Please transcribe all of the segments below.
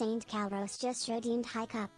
Saint Calros just redeemed High Cup.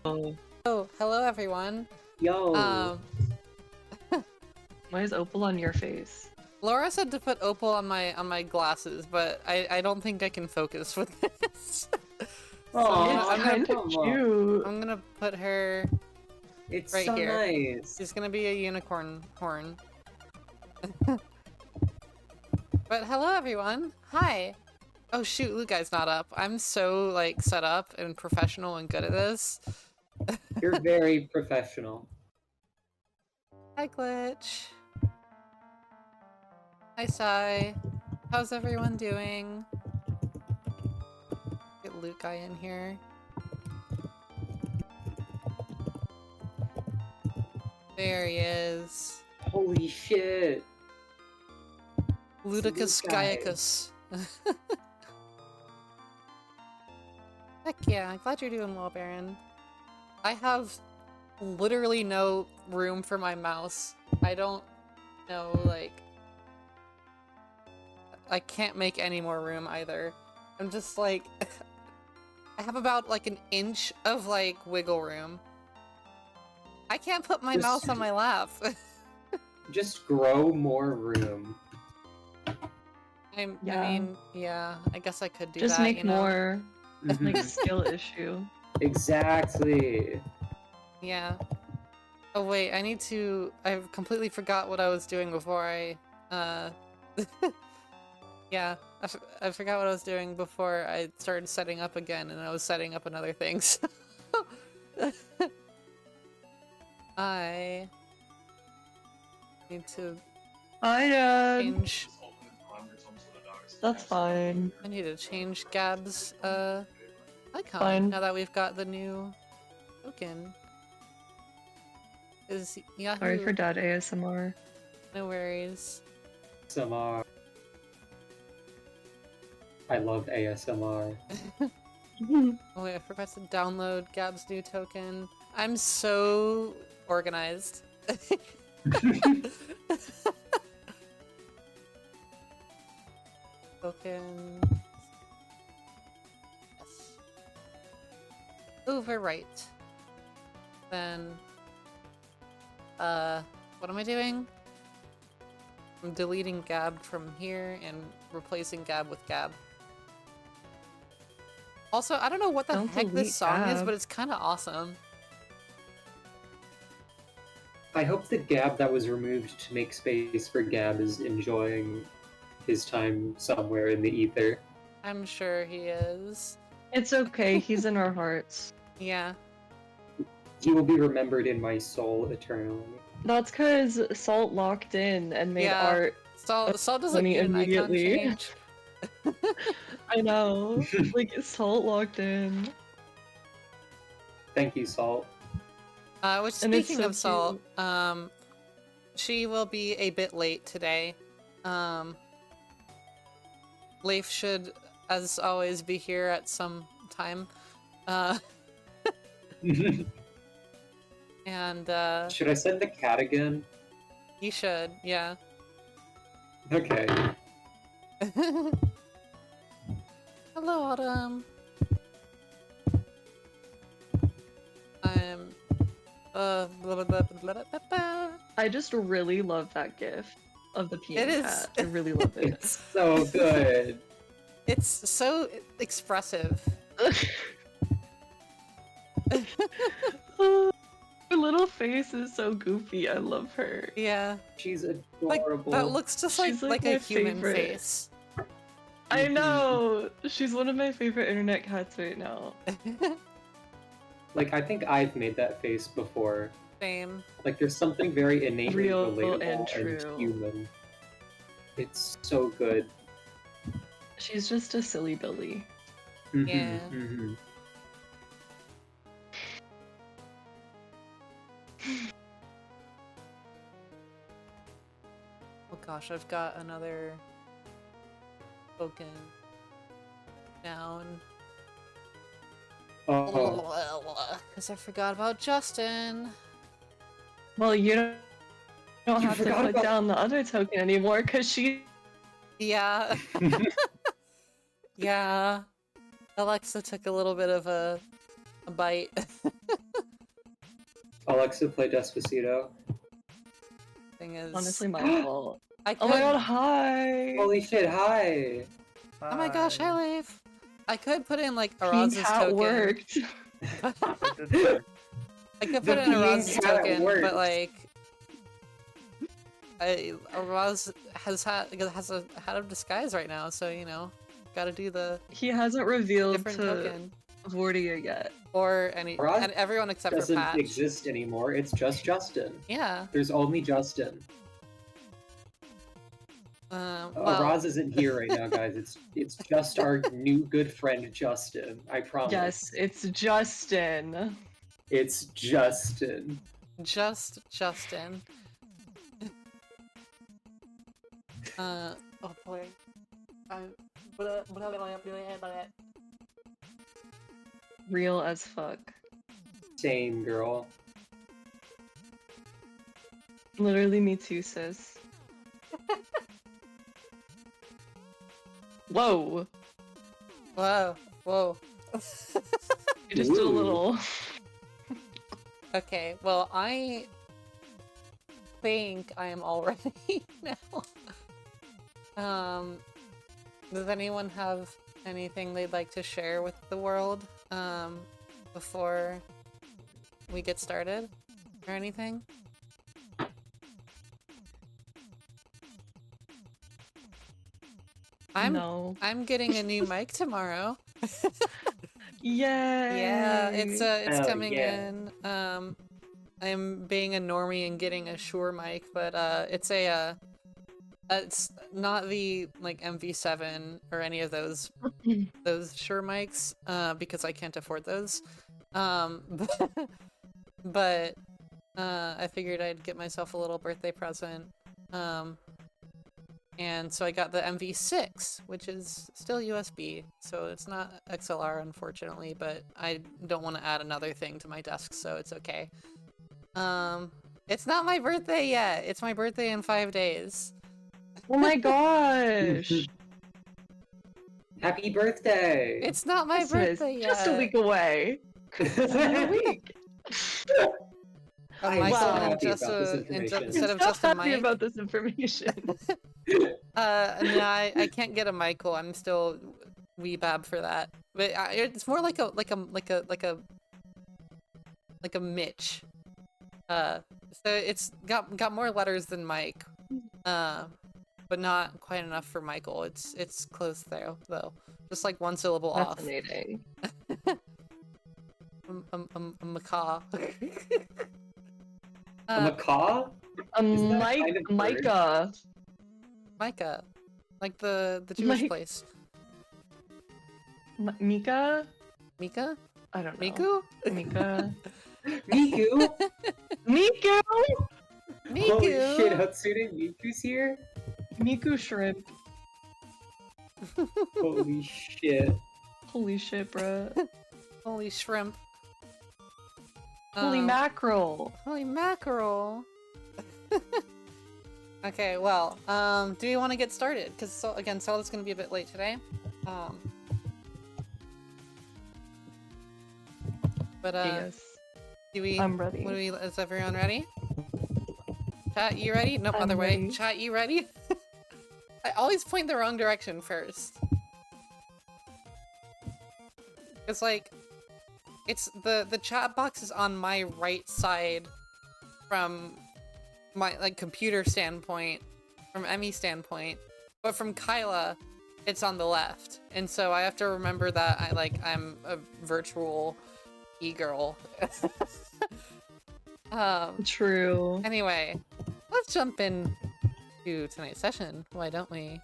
Oh, hello everyone. Yo. Why is Opal on your face? Laura said to put Opal on my glasses, but I don't think I can focus with this. Oh, It's kind of cute. I'm gonna put her It's right so here. nice. She's gonna be a unicorn horn. But hello everyone. Hi. Oh shoot, Lukai's not up. I'm so like set up and professional and good at this. You're very professional. Hi Glitch. Hi Sai. How's everyone doing? Get Lukai in here. There he is. Holy shit. Ludicus Lukai. Gaiacus. Heck yeah, glad you're doing well, Baron. I have literally no room for my mouse. I don't know, like, I can't make any more room either. I'm just like, I have about like an inch of like wiggle room. I can't put my mouse on my lap. Just grow more room. I Yeah. mean, yeah, I guess I could do Just that, make you know? more, like, Mhm. skill issue. Exactly. Yeah. Oh wait, I completely forgot what I was doing before yeah, I forgot what I was doing before I started setting up again, and I was setting up another thing, so... I need to Hi, Dad. change... That's fine. I need to change Gab's, icon, Fine. now that we've got the new token. Is Yahoo... Sorry for Dad ASMR. No worries. ASMR. I love ASMR. Oh wait, I forgot to download Gab's new token. I'm so organized. Token. Yes. Overwrite. Then, what am I doing? I'm deleting Gab from here and replacing Gab with Gab. Also, I don't know what the Don't heck delete this song is, Gab. but it's kind of awesome. I hope the Gab that was removed to make space for Gab is enjoying his time somewhere in the ether. I'm sure he is. It's okay, he's in our hearts. Yeah. He will be remembered in my soul eternally. That's because Salt locked in and made Yeah. art. Saul doesn't Funny need an icon immediately. change. I know. Like, Salt locked in. Thank you, Salt. Which, And it's speaking so of Salt, she will be a bit late today. Leif should, as always, be here at some time. And, Should I send the cat again? you should, yeah. Okay. Hello, Autumn. I'm, blah, blah, blah, blah, blah, blah. I just really love that gif of the peeing It is. cat. I really love it. It's so good. It's so expressive. Her little face is so goofy. I love her. Yeah. She's Like, adorable. that looks just She's, like like, a my human favorite. face. I know. She's one of my favorite internet cats right now. Like, I think I've made that face before. Same. Like, there's something very innately Real relatable and and true. human. It's so good. She's just a silly Billy. Mhm, Yeah. mhm. Oh gosh, I've got another token down. Oh, Because I forgot about Justin. Well, you don't You have to forgot put about- down the other token anymore because she. Yeah. Yeah. Alexa took a little bit of a bite. Alexa, play Despacito. Thing is, Honestly, my fault. I could. Oh my god, hi! Holy shit, hi! Oh my gosh, hi Leif. I could put in like Peeing Araz's cat token. worked. I could The put in peeing Araz's cat token, works. but like, Araz has had a hat of disguise right now, so you know, gotta do the He hasn't revealed different to token Vortia yet. or Araz and everyone except for Doesn't Patch. exist anymore. It's just Justin. Yeah. There's only Justin. Well, Araz isn't here right now, guys. It's just our new good friend Justin. I promise. Yes, it's Justin. It's Justin. just Justin. Oh boy. Real as fuck. Same girl. Literally me too, sis. Whoa. Whoa, whoa. You just did a Ooh. little. Okay, well, I think I am all ready now. Does anyone have anything they'd like to share with the world, before we get started? Or anything? No. I'm getting a new mic tomorrow. Yay! Yeah, it's Oh, coming yeah. in. I'm being a normie and getting a Shure mic, but it's not the like MV7 or any of those Shure mics, because I can't afford those. But I figured I'd get myself a little birthday present. And so I got the MV6, which is still USB, so it's not XLR, unfortunately, but I don't want to add another thing to my desk, so it's okay. It's not my birthday yet! It's my birthday in 5 days. Oh my gosh! Happy birthday! It's not my Christmas, birthday yet! just a week away. A week. I'm Michael so Wow. happy about this information. instead of I'm just so a happy mic. about this information. No, I can't get a Michael. I'm still weebab for that. But it's more like a Mitch. So it's got more letters than Mike. But not quite enough for Michael. It's close there though. Just like one syllable off. Fascinating. A macaw. A macaw? Isn't that a kind of bird? Micah. Micah. Like the Jewish Mike- place. Mika? Mika? I don't know. Miku? Mika. Miku? Miku! Holy Miku! shit, Hatsune Miku's here? Miku shrimp. Holy shit. Holy shit, bruh. Holy shrimp. Holy mackerel. Holy mackerel. Okay, well, do we want to get started? Because, again, Solid's going to be a bit late today. But, Yes. do we... I'm ready. Is everyone ready? Chat, you ready? Nope, I'm other way. ready. Chat, you ready? I always point the wrong direction first. It's like... It's the chat box is on my right side from my like computer standpoint, from Emmy's standpoint, but from Kyla, it's on the left, and so I have to remember that I'm a virtual e-girl. True. Anyway, let's jump in to tonight's session. Why don't we?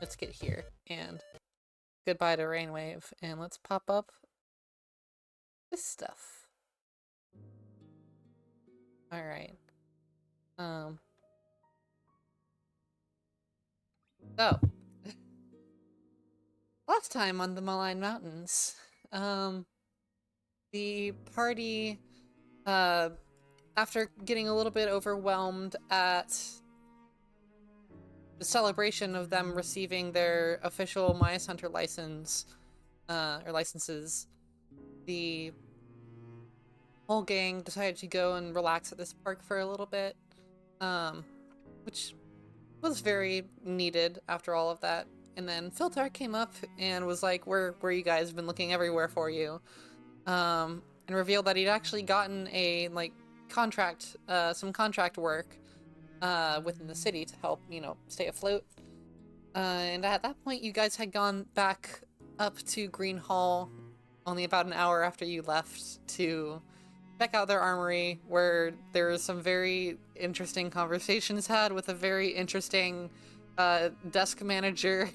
Let's get here and goodbye to Rainwave, and let's pop up this stuff. All right. So last time on the Maligned Mountains, the party, after getting a little bit overwhelmed at the celebration of them receiving their official Mias Hunter license, or licenses, the whole gang decided to go and relax at this park for a little bit, which was very needed after all of that. And then Filtar came up and was like, where you guys? Been looking everywhere for you. And revealed that he'd actually gotten a, contract, some contract work within the city to help, stay afloat. And at that point, you guys had gone back up to Green Hall only about an hour after you left to check out their armory, where there was some very interesting conversations had with a very interesting desk manager,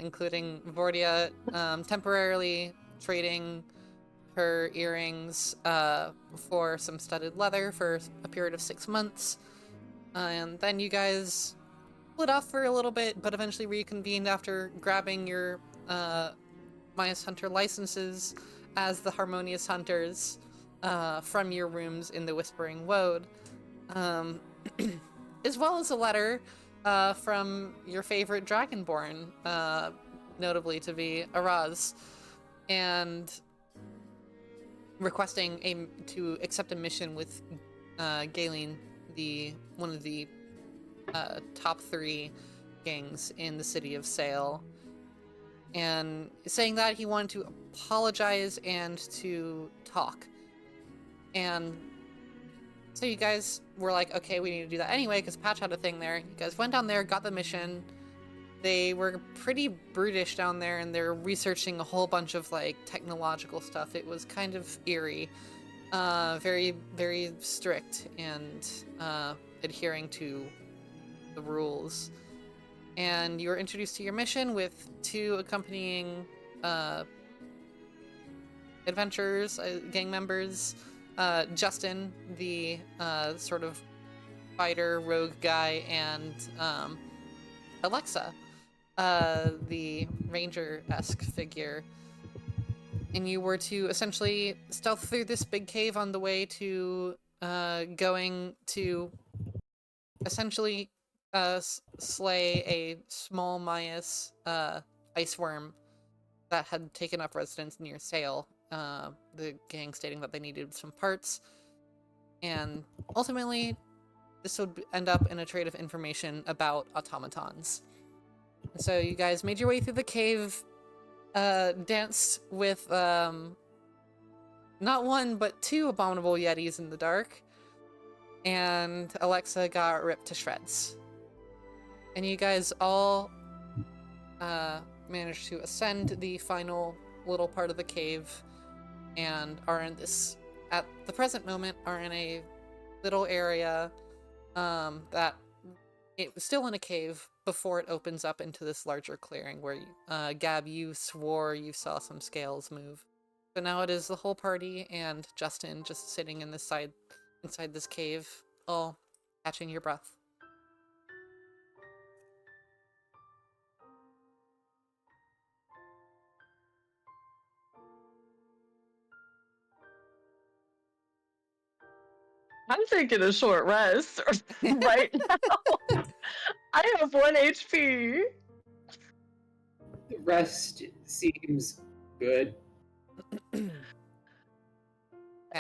including Vordia, temporarily trading her earrings for some studded leather for a period of 6 months. And then you guys split off for a little bit, but eventually reconvened after grabbing your Mias Hunter licenses as the Harmonious Hunters from your rooms in the Whispering Woad. As well as a letter from your favorite Dragonborn, notably to be Araz, and requesting to accept a mission with Galen, one of the top 3 gangs in the city of Sale, and saying that he wanted to apologize and to talk. And so you guys were like, okay, we need to do that anyway, because Patch had a thing there. You guys went down there, got the mission. They were pretty brutish down there, and they're researching a whole bunch of, like, technological stuff. It was kind of eerie. Very, very strict, and adhering to the rules. And you were introduced to your mission with 2 accompanying adventurers, gang members. Justin, the sort of fighter rogue guy, and Alexa, the ranger-esque figure. And you were to essentially stealth through this big cave on the way to going to essentially slay a small Myas ice worm that had taken up residence near Sale. The gang stating that they needed some parts, and ultimately this would end up in a trade of information about automatons. And so you guys made your way through the cave, danced with not 1 but 2 abominable yetis in the dark, and Alexa got ripped to shreds. And you guys all managed to ascend the final little part of the cave, and are in this, at the present moment, are in a little area that it was still in a cave before it opens up into this larger clearing where Gab, you swore you saw some scales move. So now it is the whole party and Justin just sitting in this inside this cave, all catching your breath. I'm taking a short rest right now. I have 1 HP. Rest seems good. Okay.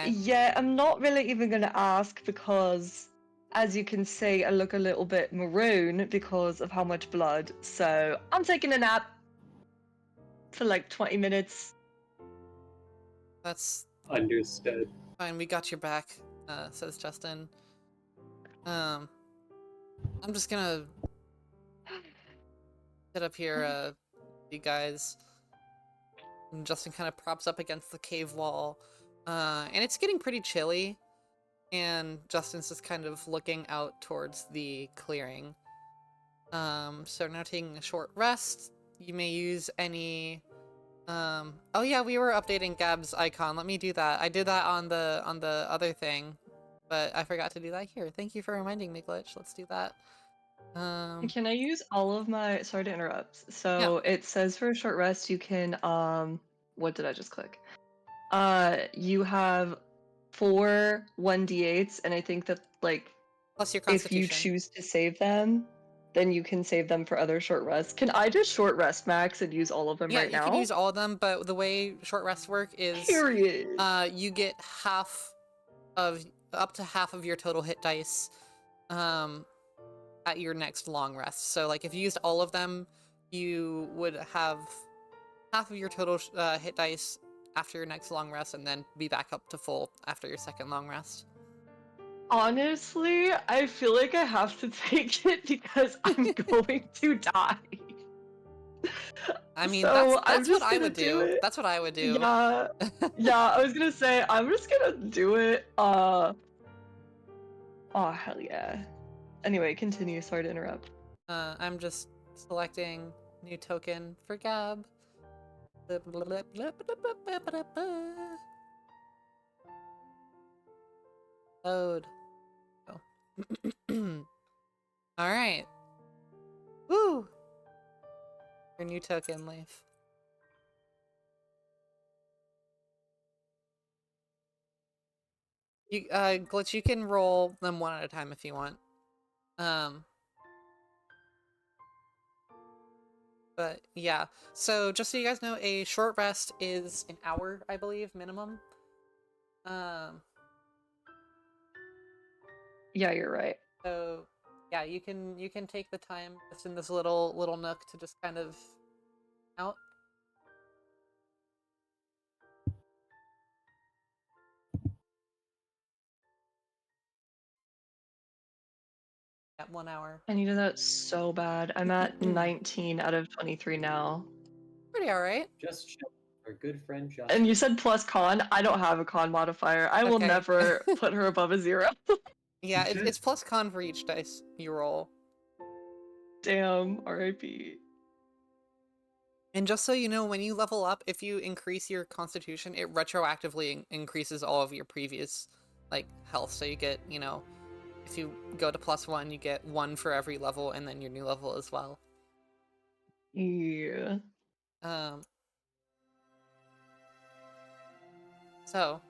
Yeah, I'm not really even gonna ask because, as you can see, I look a little bit maroon because of how much blood. So I'm taking a nap for like 20 minutes. That's Understood. fine, we got your back, says Justin. I'm just gonna sit up here, you guys. And Justin kind of props up against the cave wall. And it's getting pretty chilly. And Justin's just kind of looking out towards the clearing. So now taking a short rest. You may use any... oh yeah, we were updating Gab's icon. Let me do that. I did that on the other thing. But I forgot to do that here. Thank you for reminding me, Glitch. Let's do that. Can I use all of my, sorry to interrupt. So it says for a short rest you can what did I just click? You have 4 1d8s, and I think that, like, plus your if you constitution. choose to save them, then you can save them for other short rests. Can I just short rest max and use all of them right now? Yeah, you can use all of them, but the way short rests work is Period. you get up to half of your total hit dice at your next long rest. So like if you used all of them, you would have half of your total hit dice after your next long rest, and then be back up to full after your second long rest. Honestly, I feel like I have to take it because I'm going to die. I mean, So I'm that's what just I gonna would do do. it. That's what I would do. Yeah, yeah. I was gonna say I'm just gonna do it. Oh hell yeah. Anyway, continue. Sorry to interrupt. I'm just selecting new token for Gab. Load. Oh. Alright. Woo! Your new token, Leaf. Glitch, you can roll them one at a time if you want. But yeah, so just so you guys know, a short rest is an hour, I believe, minimum. Yeah, you're right. So yeah, you can take the time just in this little nook to just kind of out. At 1 hour. I needed that so bad. I'm at 19 out of 23 now. Pretty alright. Just chill. Our good friend Justin. And you said plus con. I don't have a con modifier. I will Okay. never put her above a 0. Yeah, it's plus con for each dice you roll. Damn, RIP. And just so you know, when you level up, if you increase your constitution, it retroactively increases all of your previous, like, health. So you get, you know, if you go to +1, you get 1 for every level, and then your new level as well. Yeah. So,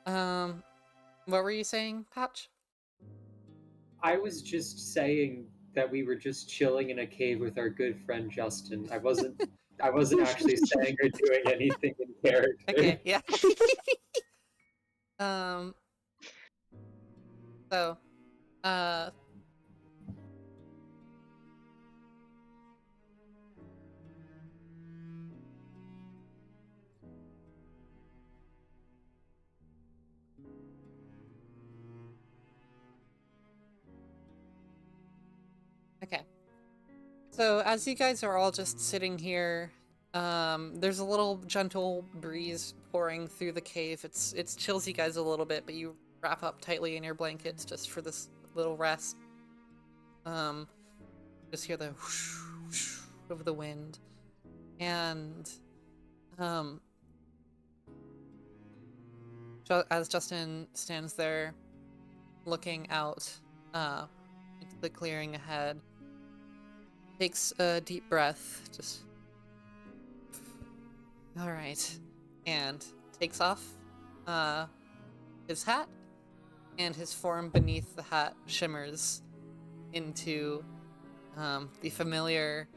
what were you saying, Patch? I was just saying that we were just chilling in a cave with our good friend Justin. I wasn't actually saying or doing anything in character. Okay, yeah. So, okay. So as you guys are all just sitting here, there's a little gentle breeze pouring through the cave. It's chills you guys a little bit, but you wrap up tightly in your blankets just for this little rest. Just hear the whoosh, whoosh of the wind, and as Justin stands there, looking out, into the clearing ahead, takes a deep breath, just all right, and takes off his hat, and his form beneath the hat shimmers into the familiar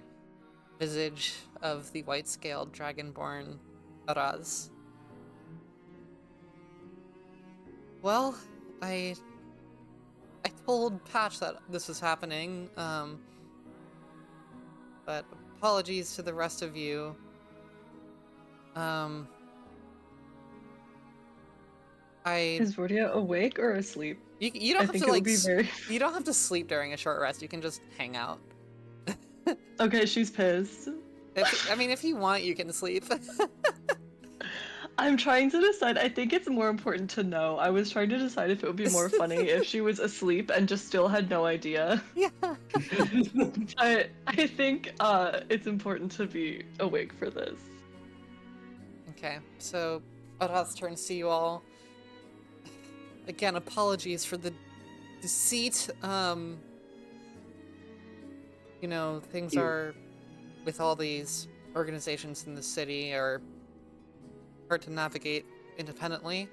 visage of the white-scaled dragonborn Araz. Well, I told Patch that this was happening, but apologies to the rest of you. Is Vortia awake or asleep? You don't I have think to it like would be very. you don't have to sleep during a short rest. You can just hang out. Okay, she's pissed. If you want, you can sleep. I'm trying to decide. I think it's more important to know. I was trying to decide if it would be more funny if she was asleep and just still had no idea. Yeah. I think it's important to be awake for this. Okay, so Araz turns to you all. Again, apologies for the deceit. You know, things are, with all these organizations in the city, are hard to navigate independently.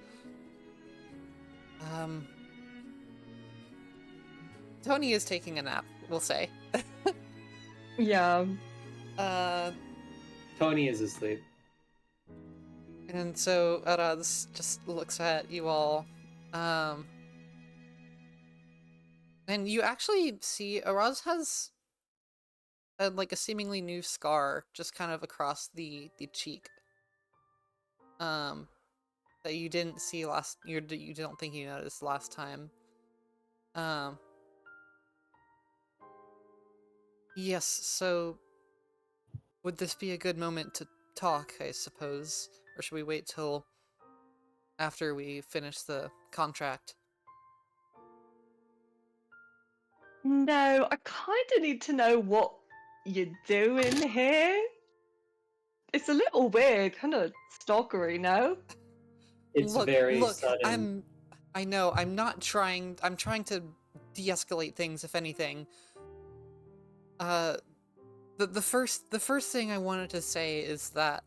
Tony is taking a nap, we'll say. Yeah. Tony is asleep. And so Araz just looks at you all. And you actually see Araz has like a seemingly new scar just kind of across the cheek. That you didn't see you don't think you noticed last time. Yes, so would this be a good moment to talk, I suppose? Or should we wait till after we finish the contract? No, I kind of need to know what you're doing here. It's a little weird, kind of stalkery, no? It's Look, very sudden. I know, I'm trying to de-escalate things, if anything. The first thing I wanted to say is that,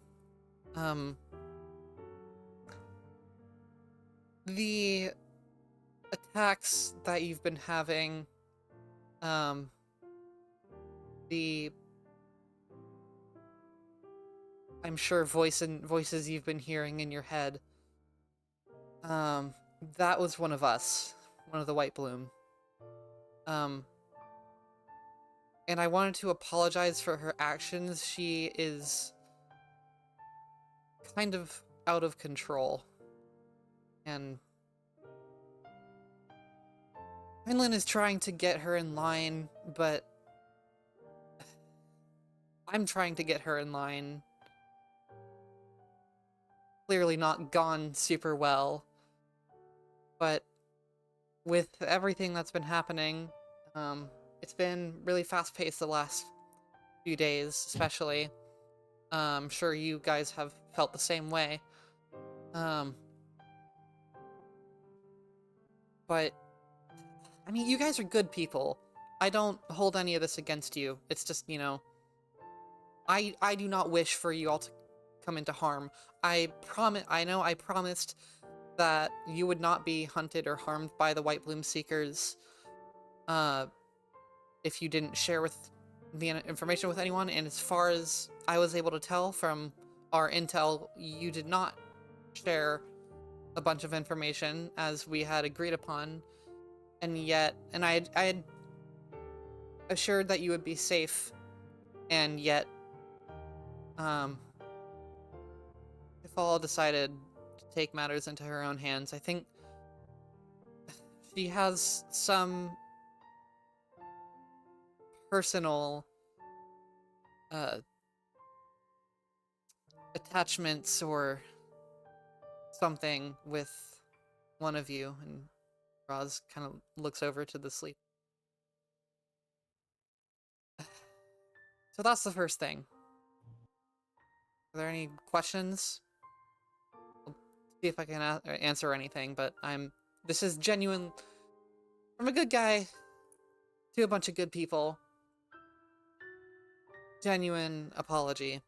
the attacks that you've been having, the I'm sure voices you've been hearing in your head. That was one of us, one of the White Bloom. And I wanted to apologize for her actions. She is kind of out of control. And Heinlein is trying to get her in line, but I'm trying to get her in line. Clearly not gone super well. But with everything that's been happening, it's been really fast-paced the last few days, especially. I'm sure you guys have felt the same way. But, I mean, you guys are good people. I don't hold any of this against you. It's just, you know, I do not wish for you all to come into harm. I promised that you would not be hunted or harmed by the White Bloom Seekers, if you didn't share with the information with anyone, and as far as I was able to tell from our intel, you did not share a bunch of information as we had agreed upon, and I had assured that you would be safe, and yet, Ifal decided to take matters into her own hands. I think she has some personal attachments or something with one of you, and Roz kind of looks over to the sleep. So that's the first thing. Are there any questions? I'll see if I can answer anything, but this is genuine, from a good guy to a bunch of good people. Genuine apology.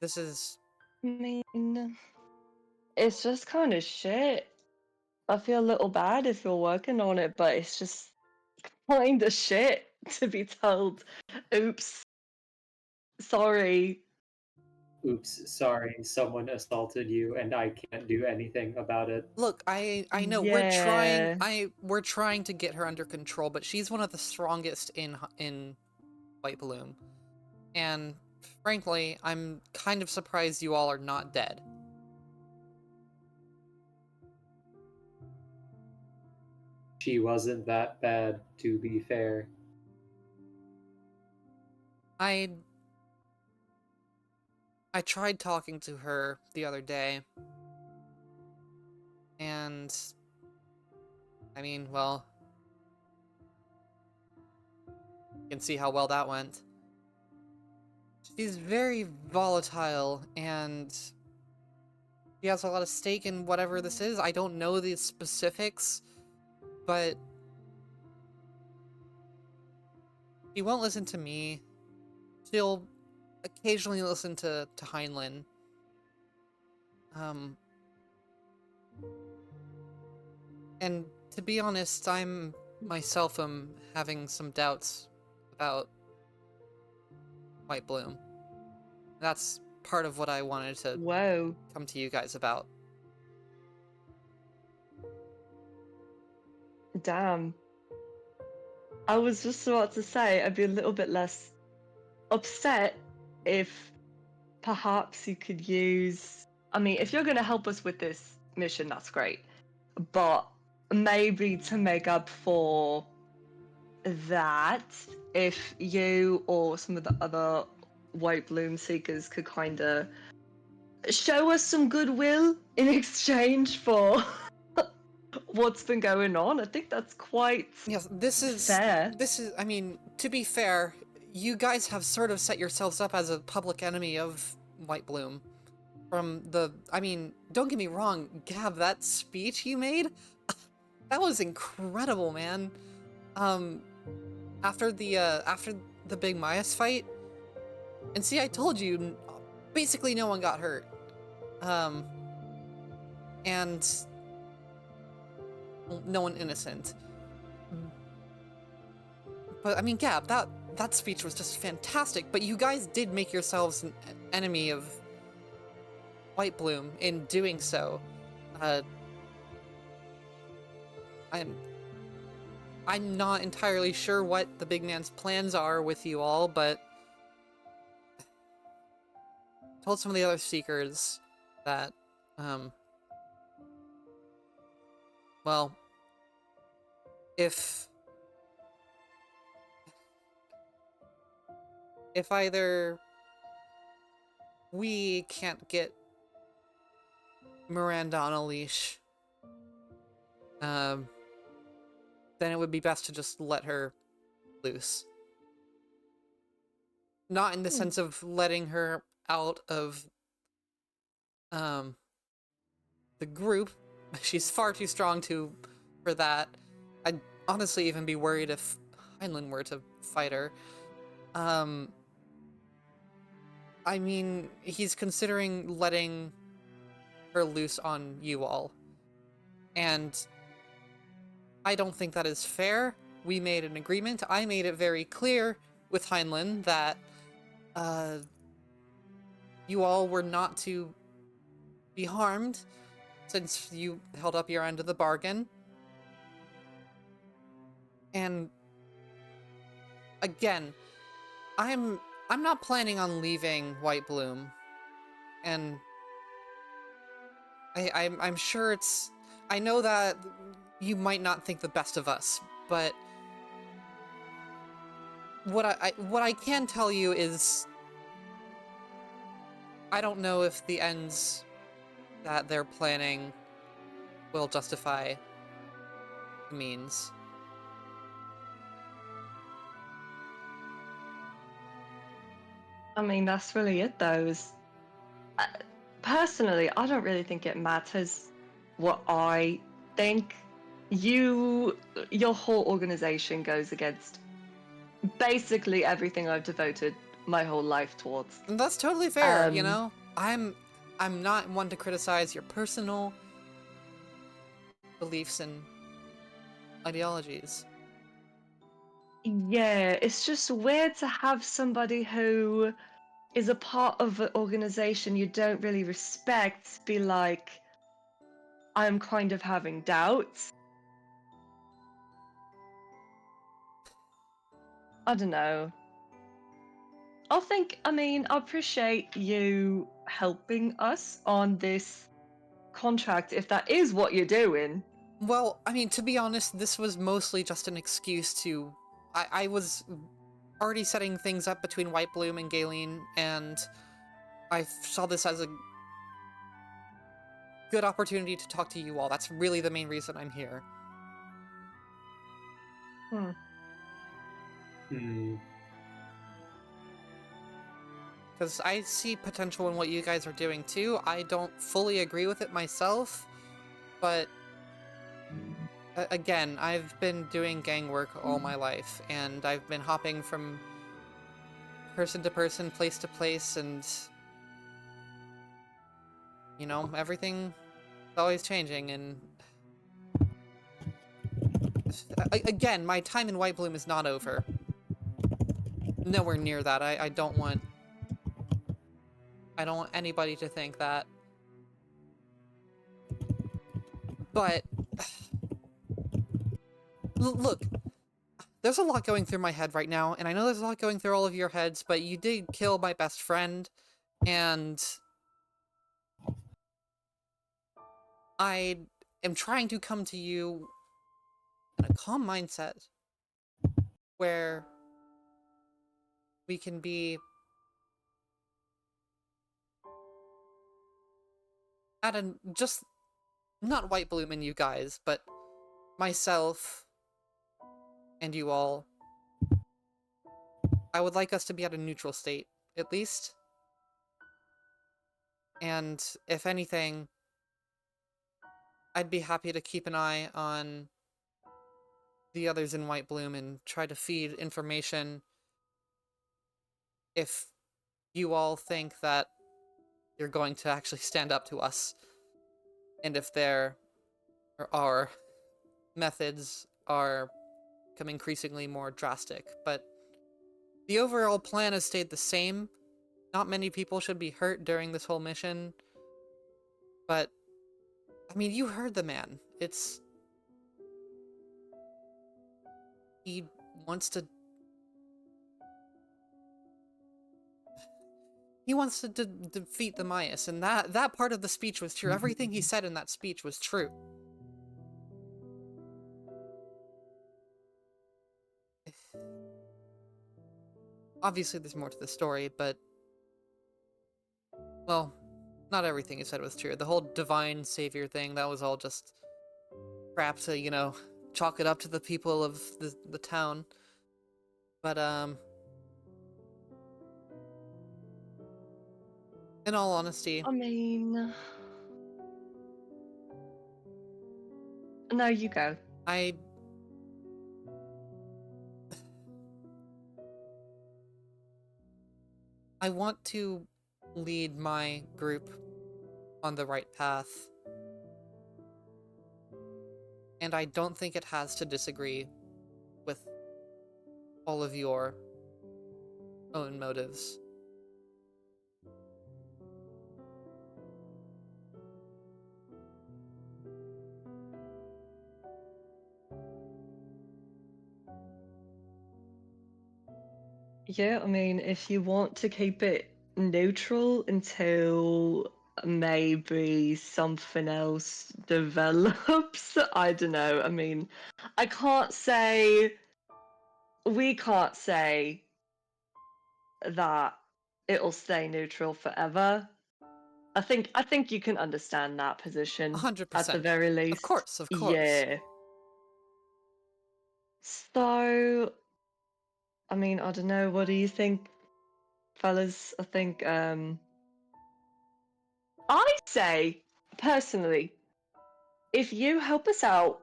This is... I mean, it's just kind of shit. I feel a little bad if you're working on it, but it's just kind of shit to be told, oops, sorry. Oops, sorry, someone assaulted you and I can't do anything about it. Look, I know Yeah. we're trying to get her under control, but she's one of the strongest in White Bloom. And frankly, I'm kind of surprised you all are not dead. She wasn't that bad, to be fair. I tried talking to her the other day, and I mean, well, you can see how well that went. She's very volatile, and she has a lot of stake in whatever this is. I don't know the specifics, but she won't listen to me. She'll occasionally listen to Heinlein. And to be honest, I'm myself am having some doubts about White Bloom. That's part of what I wanted to Whoa. come to you guys about. Damn. I was just about to say I'd be a little bit less upset if perhaps you could use... I mean, if you're going to help us with this mission, that's great. But maybe to make up for that, if you or some of the other White Bloom Seekers could kind of show us some goodwill in exchange for what's been going on. I think that's quite Yes, this is, I mean, to be fair, you guys have sort of set yourselves up as a public enemy of White Bloom. I mean, don't get me wrong, Gab, that speech you made, that was incredible, man. After the big Mias fight, and see, I told you, basically no one got hurt. And no one innocent. But I mean, Gab, that that speech was just fantastic, but you guys did make yourselves an enemy of White Bloom in doing so. I'm not entirely sure what the big man's plans are with you all, but told some of the other Seekers that, well, if either we can't get Miranda on a leash, then it would be best to just let her loose. Not in the sense of letting her out of the group. She's far too strong for that. I'd honestly even be worried if Heinlein were to fight her. I mean, he's considering letting her loose on you all. And I don't think that is fair. We made an agreement. I made it very clear with Heinlein that you all were not to be harmed since you held up your end of the bargain. And again, I'm not planning on leaving White Bloom. And I'm sure it's... I know that you might not think the best of us, but what I can tell you is I don't know if the ends that they're planning will justify the means. I mean, that's really it, though. Personally, I don't really think it matters what I think. Your whole organization goes against basically everything I've devoted my whole life towards. And that's totally fair, you know? I'm not one to criticize your personal beliefs and ideologies. Yeah, it's just weird to have somebody who is a part of an organization you don't really respect be like, I'm kind of having doubts. I don't know. I mean, I appreciate you helping us on this contract if that is what you're doing. Well, I mean, to be honest, this was mostly just an excuse to... I was already setting things up between White Bloom and Galen, and I saw this as a good opportunity to talk to you all. That's really the main reason I'm here. Because I see potential in what you guys are doing too. I don't fully agree with it myself, but again, I've been doing gang work all my life, and I've been hopping from person to person, place to place, and you know, everything is always changing, and again, my time in White Bloom is not over. Nowhere near that. I don't want anybody to think that. But look, there's a lot going through my head right now, and I know there's a lot going through all of your heads, but you did kill my best friend, and I am trying to come to you in a calm mindset where we can be at a just not White Bloom and you guys, but myself and you all. I would like us to be at a neutral state, at least. And if anything, I'd be happy to keep an eye on the others in White Bloom and try to feed information if you all think that you're going to actually stand up to us. And if our methods are become increasingly more drastic. But The overall plan has stayed the same. Not many people should be hurt during this whole mission. But, I mean, you heard the man. He wants to... He wants to defeat the Mayas, and that part of the speech was true. Everything he said in that speech was true. Obviously, there's more to the story, but... Well, not everything he said was true. The whole divine savior thing, that was all just crap to, you know, chalk it up to the people of the town. But, in all honesty... I mean... No, you go. I want to lead my group on the right path. And I don't think it has to disagree with all of your own motives. Yeah, I mean, if you want to keep it neutral until maybe something else develops, I don't know. I mean, I can't say, we can't say that it'll stay neutral forever. I think you can understand that position 100%. at the very least. Of course. Yeah. So, I mean, I don't know. What do you think, fellas? I think I say personally, if you help us out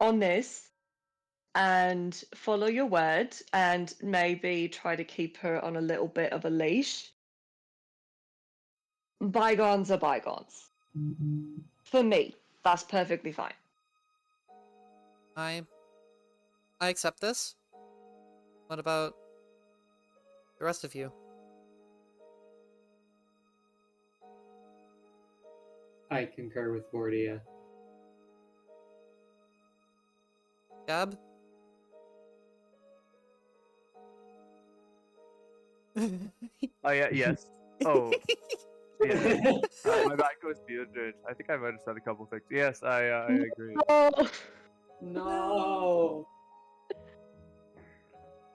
on this and follow your word and maybe try to keep her on a little bit of a leash, bygones are bygones. For me, that's perfectly fine. I accept this. What about the rest of you? I concur with Vordia. Gab? Oh yeah, yes. Oh, yeah. My back goes muted. I think I might have said a couple things. Yes, I agree. Oh. No.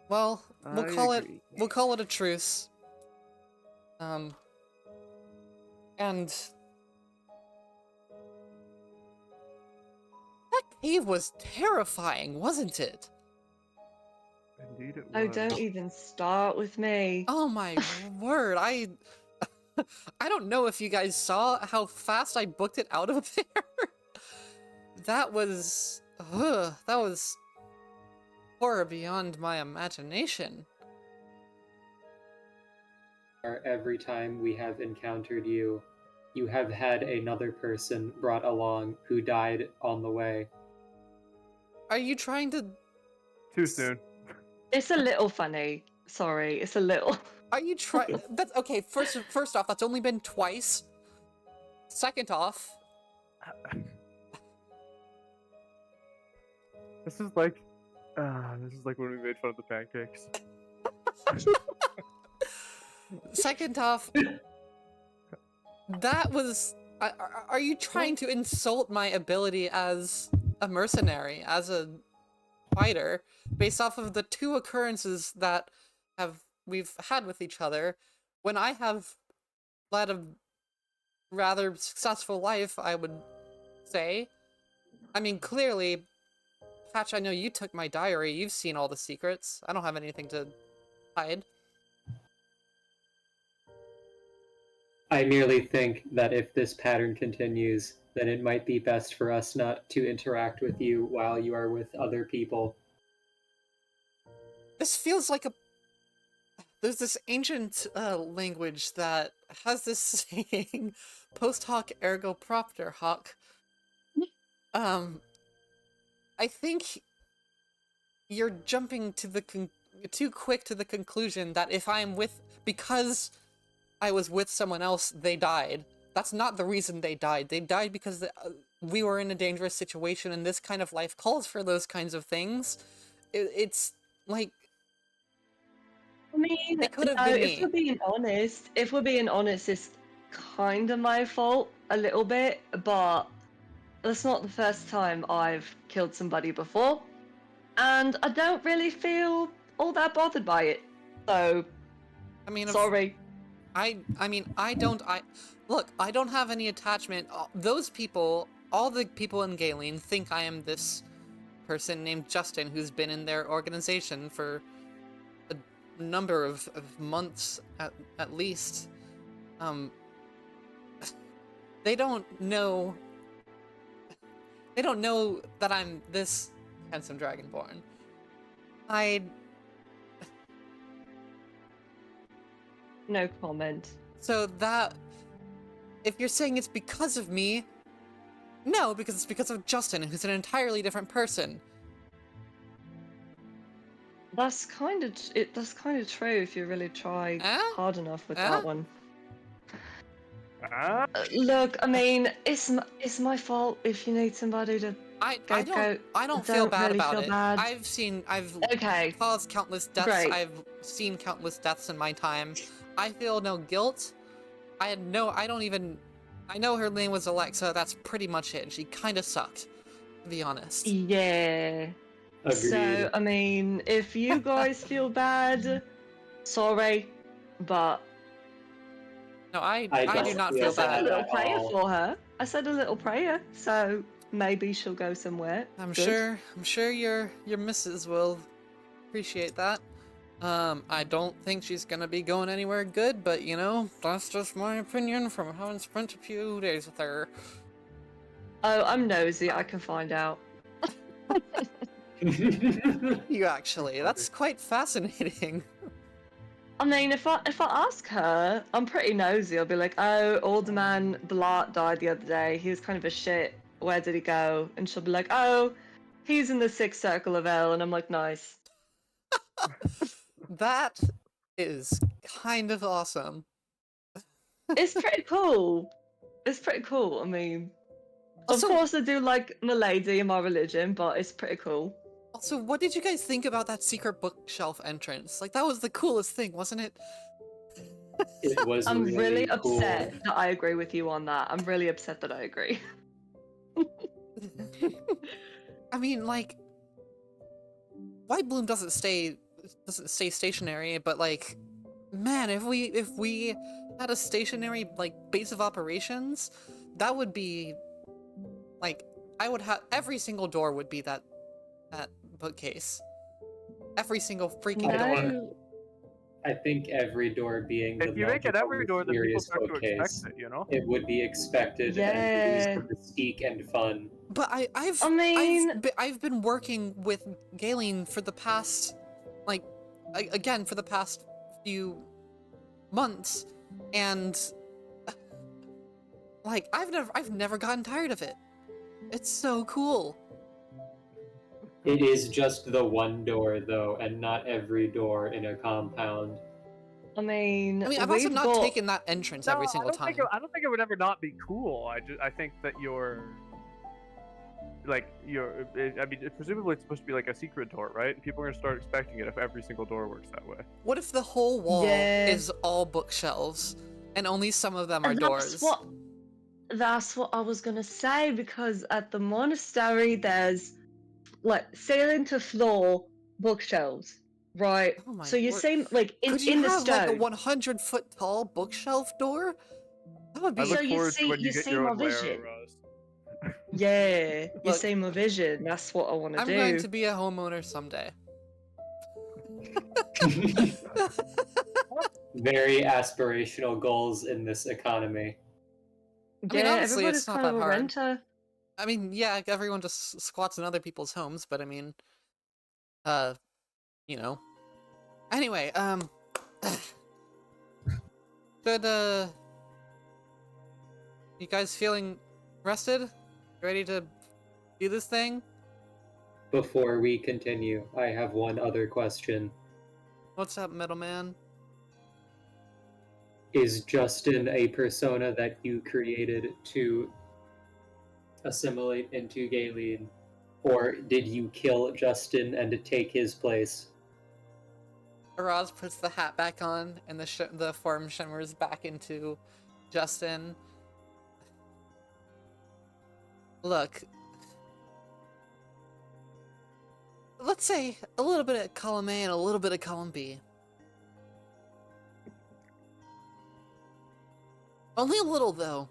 Well, we'll I call agree. it a truce. And that cave was terrifying, wasn't it? Indeed it was. Oh, don't even start with me. Oh my word, I don't know if you guys saw how fast I booked it out of there. That was horror beyond my imagination. Every time we have encountered you, you have had another person brought along who died on the way. Are you trying to... Too soon. It's a little funny. Sorry, it's a little. Are you trying... That's okay, first off, that's only been twice. Second off... This is like when we made fun of the pancakes. Second off... That was... Are you trying to insult my ability as a mercenary, as a fighter, based off of the two occurrences that we've had with each other, when I have led a rather successful life, I would say? I mean, clearly, Patch, I know you took my diary, you've seen all the secrets. I don't have anything to hide. I merely think that if this pattern continues, then it might be best for us not to interact with you while you are with other people. This feels like a... There's this ancient language that has this saying, post hoc ergo propter hoc. I think you're jumping to the too quick to the conclusion that if I'm because I was with someone else, they died. That's not the reason they died. They died because we were in a dangerous situation, and this kind of life calls for those kinds of things. It's like, I mean, it could have no, been if me. we're being honest, it's kind of my fault a little bit, but that's not the first time I've killed somebody before, and I don't really feel all that bothered by it. So, I mean, sorry. Look, I don't have any attachment. Those people, all the people in Galen think I am this person named Justin who's been in their organization for a number of months at least. They don't know that I'm this handsome dragonborn. No comment. So that, if you're saying it's because of me, no, because it's because of Justin, who's an entirely different person. That's kind of true if you really try hard enough with that one. Look, I mean, it's my fault if you need somebody to. I don't feel bad really about feel it. Bad. I've caused countless deaths. Great. I've seen countless deaths in my time. I feel no guilt. I know her name was Alexa. That's pretty much it. She kind of sucked, to be honest. Yeah. Agreed. So, I mean, if you guys feel bad, sorry, but No, I don't do not feel feel I said bad. a little at prayer all. for her. I said a little prayer, so maybe she'll go somewhere. I'm good. sure your missus will appreciate that. I don't think she's gonna be going anywhere good, but you know, that's just my opinion from having spent a few days with her. Oh, I'm nosy. I can find out. You actually, that's quite fascinating. I mean, if I ask her, I'm pretty nosy. I'll be like, "Oh, Alderman Blart died the other day. He was kind of a shit. Where did he go?" And she'll be like, "Oh, he's in the sixth circle of hell." And I'm like, "Nice." That is kind of awesome. It's pretty cool. It's pretty cool. I mean, Also, of course I do like my lady and my religion, but it's pretty cool. Also, what did you guys think about that secret bookshelf entrance? Like, that was the coolest thing, wasn't it? It was I'm really cool. upset that I agree with you on that. I'm really upset that I agree. I mean, like, White Bloom doesn't stay stationary, but like, man, if we had a stationary like base of operations, that would be like, I would have every single door would be that bookcase. Every single freaking door. I think every door being if you make it every door, then people start to expect it, you know? It would be expected and lose the mystique and fun. But I've been working with Galen for the past, like, again, for the past few months, and like, I've never gotten tired of it. It's so cool. It is just the one door, though, and not every door in a compound. I mean, I've also not taken that entrance every single time. I don't think it would ever not be cool. I think that presumably it's supposed to be like a secret door, right? People are gonna start expecting it if every single door works that way. What if the whole wall is all bookshelves, and only some of them are doors? That's what I was gonna say, because at the monastery there's like ceiling to floor bookshelves, right? Oh my so you word. see, like in Could you the have stone, like a 100-foot tall bookshelf door? That would be. I look so forward to when you get see your my own lair, vision. Ross. Yeah, you Look, see my vision. That's what I want to do. I'm going to be a homeowner someday. Very aspirational goals in this economy. I mean, honestly, everybody's it's not kind of that a hard. renter. I mean, yeah, everyone just squats in other people's homes, but I mean, you know. Anyway, should, you guys feeling rested? Ready to do this thing? Before we continue, I have one other question. What's up, middleman? Is Justin a persona that you created to assimilate into Galen, or did you kill Justin and to take his place? Araz puts the hat back on, and the form shimmers back into Justin. Look, let's say a little bit of column A and a little bit of column B. Only a little, though.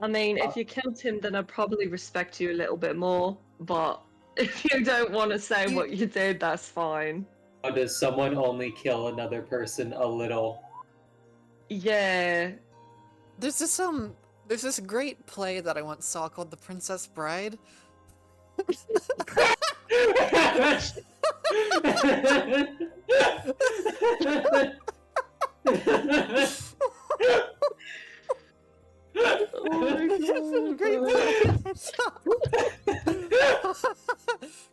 I mean, if you killed him, then I'd probably respect you a little bit more. But if you don't want to say what you did, that's fine. How does someone only kill another person a little? Yeah. There's this great play that I once saw called The Princess Bride.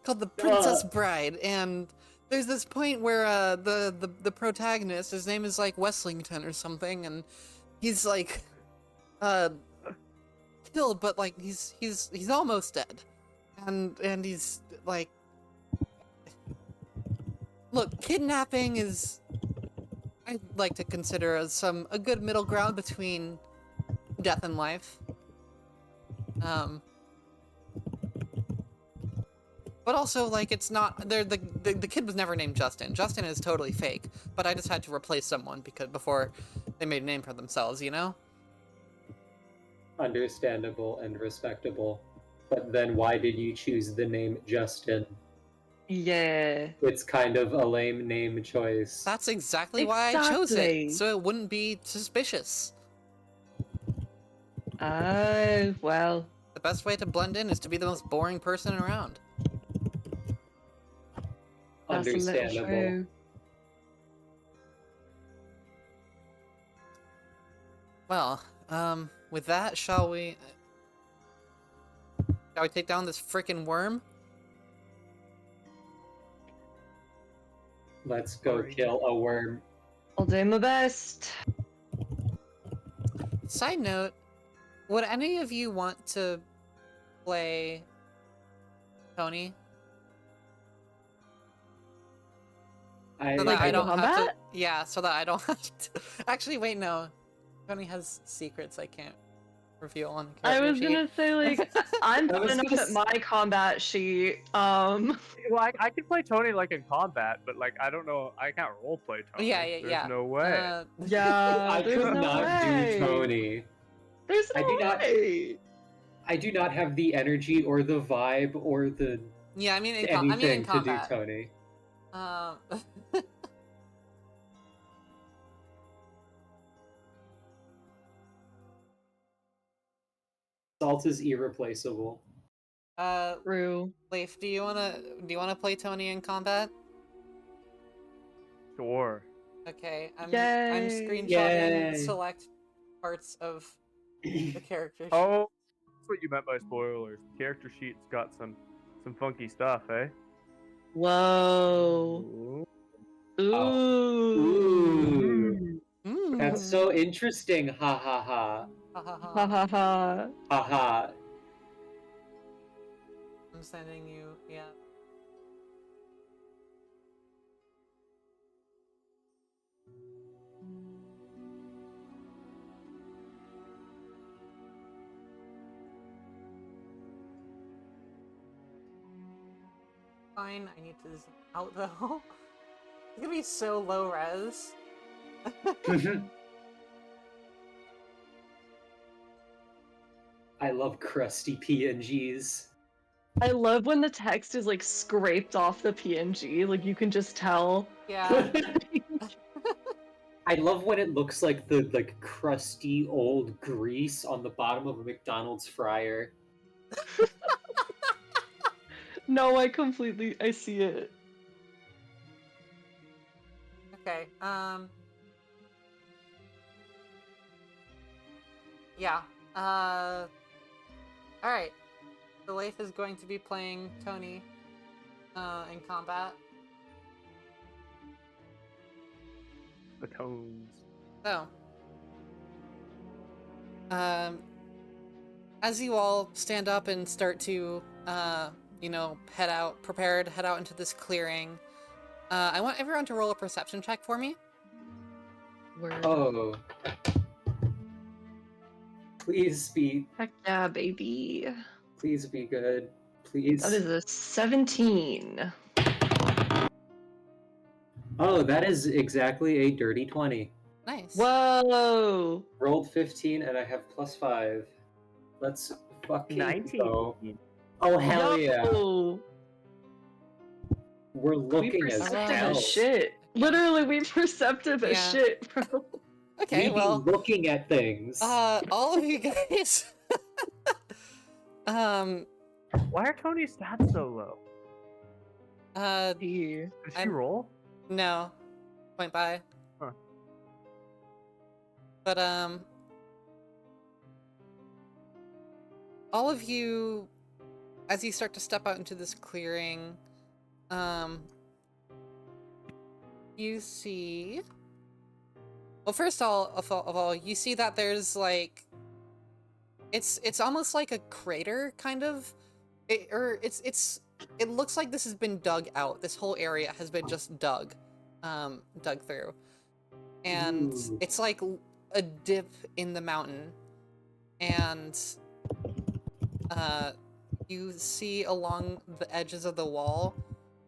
Called The Princess Bride, and there's this point where the protagonist, his name is like Weslington or something, and he's like killed, but like he's almost dead, and he's like, look, kidnapping is, I'd like to consider as a good middle ground between death and life. But also, like, it's not, the kid was never named Justin. Justin is totally fake, but I just had to replace someone before they made a name for themselves, you know? Understandable and respectable. But then why did you choose the name Justin? Yeah. It's kind of a lame name choice. That's exactly why I chose it, so it wouldn't be suspicious. Oh, well. The best way to blend in is to be the most boring person around. That's Understandable. a little true. Well, with that, shall we take down this frickin' worm? Let's go kill a worm. I'll do my best. Side note, would any of you want to play Tony? So that I don't have to, yeah, so that I don't have to. Actually, wait, no. Tony has secrets I can't reveal on the character I was sheet. gonna say, like, I'm good enough at my combat sheet. Well, I can play Tony like in combat, but like I don't know, I can't roleplay Tony. Yeah, There's no way. Yeah, I could not do Tony. There's no way. I do not have the energy or the vibe or the anything to do Tony. Salt is irreplaceable. True. Leif, do you wanna play Tony in combat? Sure. Okay, I'm Yay. screenshotting select parts of the character sheet. Oh, that's what you meant by spoilers. The character sheet's got some funky stuff, eh? Whoa. Ooh. Ooh. Mm. That's so interesting. Ha ha ha. Ha ha ha. Ha ha ha. Ha ha. I'm sending you, yeah. Fine, I need to zoom out though. It's gonna be so low res. I love crusty PNGs. I love when the text is like scraped off the PNG, like you can just tell. Yeah. I love when it looks like the crusty old grease on the bottom of a McDonald's fryer. No, I see it. Okay, yeah, alright. So Leif is going to be playing Tony, in combat. The tones. So, as you all stand up and start to, prepare to head out into this clearing, I want everyone to roll a perception check for me. Word. Oh. Please be Heck yeah, baby. Please be good. Please. That is a 17. Oh, that is exactly a dirty 20. Nice. Whoa! Rolled 15 and I have +5. Let's fucking 19. go. Oh, hell yeah. Yo! We're We looking as perceptive hell. as shit. Literally, we perceptive as Yeah. shit, bro. Okay, We well, be looking at things. all of you guys, Why are Tony's stats so low? Here. Did she I'm- roll? no, point by. Huh. But, all of you, as you start to step out into this clearing, you see... Well, first of all, you see that there's, like... It's almost like a crater, kind of. It looks like this has been dug out. This whole area has been just dug through. And Ooh. it's like a dip in the mountain. And you see along the edges of the wall,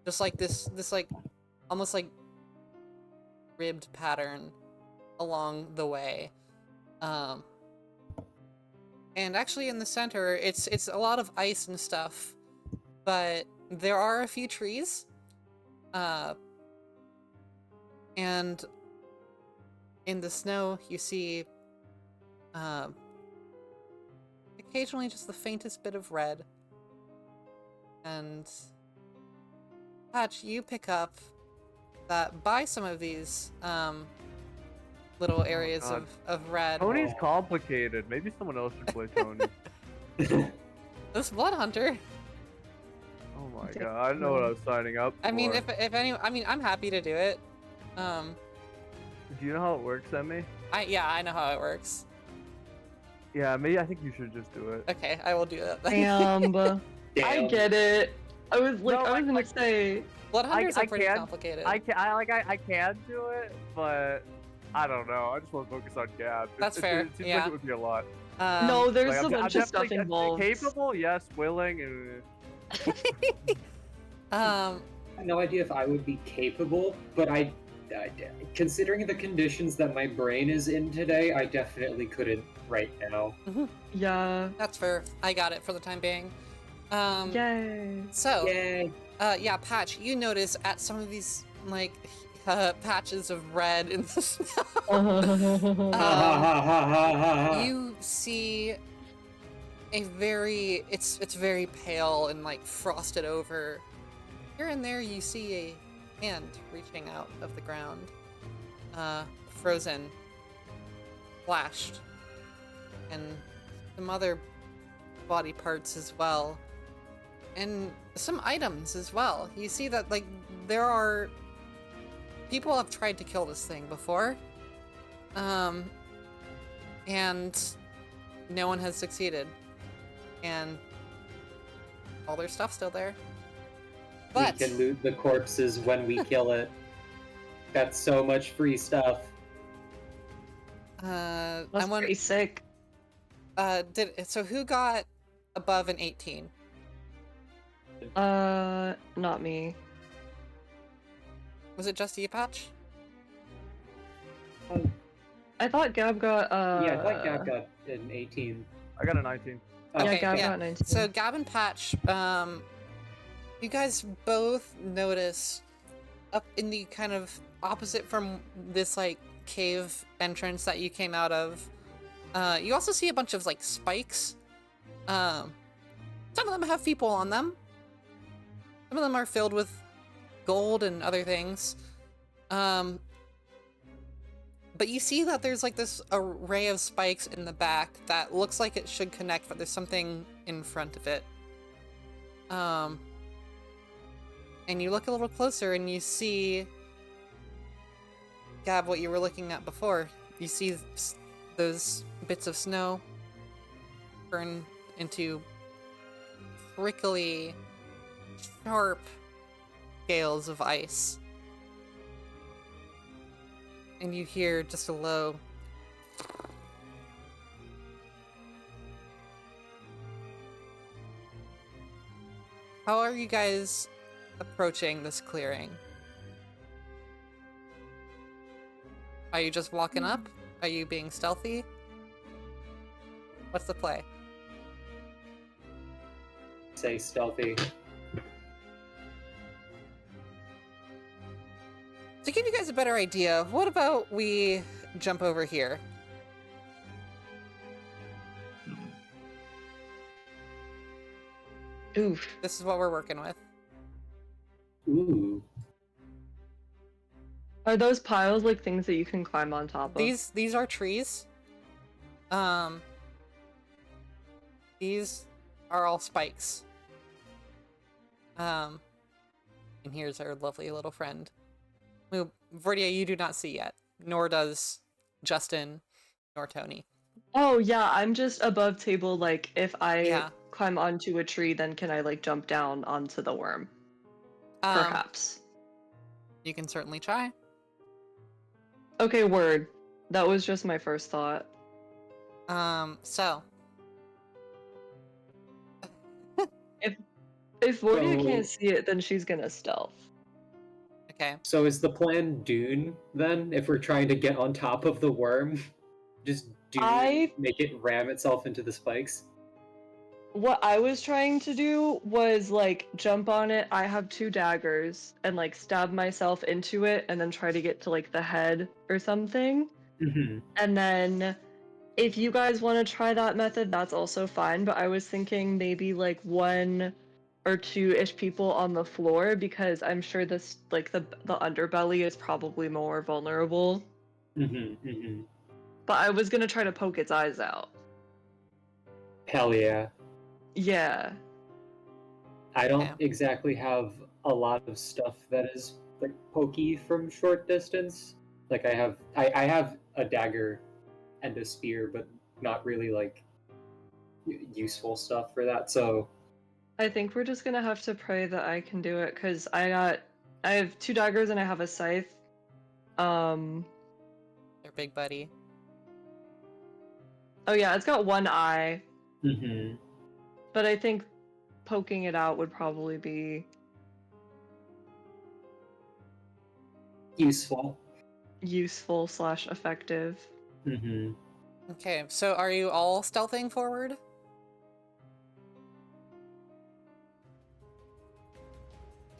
just like this like almost like ribbed pattern along the way. And actually in the center, it's a lot of ice and stuff, but there are a few trees. And in the snow, you see occasionally just the faintest bit of red. And Patch, you pick up that by some of these little areas God. of red. Tony's complicated. Maybe someone else should play Tony. This Blood Hunter. Oh my god, I don't know what I was signing up for. I mean, if any, I mean, I'm happy to do it. Do you know how it works, Emmy? I know how it works. Yeah, maybe I think you should just do it. Okay, I will do that then. Damn. I Damn. get it. I was like, No, I was gonna like- say. Blood Hunters I are pretty can- complicated. I can do it, but I don't know. I just want to focus on Gab. That's fair, It seems yeah. like it would be a lot. No, there's Like, a bunch of stuff definitely involved. capable, yes. Willing, and um, I have no idea if I would be capable, but I considering the conditions that my brain is in today, I definitely couldn't right now. Yeah. that's fair. I got it for the time being. Yay. So, Yay! yeah, Patch, you notice at some of these like patches of red in the snow. You see a very it's very pale and like frosted over. Here and there you see a hand reaching out of the ground. Frozen, flashed, and some other body parts as well. And some items as well. You see that like there are people have tried to kill this thing before. And no one has succeeded. And all their stuff's still there. But We can loot the corpses when we kill it. That's so much free stuff. I That's want pretty sick. so who got above an 18? Not me. Was it just you, Patch? I thought Gab got Yeah, I thought Gab got an 18. I got a 19. Yeah, Okay, Gab yeah. got 19. So Gab and Patch, you guys both notice up in the kind of opposite from this like cave entrance that you came out of, you also see a bunch of like spikes. Some of them have people on them. Some of them are filled with gold and other things. But you see that there's like this array of spikes in the back that looks like it should connect, but there's something in front of it. And you look a little closer and you see Gab, what you were looking at before. You see those bits of snow turn into prickly, sharp scales of ice. And you hear just a low... How are you guys approaching this clearing? Are you just walking up? Are you being stealthy? What's the play? Say stealthy. To give you guys a better idea, what about we jump over here? Oof. This is what we're working with. Ooh. Are those piles like things that you can climb on top of? These are trees. These are all spikes. And here's our lovely little friend, who Vordia you do not see yet, nor does Justin, nor Tony. Oh yeah, I'm just above table. Like if I Yeah. climb onto a tree, then can I like jump down onto the worm? Perhaps. You can certainly try. Okay, word. That was just my first thought. So. If Vordia So- can't see it, then she's gonna stealth. Okay. So is the plan Dune then? If we're trying to get on top of the worm, just Dune, make it ram itself into the spikes? What I was trying to do was like jump on it. I have 2 daggers and like stab myself into it and then try to get to like the head or something. Mm-hmm. And then if you guys want to try that method, that's also fine. But I was thinking maybe like 1 or 2-ish people on the floor because I'm sure this like the underbelly is probably more vulnerable. Mm-hmm. Mm-hmm. But I was gonna try to poke its eyes out. Hell yeah. Yeah. I don't Yeah. exactly have a lot of stuff that is like pokey from short distance. Like I have a dagger and a spear, but not really like useful stuff for that. So I think we're just gonna have to pray that I can do it because I have 2 daggers and I have a scythe. Their big buddy. Oh yeah, it's got 1 eye, mm-hmm. but I think poking it out would probably be useful. useful / effective. Mm-hmm. Okay, so are you all stealthing forward?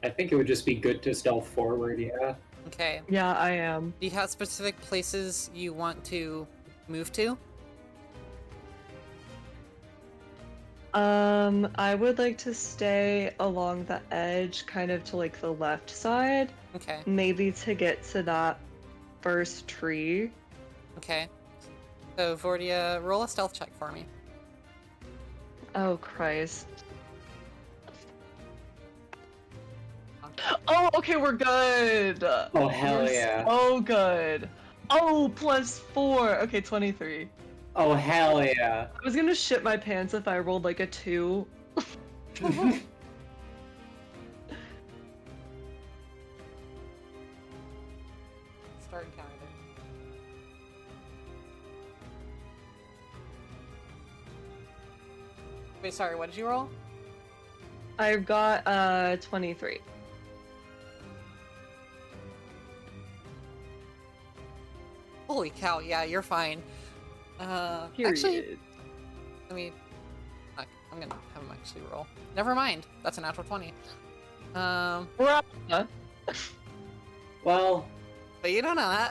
I think it would just be good to stealth forward, yeah. Okay. Yeah, I am. Do you have specific places you want to move to? I would like to stay along the edge, kind of to like the left side, Okay. maybe to get to that first tree. Okay. So, Vordia, roll a stealth check for me. Oh, Christ. Oh, okay, we're good. Oh, hell We're yeah. so good. Oh, +4. Okay, 23. Oh, hell yeah. I was gonna shit my pants if I rolled like a 2. Start encounter there. Wait, sorry, what did you roll? I've got 23. Holy cow, yeah, you're fine. Period. Actually, let me... I'm gonna have him actually roll. Never mind, that's a natural 20. Bruh. Well, But you don't know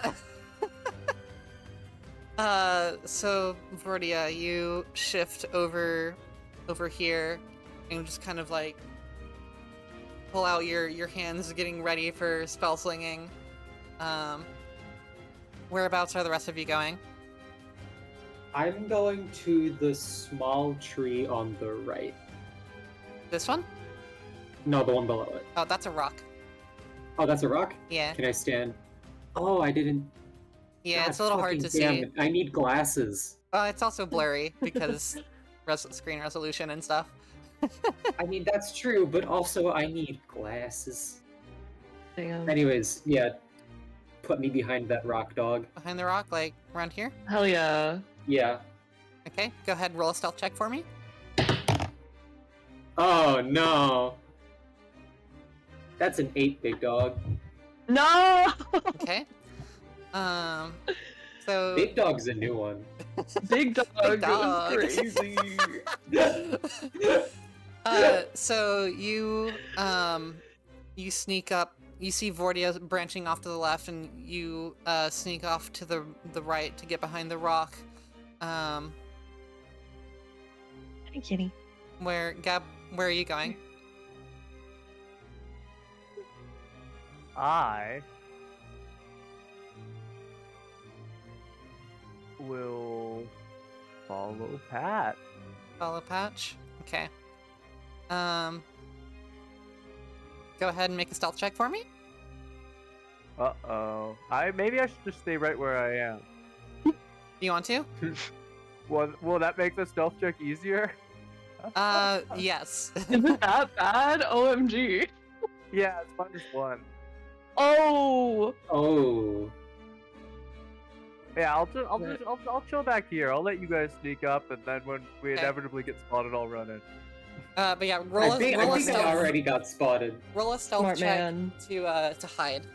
that. So, Vordia, you shift over here and just kind of like pull out your hands getting ready for spell slinging. Whereabouts are the rest of you going? I'm going to the small tree on the right. This one? No, the one below it. Oh, that's a rock. Oh, that's a rock? Yeah. Can I stand? Oh, I didn't Yeah, God it's a little hard fucking to damn see. it. I need glasses. It's also blurry because screen resolution and stuff. I mean, that's true, but also I need glasses. Damn. Anyways, yeah, put me behind that rock, dog. Behind the rock, like around here. Hell yeah. Yeah. Okay, go ahead, roll a stealth check for me. Oh no. That's an 8, big dog. No! Okay. So Big dog's a new one. Big dog, Big dog. crazy. So you sneak up. You see Vordia branching off to the left, and you sneak off to the right to get behind the rock. Hi, kitty. Where are you going? I will follow Pat. Follow Patch. Okay. Go ahead and make a stealth check for me. Uh-oh. Maybe I should just stay right where I am. Do you want to? Will that make the stealth check easier? Yes. Is it that bad? OMG. Yeah, it's -1. Oh! Oh. Yeah, I'll chill back here. I'll let you guys sneak up, and then when we Okay. inevitably get spotted, I'll run in. But yeah, I roll think a stealth. I already got spotted. Roll a stealth Smart check man. to hide.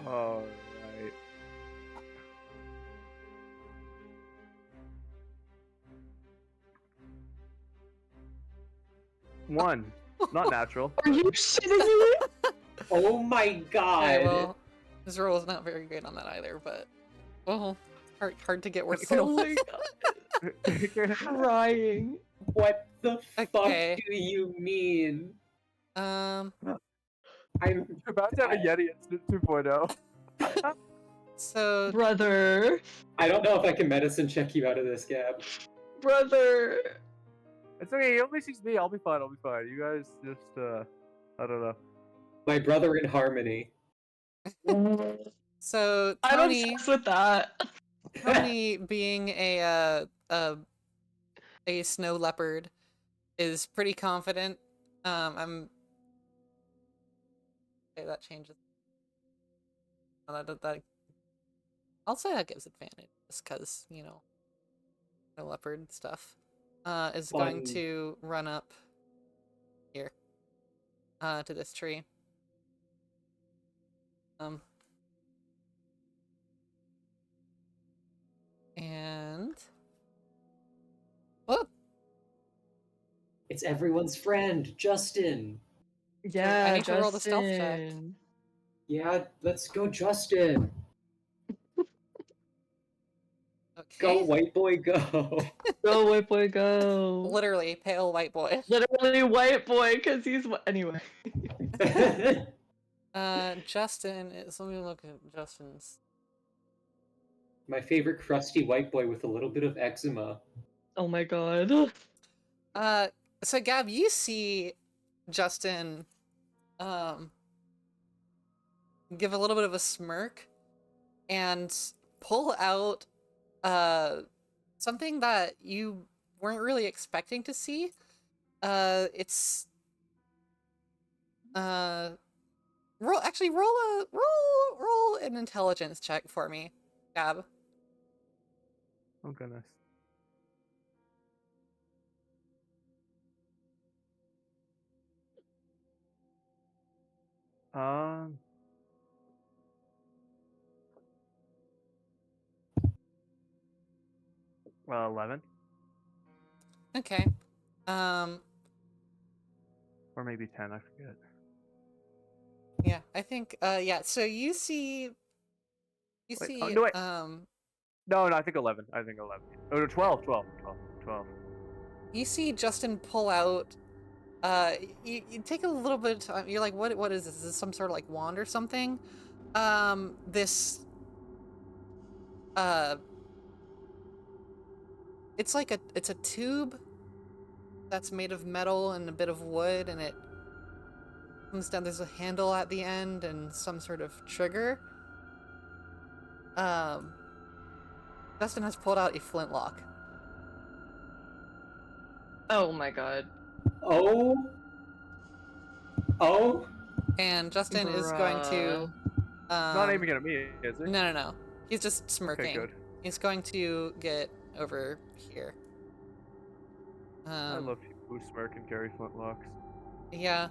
Alright. One. Not natural. Are you shitting me? Oh my god. Okay, well, his roll is not very good on that either, but well, hard to get worse. Oh my god. Crying. What the Okay. fuck do you mean? I'm About to have a Yeti Instant 2.0. So Brother. I don't know if I can medicine check you out of this, Gab. Brother. It's okay, he only sees me. I'll be fine. You guys just, I don't know. My brother in harmony. so I don't Tony, mess with that. Tony being a snow leopard is pretty confident. Okay, that changes. That I'll say that gives advantage just because, you know, the leopard stuff is going Fun. to run up here to this tree. And oh, It's everyone's friend, Justin. Yeah, I need to roll the stealth check. Justin. Yeah, let's go, Justin. Okay. Go, white boy, go. Go, white boy, go. Literally, pale white boy. Literally white boy, because he's... Anyway. Justin is. Let me look at Justin's. My favorite crusty white boy with a little bit of eczema. Oh my god. So Gab, you see Justin, give a little bit of a smirk and pull out, something that you weren't really expecting to see. It's, roll an intelligence check for me, Gab. Oh, goodness. Well, 11. Okay. Or maybe 10, I forget. Yeah, I think, yeah, so you see, Wait, oh, no, wait. No, I think 11. Oh, no, 12. You see Justin pull out, you take a little bit of time, you're like, what is this? Is this some sort of like wand or something? This, it's like it's a tube that's made of metal and a bit of wood, and it comes down. There's a handle at the end and some sort of trigger. Justin has pulled out a flintlock. Oh my god. Oh. Oh. And Justin is going to... Not aiming at me, is he? No. He's just smirking. Okay, good. He's going to get over here. I love people who smirk and carry flintlocks. Yeah.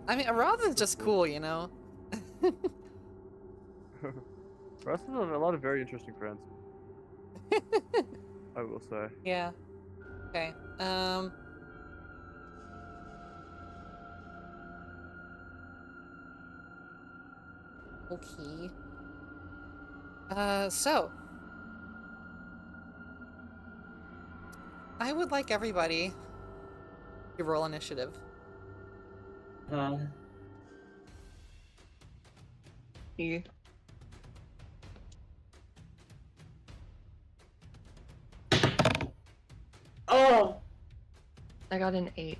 I mean, Roth is just cool, you know? Russ has a lot of very interesting friends. I will say. Yeah. Okay. Okay. So. I would like everybody to roll initiative. E. Oh. I got an 8.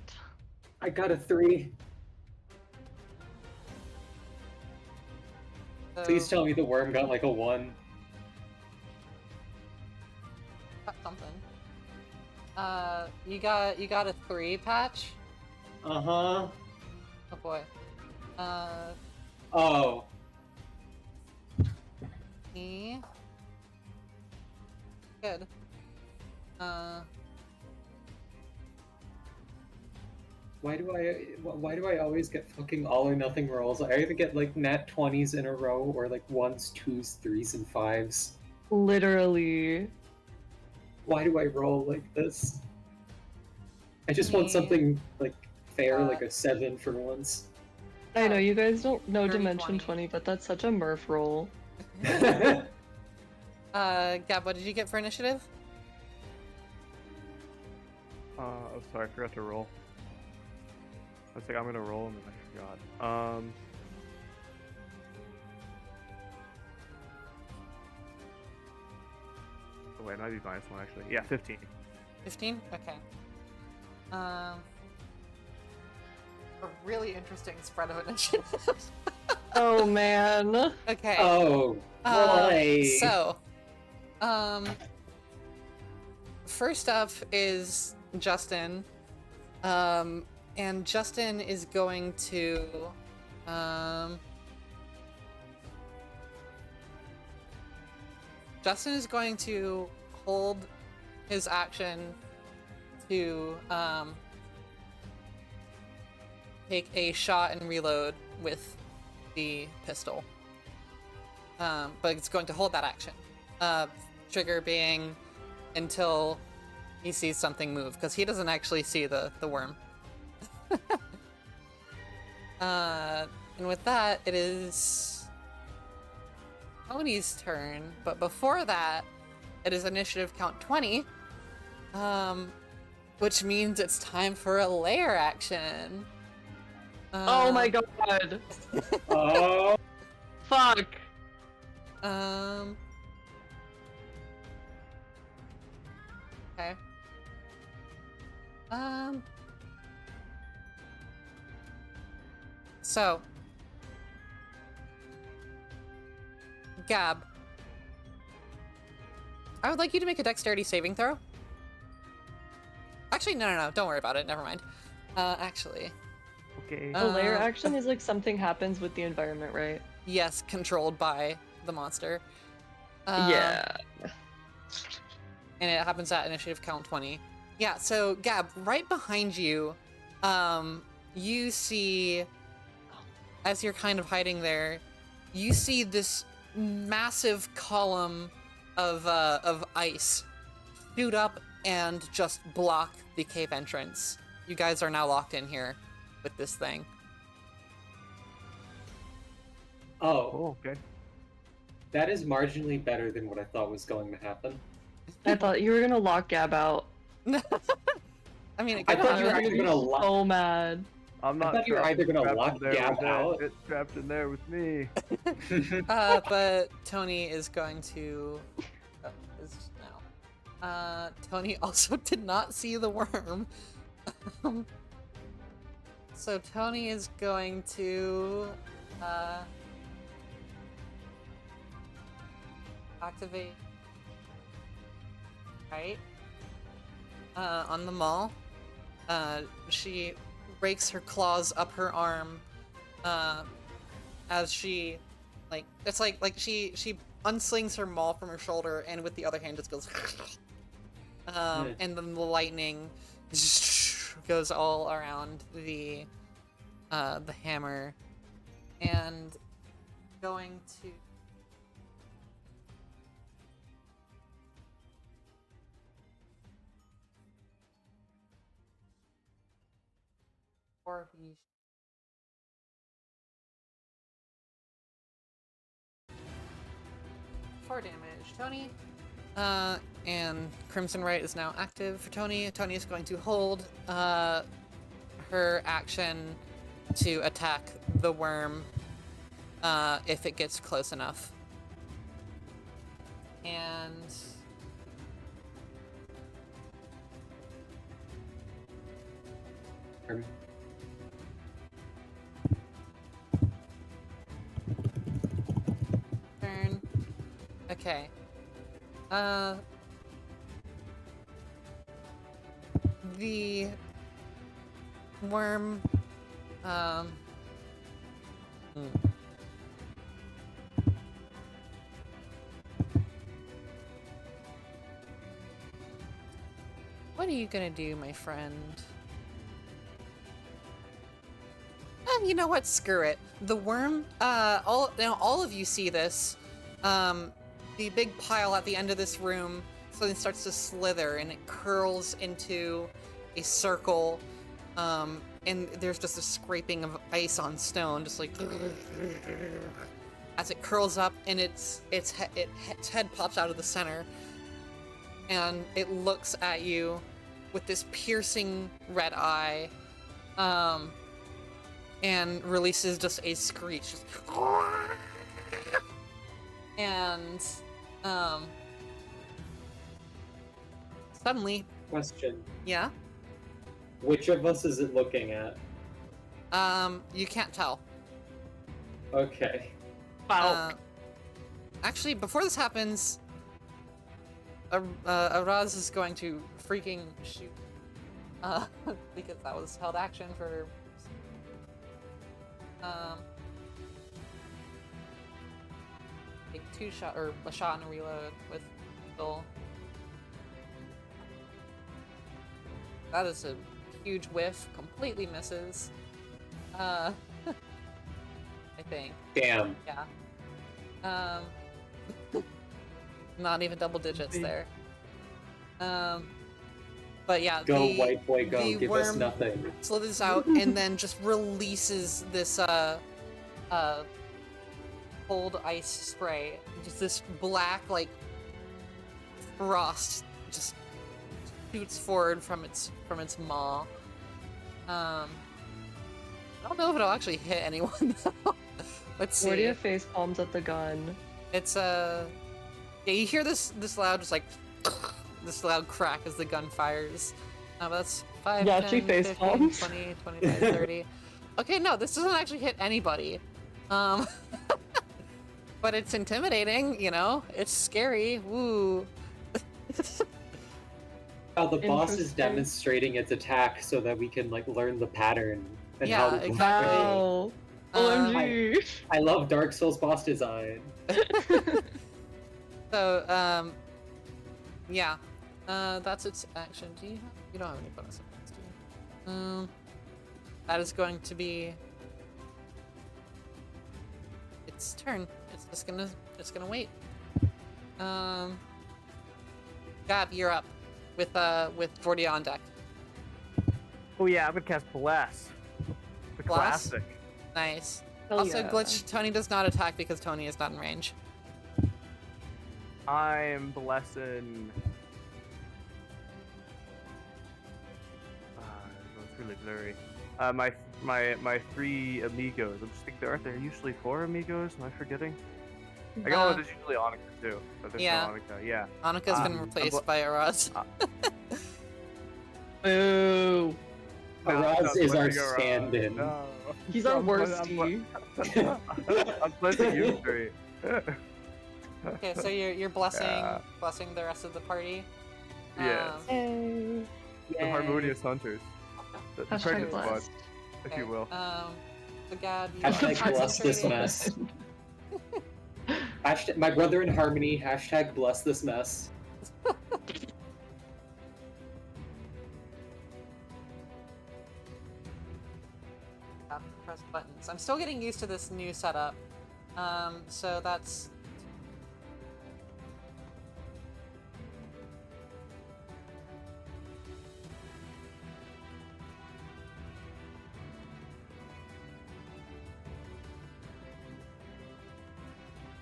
I got a 3. So, Please tell me the worm got like a 1. got something. You got a 3, Patch? Uh-huh. Oh boy. Oh. E. Good. Why do I always get fucking all or nothing rolls? I either get like nat 20s in a row or like 1s, 2s, 3s, and 5s. Literally. Why do I roll like this? I just want something like fair, like a 7 for once. I know you guys don't know 30, Dimension 20. 20, but that's such a Murph roll. Gab, what did you get for initiative? Oh, sorry, I forgot to roll. I was like, I'm gonna roll, and then I forgot. Oh, wait, it might be -1 actually. Yeah, 15. 15? Okay. A really interesting spread of initiative. Oh man. Okay. Oh, boy. So, first up is Justin. And Justin is going to, hold his action to, take a shot and reload with the pistol. But it's going to hold that action. Trigger being until he sees something move, because he doesn't actually see the worm. And with that, it is Tony's turn, but before that, it is initiative count 20, which means it's time for a lair action. Oh my god. Oh. Fuck. Okay. So, Gab, I would like you to make a dexterity saving throw. Actually, no, don't worry about it. Never mind. Actually. Okay. A lair action is like something happens with the environment, right? Yes, controlled by the monster. Yeah. And it happens at initiative count 20. Yeah, so Gab, right behind you, you see, as you're kind of hiding there, you see this massive column of ice shoot up and just block the cave entrance. You guys are now locked in here with this thing. Oh, okay. that is marginally better than what I thought was going to happen. I thought you were gonna lock Gab out. I mean, I thought I you were was either gonna lock. so mad. I'm not. I thought you were either gonna lock Gab out. It's trapped in there with me. but Tony is going to. Is now. Tony also did not see the worm. So Tony is going to activate right on the mall. She rakes her claws up her arm as she it's like she unslings her maul from her shoulder and with the other hand just goes and then the lightning goes all around the hammer and going to or he 4 damage. Tony. And Crimson Right is now active for Tony. Tony is going to hold her action to attack the worm if it gets close enough. And turn. Okay. The worm, What are you gonna do, my friend? You know what? Screw it. The worm, all of you see this. The big pile at the end of this room suddenly starts to slither and it curls into a circle. And there's just a scraping of ice on stone, just like as it curls up, and its head pops out of the center, and it looks at you with this piercing red eye, and releases just a screech, just and suddenly. Question. Yeah. Which of us is it looking at? You can't tell. Okay. Actually, before this happens, Araz is going to freaking shoot. Because that was held action for. Take 2 shot or a shot and a reload with pistol. That is a huge whiff. Completely misses. I think. Damn. Yeah. Not even double digits there. But yeah, go white boy, go! Give us worm nothing. slithers out and then just releases this cold ice spray. Just this black like frost just shoots forward from its maw. I don't know if it'll actually hit anyone though. Let's see. Where do you face palms at the gun? It's yeah, you hear this loud just like this loud crack as the gun fires. But that's 5, Yeah, 10, she face 15, palms. 20, 25, 30. Okay, no, this doesn't actually hit anybody. But it's intimidating, you know? It's scary. Woo. The boss is demonstrating its attack so that we can like learn the pattern and how to exactly. Wow. OMG. I love Dark Souls boss design. So, yeah. That's its action. You don't have any bonus actions, do you? That is going to be its turn. It's just gonna wait. Gab, you're up with Vordia on deck. Oh yeah, I'm gonna cast Bless. The Bless? classic. Nice. Hell Also, yeah. Glitch, Tony does not attack because Tony is not in range. I'm blessing. It's really blurry. My 3 amigos. I'm just thinking, aren't there usually 4 amigos? Am I forgetting? I know there's usually Annika too, but there's yeah. no Annika. Yeah. Annika's been replaced by Araz. Boo. Araz is our Araz. stand-in. No. He's our I'm worstie. blessing you three. Okay, so you're blessing Yeah. blessing the rest of the party. Yes. Yay. The harmonious hunters. The Hashtag pregnant squad, blessed. if Okay, you will. The god. You Hashtag are bless this concentrating. mess. Hashtag my brother in harmony. Hashtag bless this mess. Press buttons. I'm still getting used to this new setup. So that's.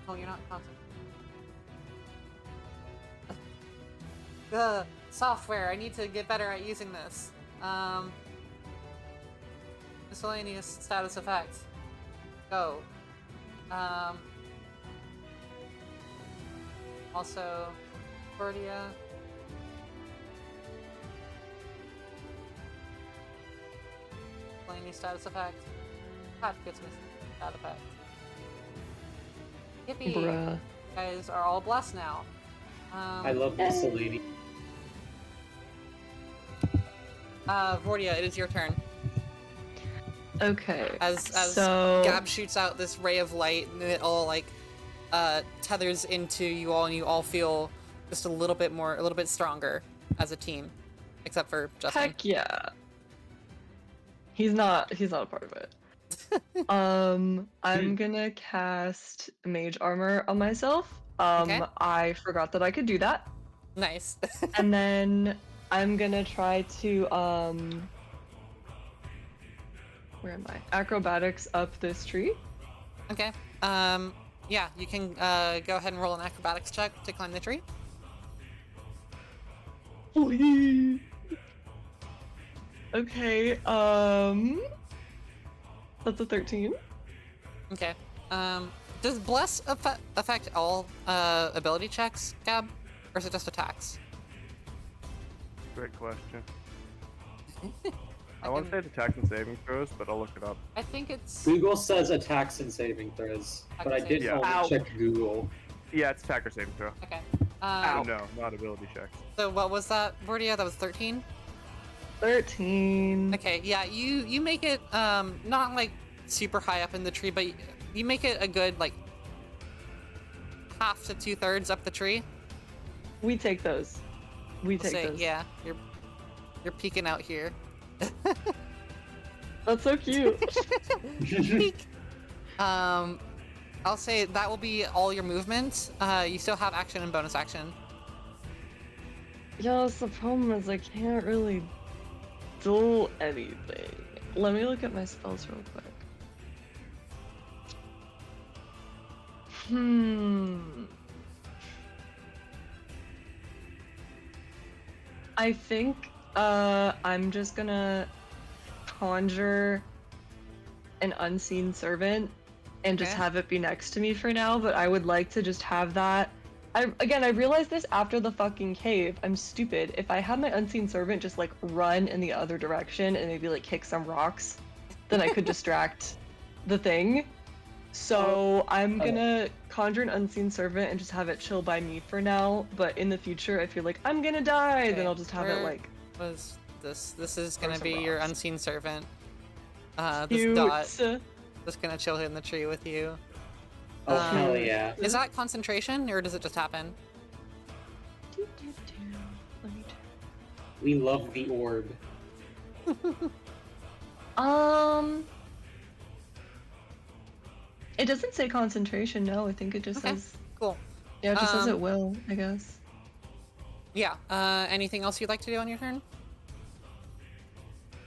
Oh, you're not concentrating. The software. I need to get better at using this. Miscellaneous status effects. Go. Also, Cordia. Miscellaneous status effect. Pat gets me that effect. Yippee! Bruh. You guys are all blessed now. I love miscellany. Vordia, it is your turn. Okay. As so Gab shoots out this ray of light, and it all like tethers into you all, and you all feel just a little bit stronger as a team, except for Justin. heck yeah. He's not a part of it. I'm gonna cast Mage Armor on myself. Okay. I forgot that I could do that. Nice. And then I'm gonna try to where am I? Acrobatics up this tree. Okay. Yeah, you can go ahead and roll an acrobatics check to climb the tree. Okay, that's a 13. Okay. Does Bless affect all ability checks, Gab? Or is it just attacks? Great question. I want to say it's attacks and saving throws, but I'll look it up. I think it's... Google says attacks and saving throws, but I did Yeah. only Ow. check Google. Yeah, it's attack or saving throw. Okay. Oh, no, not ability checks. So what was that, Vordia? That was 13? 13. Okay, yeah, you make it, not, like, super high up in the tree, but you make it a good, like, half to 2/3 up the tree. We take those. We We'll take say, those. yeah, you're peeking out here. That's so cute. Peek. I'll say that will be all your movement. You still have action and bonus action. Yes, the problem is I can't really do anything. Let me look at my spells real quick. I think I'm just gonna conjure an unseen servant and just Okay. have it be next to me for now, but I would like to just have that. I realized this after the fucking cave. I'm stupid. If I have my unseen servant just like run in the other direction and maybe like kick some rocks, then I could distract the thing. So I'm gonna conjure an unseen servant and just have it chill by me for now. But in the future, if you're like, I'm gonna die, then I'll just have it like. Was this? This is gonna some be your rocks. unseen servant. This Cute. dot just gonna chill in the tree with you. Oh, hell yeah. Is that concentration or does it just happen? Let me check. We love the orb. It doesn't say concentration. No, I think it just Okay. says. Cool. Yeah, it just says Um, it will. I guess. Yeah. Anything else you'd like to do on your turn?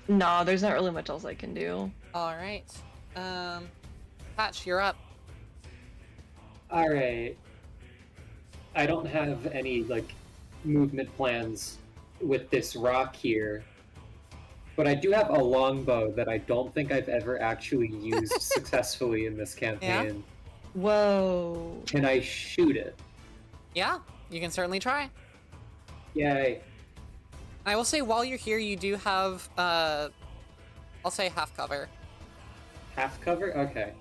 No, there's not really much else I can do. All right. Patch, you're up. Alright. I don't have any, like, movement plans with this rock here. But I do have a longbow that I don't think I've ever actually used successfully in this campaign. Whoa. Can I shoot it? Yeah, you can certainly try. Yay. I will say, while you're here, you do have I'll say half cover. Half cover? Okay.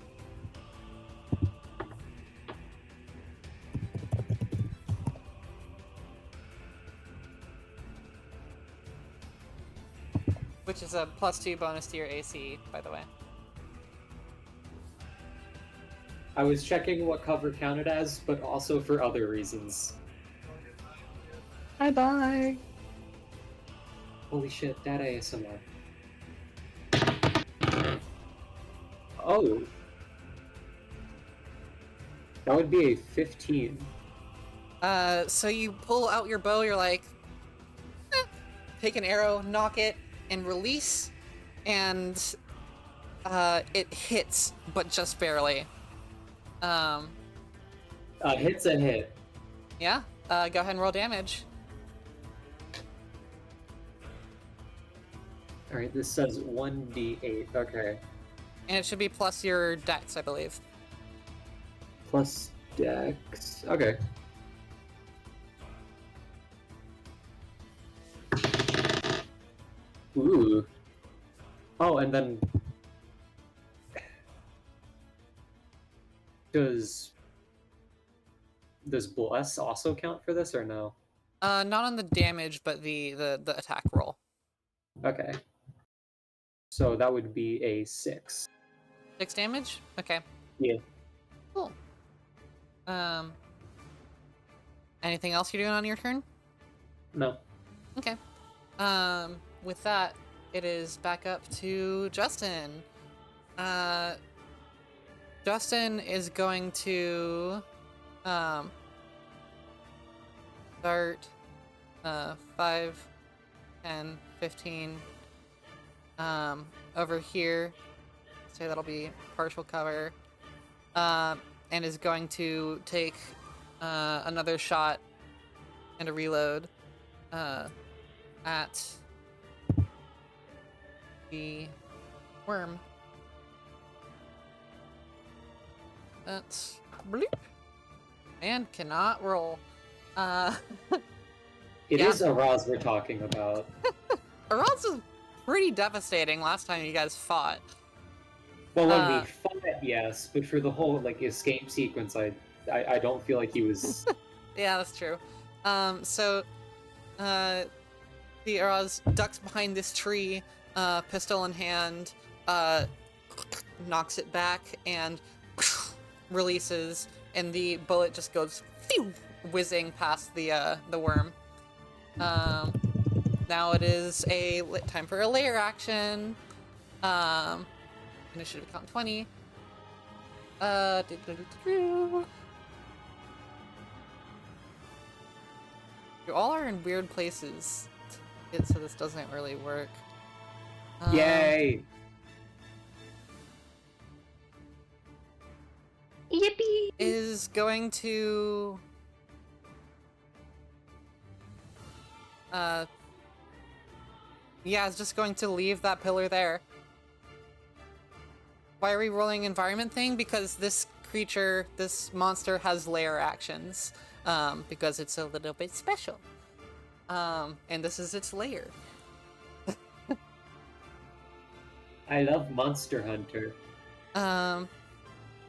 Which is a +2 bonus to your AC, by the way. I was checking what cover counted as, but also for other reasons. Bye-bye. Holy shit, that ASMR. Oh. That would be a 15. So you pull out your bow, you're like, take an arrow, knock it, and release, and it hits, but just barely. Hit's a hit. Yeah, go ahead and roll damage. Alright, this says 1d8, okay. And it should be plus your dex, I believe. Plus dex, okay. Ooh. Oh, and then... Does Bless also count for this, or no? Not on the damage, but the attack roll. Okay. So that would be a 6. 6 damage? Okay. Yeah. Cool. Anything else you're doing on your turn? No. Okay. With that, it is back up to Justin. Justin is going to start 5, 10, 15 over here. Say that'll be partial cover. And is going to take another shot and a reload at the worm. That's bloop. And cannot roll. It Yeah. is Araz we're talking about. Araz was pretty devastating last time you guys fought. Well, when we fought, yes, but for the whole like escape sequence, I don't feel like he was. Yeah, that's true. So the Araz ducks behind this tree, pistol in hand, knocks it back, and releases, and the bullet just goes phew, whizzing past the worm. Now it is time for a layer action. Initiative count 20. You all are in weird places, so this doesn't really work. Yay! Yippee! Is going to yeah, it's just going to leave that pillar there. Why are we rolling environment thing? Because this creature, this monster has lair actions, because it's a little bit special. And this is its lair. I love Monster Hunter.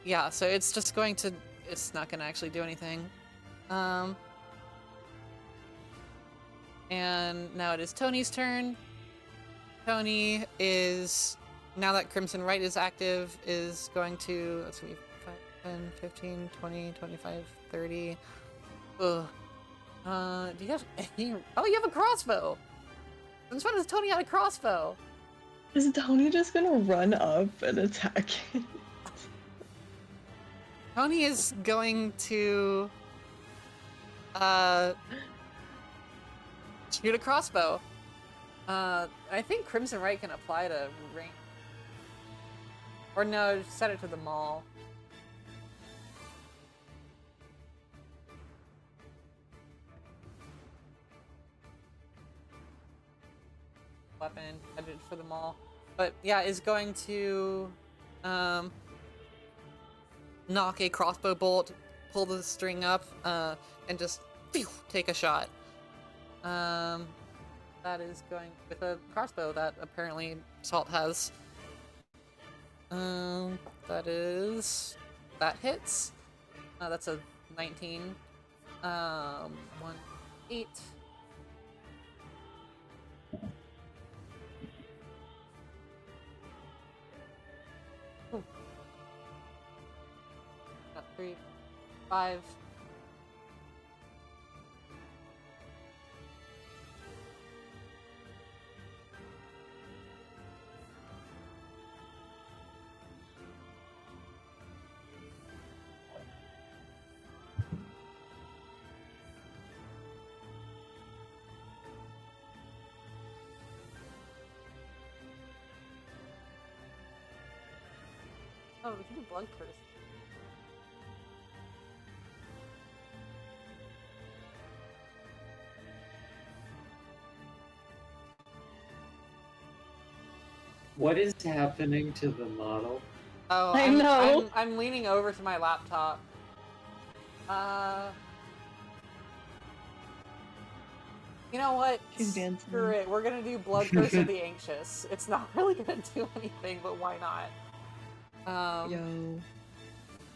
Yeah, so it's just going to, it's not going to actually do anything. And now it is Tony's turn. Tony is, now that Crimson Right is active, is going to, let's see, 5, 10, 15, 20, 25, 30. Ugh. Do you have any, oh, you have a crossbow! Since when does Tony have a crossbow? Is Tony just gonna run up and attack it? Tony is going to shoot a crossbow. I think Crimson Right can apply to range. Or no, set it to the maul. Weapon, edited for the maul. But yeah, is going to knock a crossbow bolt, pull the string up, and just phew, take a shot. That is going with a crossbow that apparently Salt has. That hits. That's a 19. 1, 8. Ooh. Got 3, 5. Oh, we can do blood curse. What is happening to the model? Oh, I know. I'm leaning over to my laptop. You know what? She's dancing. Screw it. We're gonna do Blood Curse of the Anxious. It's not really gonna do anything, but why not? Yo.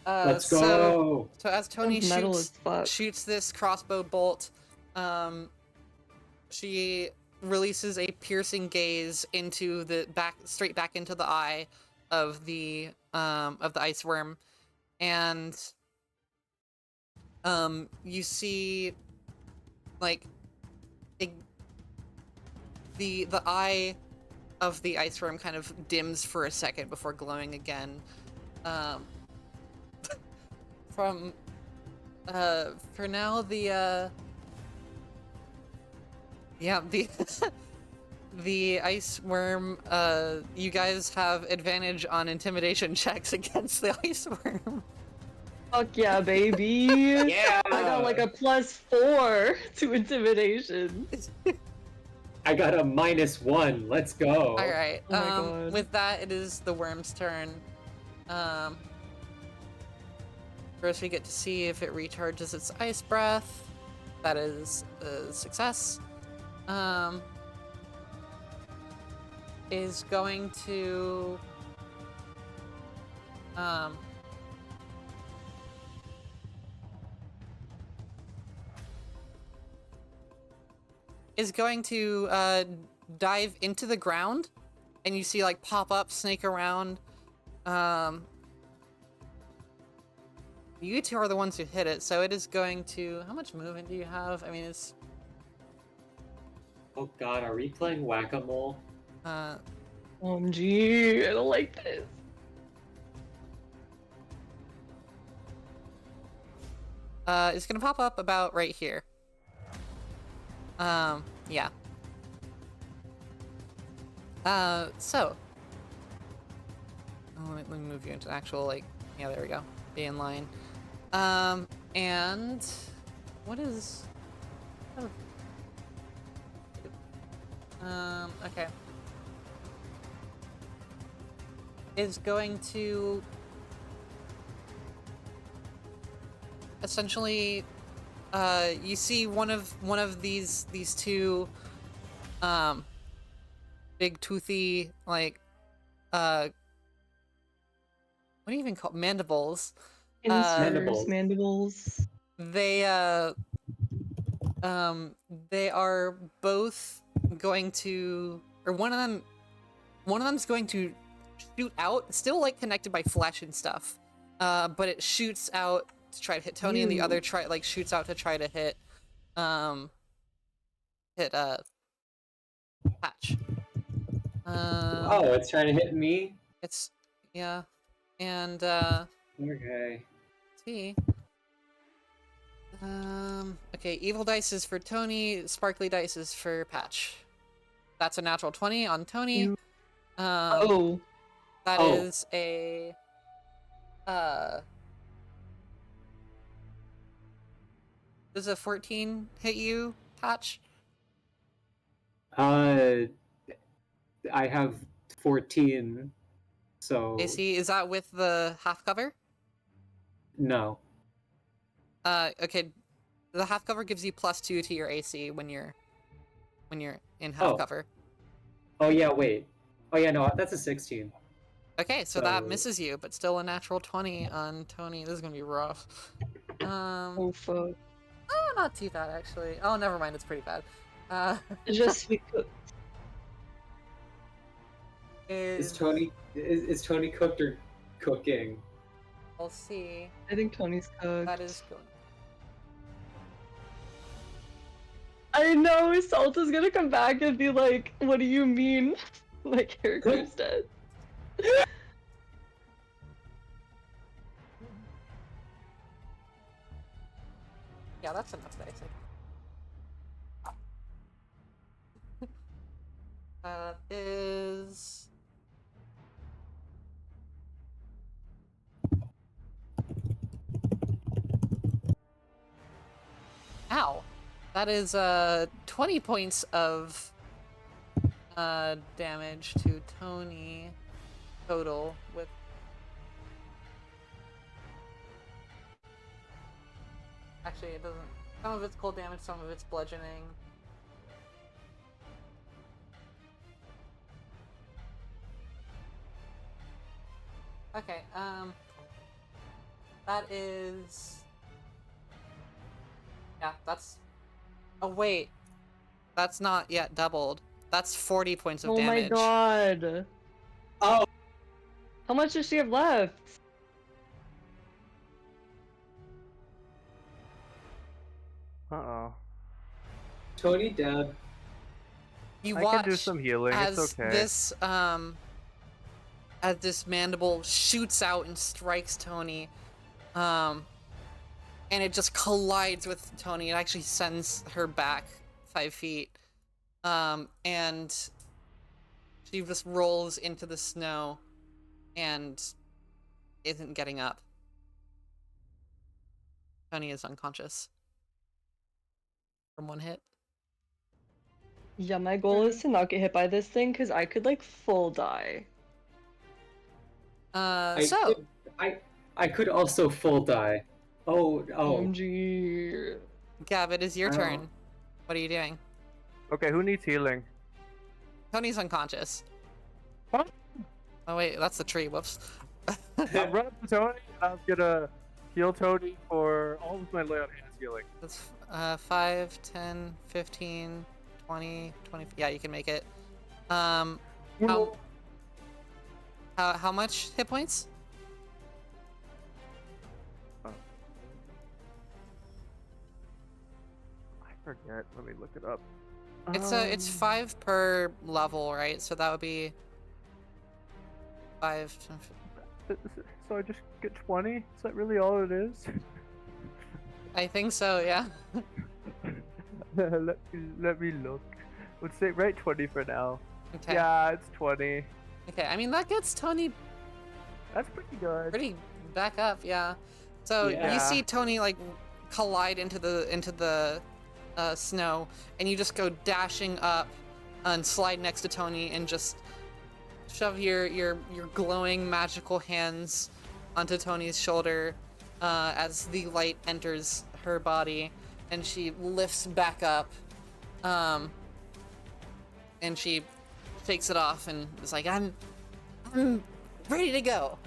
Let's go. So as Tony Sounds metal as fuck. shoots this crossbow bolt, she releases a piercing gaze into the straight back into the eye of the ice worm, and you see like the eye of the ice worm kind of dims for a second before glowing again. For now, the the ice worm, you guys have advantage on intimidation checks against the ice worm. Fuck yeah, baby! Yeah! I got like a +4 to intimidation. I got a -1. Let's go. All right. Oh my God. With that, it is the worm's turn. First, we get to see if it recharges its ice breath. That is a success. Is going to dive into the ground, and you see like pop up, snake around. You two are the ones who hit it, so it is going to. How much movement do you have? I mean, it's. Oh God, are we playing whack-a-mole? OMG, I don't like this. It's gonna pop up about right here. Yeah. So. Oh, let me move you into actual, like, yeah, there we go. Be in line. And what is... Oh. Okay. Is going to essentially, you see one of these two, big toothy, like, what do you even call mandibles? Mandibles. They are both going to, or one of them's going to shoot out, still like connected by flesh and stuff, but it shoots out to try to hit Tony, and the other shoots out to try to hit Patch. Oh, it's trying to hit me? It's, yeah, and Okay. see. Okay, evil dice is for Tony, sparkly dice is for Patch. That's a natural 20 on Tony. That is a does a 14 hit you, Patch? I have 14, so... AC, is that with the half cover? No. Okay, the half cover gives you +2 to your AC when you're in half cover. Oh yeah, wait. Oh yeah, no, that's a 16. Okay, so that So- misses you, but still a natural 20 on Tony. This is gonna be rough. Oh fuck. Oh, not too bad actually. Oh, never mind, it's pretty bad. Just because. Is Tony cooked or cooking? We'll see. I think Tony's cooked. That is going. I know Salta's gonna come back and be like, "What do you mean? My character's dead." Yeah, that's enough dice. That is. Ow. That is 20 points of damage to Tony total with actually it doesn't, some of it's cold damage, some of it's bludgeoning. Okay, that is, yeah, that's, oh wait, that's not yet doubled. That's 40 points of damage. Oh my god. Oh, How much does she have left? Uh-oh. Tony dead. You I watch can do some healing, as it's okay. this as this mandible shoots out and strikes Tony, and it just collides with Tony. It actually sends her back 5 feet, and she just rolls into the snow and isn't getting up. Tony is unconscious from one hit. Yeah, my goal is to not get hit by this thing because I could like full die. I could also full die. Oh. OMG. Gav, it is your Oh. turn. What are you doing? Okay, who needs healing? Tony's unconscious. What? Oh wait, that's the tree. Whoops. I'm running to Tony, and I'm gonna heal Tony for all of my lay on hands healing. That's 5, 10, 15, 20, 20. Yeah, you can make it. How much hit points? I forget. Let me look it up. It's 5 per level, right? So that would be 5, 10, 15. So I just get 20? Is that really all it is? I think so, yeah. let me look. Let's say right 20 for now. Okay. Yeah, it's 20. Okay, I mean that gets Tony That's pretty good. pretty back up, yeah. So Yeah. you see Tony like collide into the snow, and you just go dashing up and slide next to Tony and just shove your glowing magical hands onto Tony's shoulder as the light enters her body, and she lifts back up, and she takes it off and is like, I'm ready to go.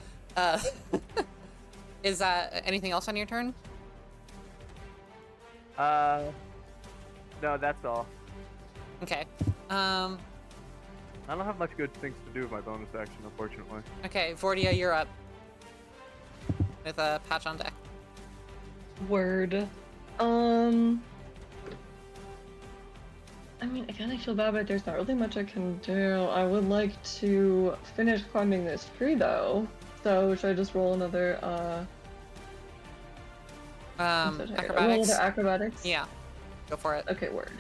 Is that anything else on your turn? No, that's all. Okay. I don't have much good things to do with my bonus action, unfortunately. Okay, Vordia, you're up. With a patch on deck. Word. I mean, again, I feel bad, but there's not really much I can do. I would like to finish climbing this tree, though. So, should I just roll another, Roll Acrobatics? another acrobatics? Yeah. Go for it. Okay, word.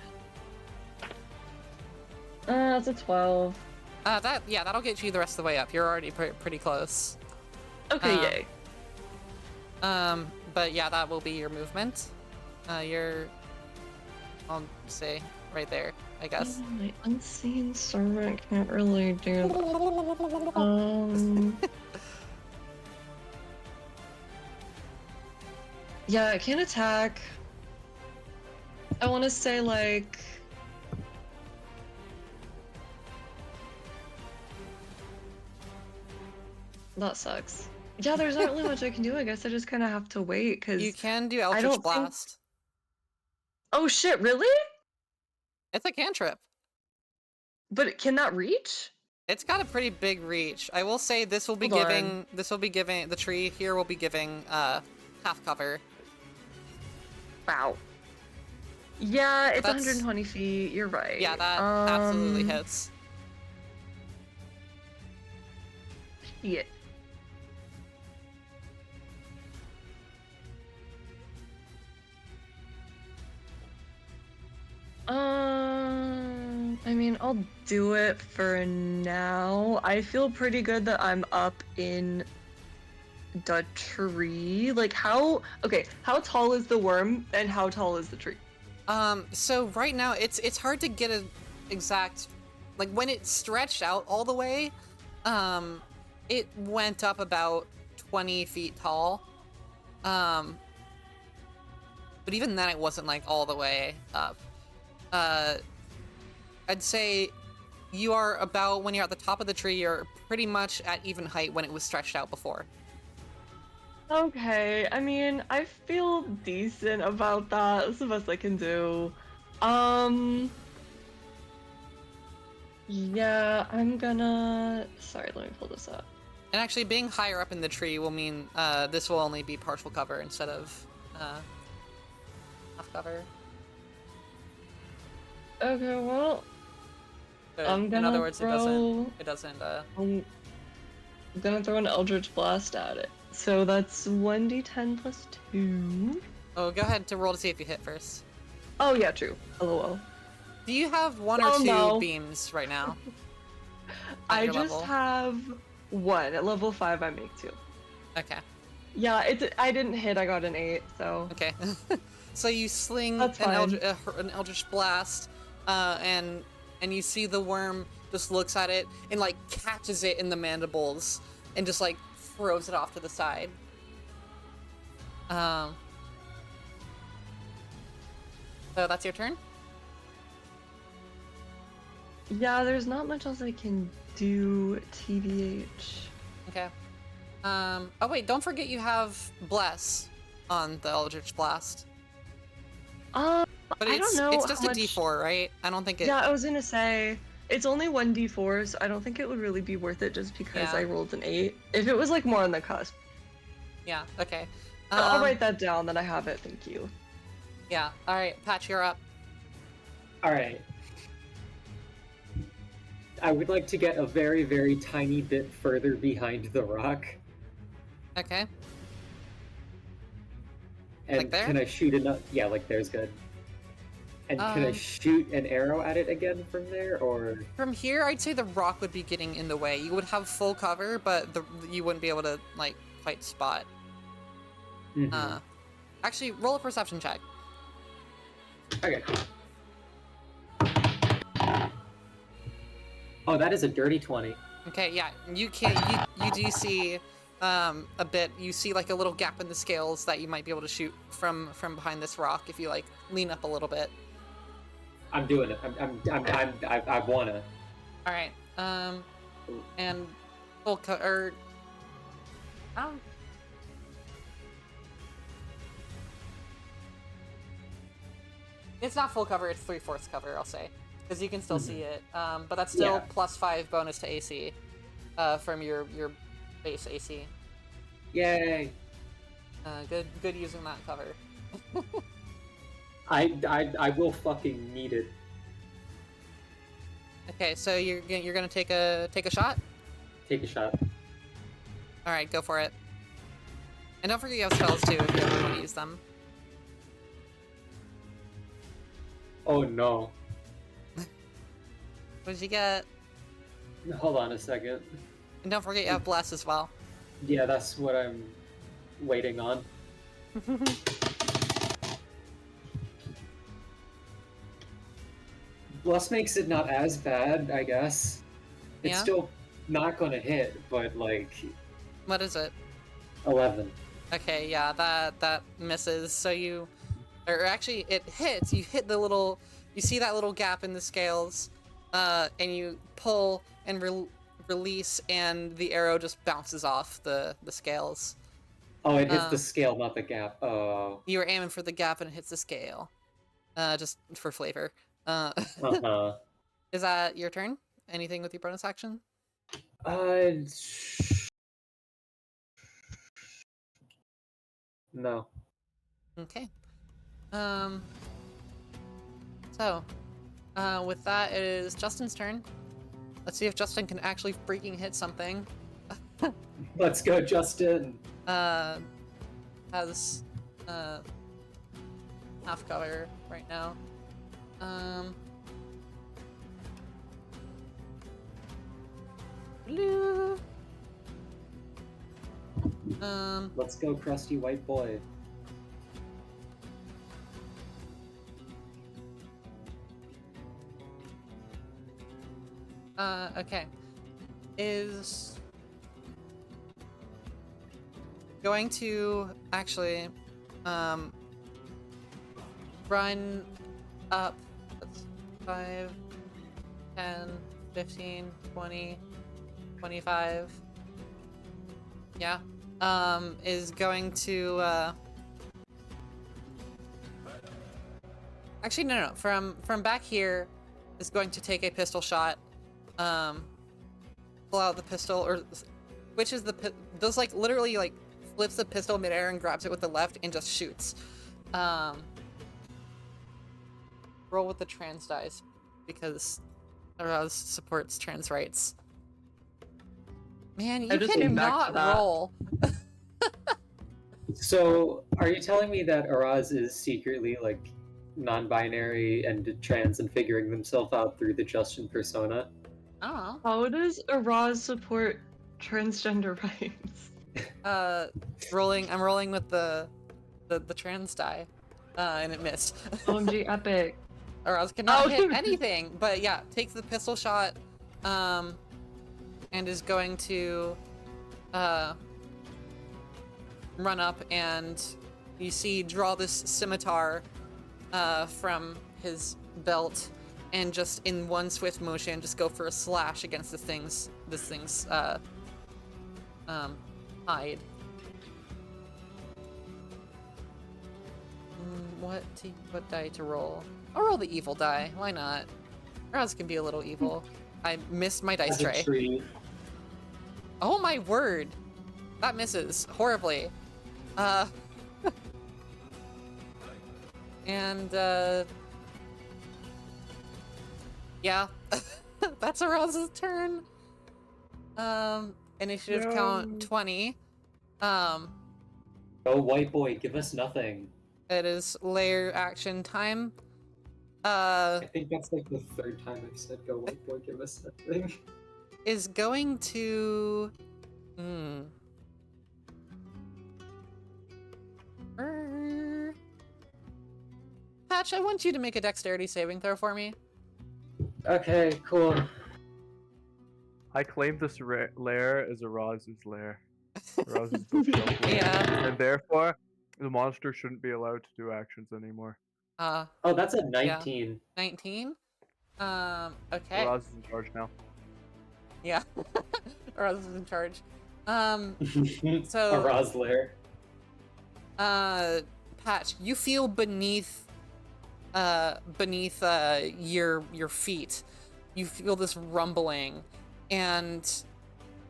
That's a 12. That'll get you the rest of the way up. You're already pretty close. Okay, yay. But yeah, that will be your movement. I'll say right there, I guess. My unseen servant can't really do that. Yeah, it can attack. I want to say like That sucks. Yeah, there's not really much I can do. I guess I just kind of have to wait because You can do I Eldritch don't think. Blast. Oh shit! Really? It's a cantrip. But can that reach? It's got a pretty big reach. I will say this will be Hold giving on. the tree here will be giving half cover. Wow. Yeah, it's That's- 120 feet. You're right. Yeah, that absolutely hits. Yeah. I mean, I'll do it for now. I feel pretty good that I'm up in the tree. Like, how tall is the worm and how tall is the tree? So right now it's hard to get an exact, like when it stretched out all the way, it went up about 20 feet tall. But even then it wasn't like all the way up. I'd say you are about, when you're at the top of the tree, you're pretty much at even height when it was stretched out before. Okay, I mean, I feel decent about that. That's the best I can do. Yeah, I'm gonna... Sorry, let me pull this up. And actually being higher up in the tree will mean this will only be partial cover instead of half cover. Okay, well... But I'm gonna in other words, throw... it doesn't I'm gonna throw an Eldritch Blast at it. So that's 1d10 plus 2. Oh, go ahead to roll to see if you hit first. Oh yeah, true. LOL. Do you have one or two no. beams right now? I your just level? have one. At level 5 I make 2. Okay. Yeah, I didn't hit, I got an 8, so... Okay. So you sling That's an fine. Eldritch Blast, and you see the worm just looks at it and like catches it in the mandibles and just like throws it off to the side. So that's your turn? Yeah, there's not much else I can do, TBH. Okay. Oh wait, don't forget you have Bless on the Eldritch Blast. But I don't know it's just how a much... D4, right? I don't think it... Yeah, I was gonna say, it's only 1d4, so I don't think it would really be worth it just because Yeah. I rolled an 8. If it was like more on the cusp. Yeah, okay. I'll write that down, then I have it, thank you. Yeah, alright, Patch, you're up. Alright. I would like to get a very, very tiny bit further behind the rock. Okay. And Like there? can I shoot enough? Yeah, like there's good. And can I shoot an arrow at it again from there, or? From here, I'd say the rock would be getting in the way. You would have full cover, but you wouldn't be able to, like, quite spot. Mm-hmm. Actually, roll a perception check. Okay. Oh, that is a dirty 20. Okay, yeah, you do see a bit. You see like a little gap in the scales that you might be able to shoot from behind this rock if you like lean up a little bit. I'm doing it. I wanna. All right. And full cover. It's not full cover. It's 3/4 cover. I'll say, because you can still see it. But that's still +5 bonus to AC, from your base AC. Yay! Good using that cover. I will fucking need it. Okay, so you're gonna take a shot. Take a shot. All right, go for it. And don't forget you have spells too if you ever want to use them. Oh no. What did you get? Hold on a second. And don't forget you have bless as well. Yeah, that's what I'm waiting on. Bless makes it not as bad, I guess. It's Yeah? still not gonna hit, but like What is it? 11. Okay, yeah, that misses. So you, or actually, it hits. You hit the little. You see that little gap in the scales, and you pull and release, and the arrow just bounces off the scales. Oh, it hits the scale, not the gap. Oh. You were aiming for the gap, and it hits the scale. Just for flavor. Uh-huh. Is that your turn? Anything with your bonus action? No. Okay. So, with that, it is Justin's turn. Let's see if Justin can actually freaking hit something. Let's go, Justin. Has half cover right now. Blue. Let's go, crusty white boy. Okay. Is going to actually run up 5, 10, 15, 20, 25. Yeah. Is going to actually no. From back here is going to take a pistol shot. Pull out the pistol, or which is does like literally like flips the pistol midair and grabs it with the left and just shoots. Roll with the trans dice because Arouse supports trans rights. Man, you cannot roll. So, are you telling me that Araz is secretly like non-binary and trans and figuring himself out through the Justin persona? I don't know. How does Araz support transgender rights? I'm rolling with the trans die, and it missed. OMG, epic. Araz cannot hit anything, but yeah, takes the pistol shot, and is going to run up, and you see draw this scimitar from his belt, and just in one swift motion just go for a slash against this thing's hide. What die to roll? I'll roll the evil die. Why not? Raz can be a little evil. I missed my dice tray. Oh my word! That misses horribly. And yeah, that's Araz's turn. Initiative count 20. Oh, white boy, give us nothing. It is layer action time. I think that's like the third time I've said go white boy, give us nothing. Is going to Patch, I want you to make a dexterity saving throw for me. Okay, cool. I claim this lair as Araz's lair. Araz's bookshelf lair. Yeah. And therefore, the monster shouldn't be allowed to do actions anymore. Oh, that's a 19. Yeah. 19? Okay. Araz is in charge now. Yeah. Araz is in charge. So Araz lair. Patch, you feel beneath your feet. You feel this rumbling, and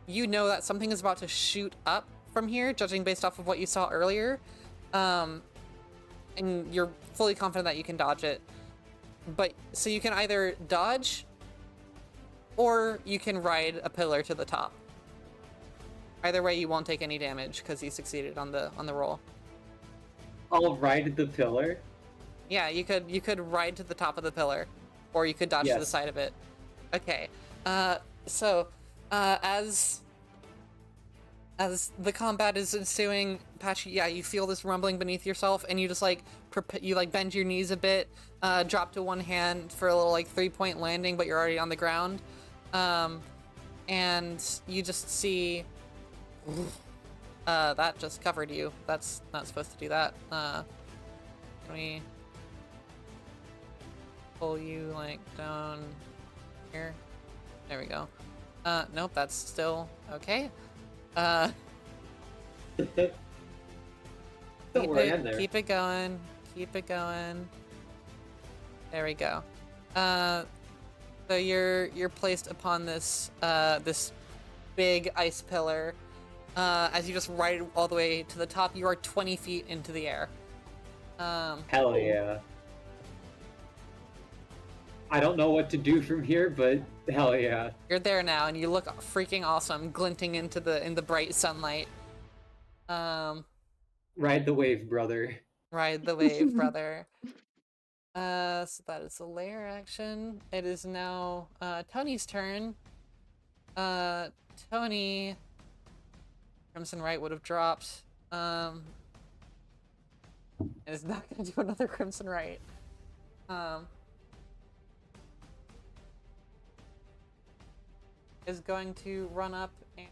you know that something is about to shoot up from here, judging based off of what you saw earlier. And you're fully confident that you can dodge it. But so you can either dodge or you can ride a pillar to the top. Either way, you won't take any damage because you succeeded on the roll. I'll ride the pillar. Yeah, you could ride to the top of the pillar, or you could dodge to the side of it. Okay. So as the combat is ensuing, Patch, yeah, you feel this rumbling beneath yourself, and you just you bend your knees a bit, drop to one hand for a little 3-point landing, but you're already on the ground, and you just see that just covered you. That's not supposed to do that. Can we pull you down here? There we go. Nope, that's still okay. Don't worry, I'm there. Keep it going. Keep it going. There we go. So you're placed upon this this big ice pillar. As you just ride all the way to the top, you are 20 feet into the air. Hell yeah. I don't know what to do from here, but hell yeah. You're there now, and you look freaking awesome, glinting in the bright sunlight. Ride the wave, brother. Ride the wave, brother. So that is the lair action. It is now Tony's turn. Tony, Crimson Right would have dropped. Is not gonna do another Crimson Right. Is going to run up and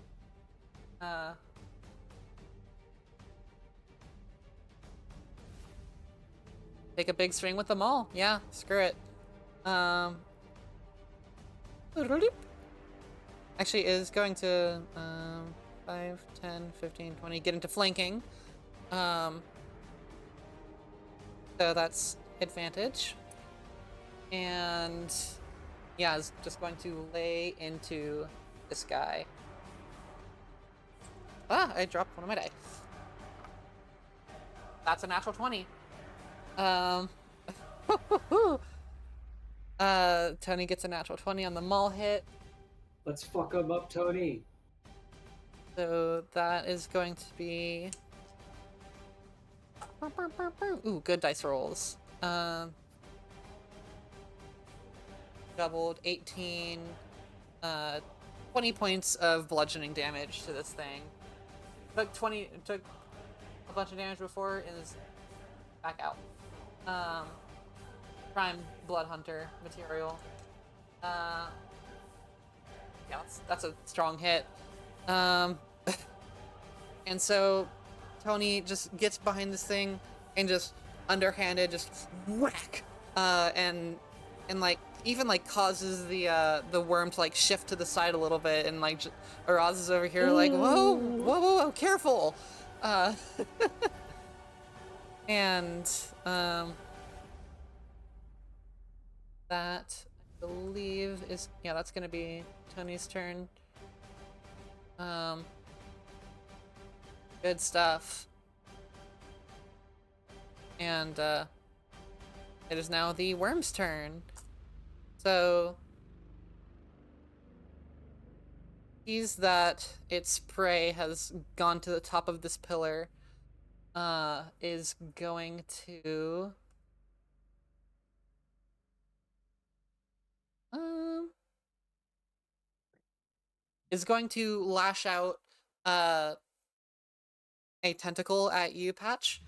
take a big swing with them all. Yeah, screw it. Actually is going to 5, 10, 15, 20 get into flanking. So that's advantage. And yeah, is just going to lay into this guy. Ah, I dropped one of my dice. That's a natural 20. Tony gets a natural 20 on the maul hit. Let's fuck him up, Tony. So that is going to be... Ooh, good dice rolls. Doubled 18, 20 points of bludgeoning damage to this thing. Took a bunch of damage before and is back out. Prime Blood Hunter material. Yeah, that's a strong hit. And so Tony just gets behind this thing and just underhanded just whack, and like even like causes the worm to like shift to the side a little bit, and like Araz is over here like whoa, careful, and that I believe is that's gonna be Tony's turn. Good stuff. And it is now the worm's turn. So sees that its prey has gone to the top of this pillar, is going to lash out a tentacle at you, Patch.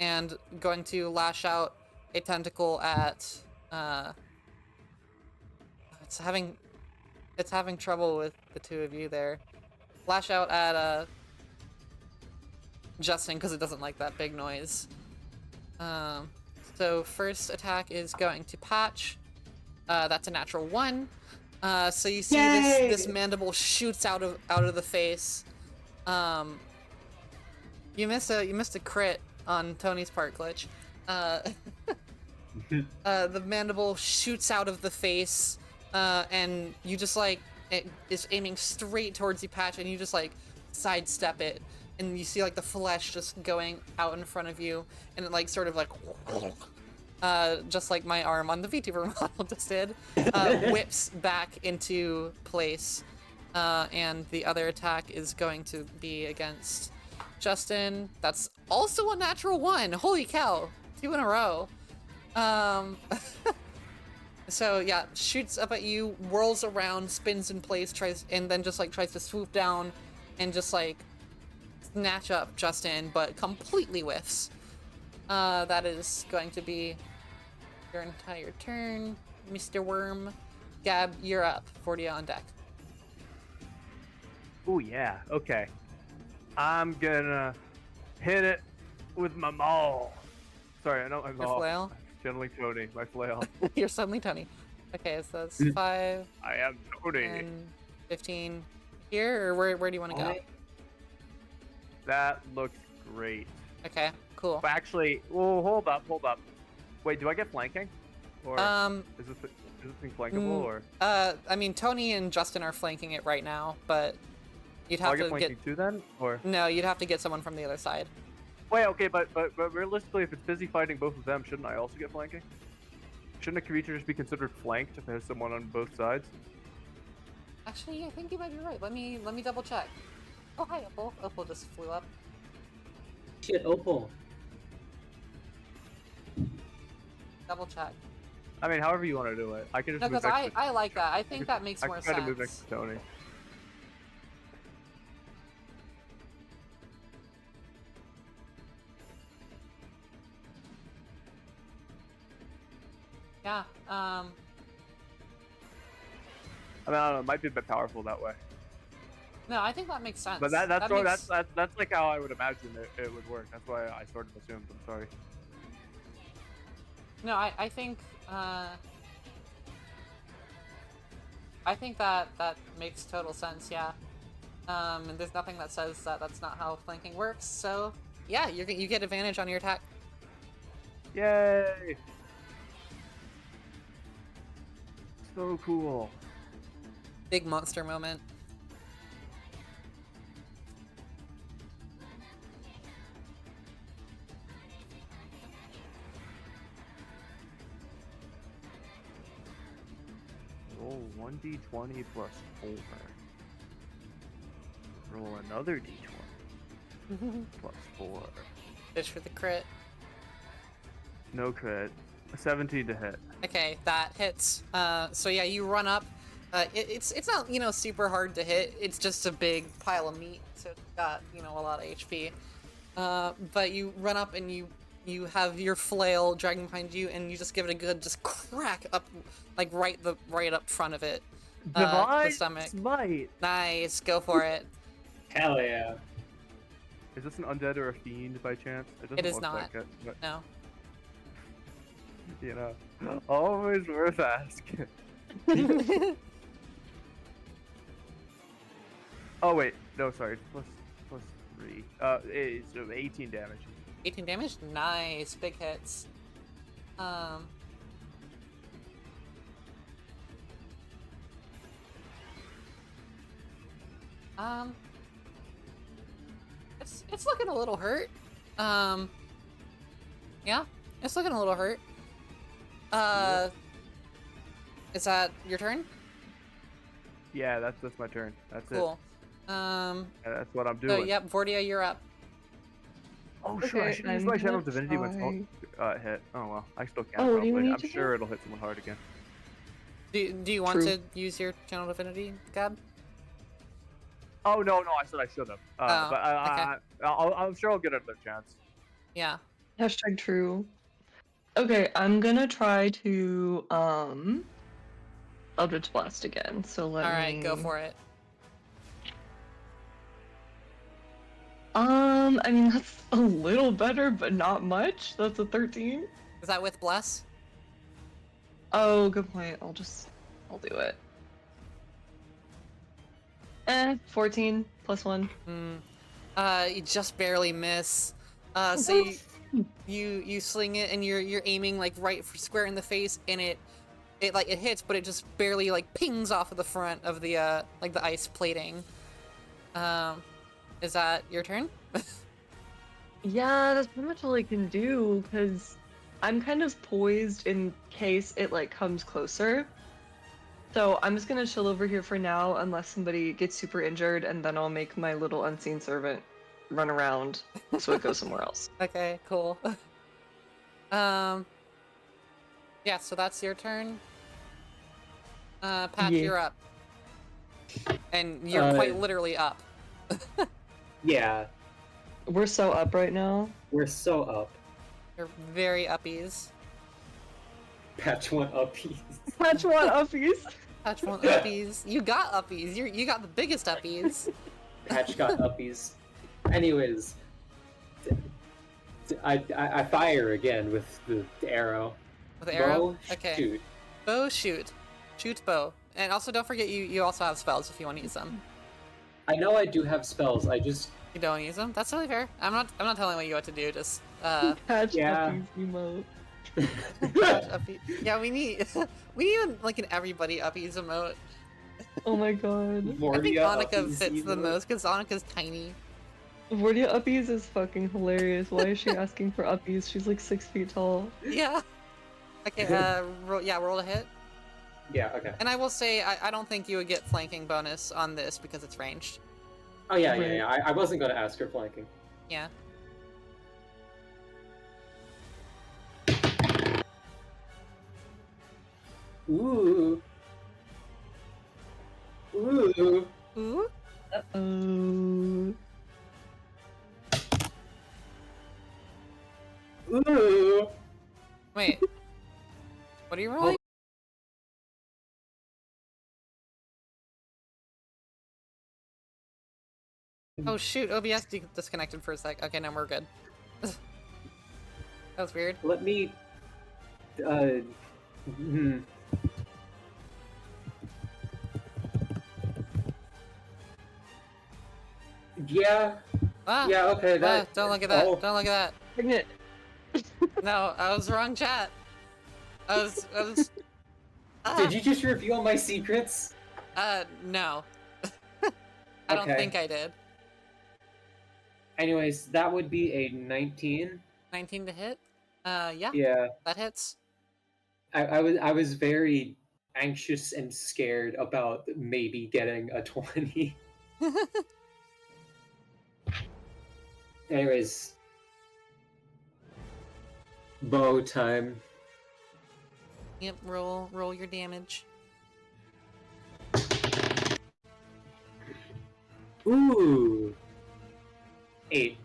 And going to lash out a tentacle at it's having trouble with the two of you there. Lash out at Justin because it doesn't like that big noise. So first attack is going to Patch. That's a natural 1. So you see this mandible shoots out of the face. You missed a crit on Tony's part, Glitch. The mandible shoots out of the face, and you just like it is aiming straight towards you, Patch, and you just like sidestep it, and you see like the flesh just going out in front of you, and it like sort of like just like my arm on the VTuber model just did, whips back into place, and the other attack is going to be against Justin. That's also a natural 1. Holy cow, 2 in a row. So yeah, shoots up at you, whirls around, spins in place, and then just like tries to swoop down and just like snatch up Justin, but completely whiffs. That is going to be your entire turn, Mr. Worm. Gab, you're up. 40 on deck. Oh yeah, okay. I'm gonna hit it with my maul. Sorry, I know my maul. Your flail? Channeling Tony, my flail. You're suddenly Tony. Okay, so that's Mm. 5 I am Tony. and 15 here, or where do you want to go? That looks great. Okay, cool. But actually, well, hold up. Wait, do I get flanking? Or is this thing flankable, or? I mean, Tony and Justin are flanking it right now, but you'd Do have I get to flanking too then, or? No, you'd have to get someone from the other side. Wait, okay, but realistically, if it's busy fighting both of them, shouldn't I also get flanking? Shouldn't a creature just be considered flanked if it has someone on both sides? Actually, I think you might be right. Let me double check. Oh, hi, Opal. Opal just flew up. Shit, Opal. Double check. I mean, however you want to do it. I can just No, move because next to I like that. I think that makes I more can try sense. to move next to Tony. Yeah. I mean, I don't know, it might be a bit powerful that way. No, I think that makes sense. But that's makes... like how I would imagine it would work. That's why I sort of assumed. I'm sorry. No, I think that makes total sense. Yeah. And there's nothing that says that that's not how flanking works. So yeah, you get advantage on your attack. Yay! So cool. Big monster moment. Roll 1d20 plus 4. Roll another d20 plus 4. Fish for the crit. No crit. A 17 to hit. Okay, that hits. So yeah, you run up. It's not, you know, super hard to hit. It's just a big pile of meat, so it's got, you know, a lot of HP. But you run up and you have your flail dragging behind you, and you just give it a good just crack up, like right up front of it. The stomach. Smite. Nice, go for it. Hell yeah. Is this an undead or a fiend by chance? It is look not. Like it, but, No. you know, always worth asking. Oh wait, no, sorry, plus 3. It's 18 damage. 18 damage? Nice, big hits. It's looking a little hurt. Yeah, it's looking a little hurt. Is that your turn? Yeah, that's my turn. That's Cool. Yeah, that's what I'm So, doing. yep, Vortia, you're up. Oh, sure, I should use my Channel Divinity when it's hit. Oh, well, I still can probably. I'm sure it'll hit someone hard again. Do you want to use your Channel Divinity, Gab? Oh, no, I said I should have. But okay. I'm sure I'll get another chance. Yeah. Hashtag true. Okay, I'm gonna try to, Eldritch Blast again, so let me... Alright, go for it. I mean, that's a little better, but not much. That's a 13. Is that with Bless? Oh, good point. I'll do it. 14 plus 1. You just barely miss. So you sling it and you're aiming like right for square in the face, and it hits, but it just barely like pings off of the front of the like the ice plating. Is that your turn? Yeah, that's pretty much all I can do, because I'm kind of poised in case it like comes closer. So I'm just gonna chill over here for now unless somebody gets super injured, and then I'll make my little unseen servant run around so it goes somewhere else. Okay, cool. Yeah, so that's your turn. Pat, you're up. And you're quite literally up. Yeah. We're so up right now. We're so up. You're very uppies. Patch one uppies. Patch one uppies. Patch one uppies. You got uppies. You got the biggest uppies. Patch got uppies. Anyways, I fire again with the arrow. With the arrow? Bow, Okay. shoot. Bow shoot. Shoot bow. And also don't forget you also have spells if you want to use them. I know I do have spells. I just You don't use them? That's totally fair. I'm not telling you what to do, just Catch Yeah. Uppy's emote. yeah, we need like an everybody uppies emote. Oh my god. I think Vortia Annika Uppies fits the emote. most because Annika's tiny. Vortia Uppies is fucking hilarious. Why is she asking for Uppies? She's like 6 feet tall. Yeah. Okay, roll a hit. Yeah, okay. And I will say, I don't think you would get flanking bonus on this because it's ranged. Oh yeah, Right. yeah. I wasn't gonna ask her flanking. Yeah. Ooh. Ooh. Ooh. Oh. Ooh. Wait. What are you rolling? Oh shoot, OBS disconnected for a sec. Okay, now we're good. That was weird. Let me. Hmm. Yeah. Ah, Yeah. Okay. That. don't look at that. Oh. Don't look at Pregnant. that. No, I was wrong chat. I was Did you just reveal my secrets? No. I don't Okay. think I did. Anyways, that would be a 19. 19 to hit? Yeah, Yeah. that hits. I was very anxious and scared about maybe getting a 20. Anyways, bow time. Yep, roll your damage. Ooh. 8.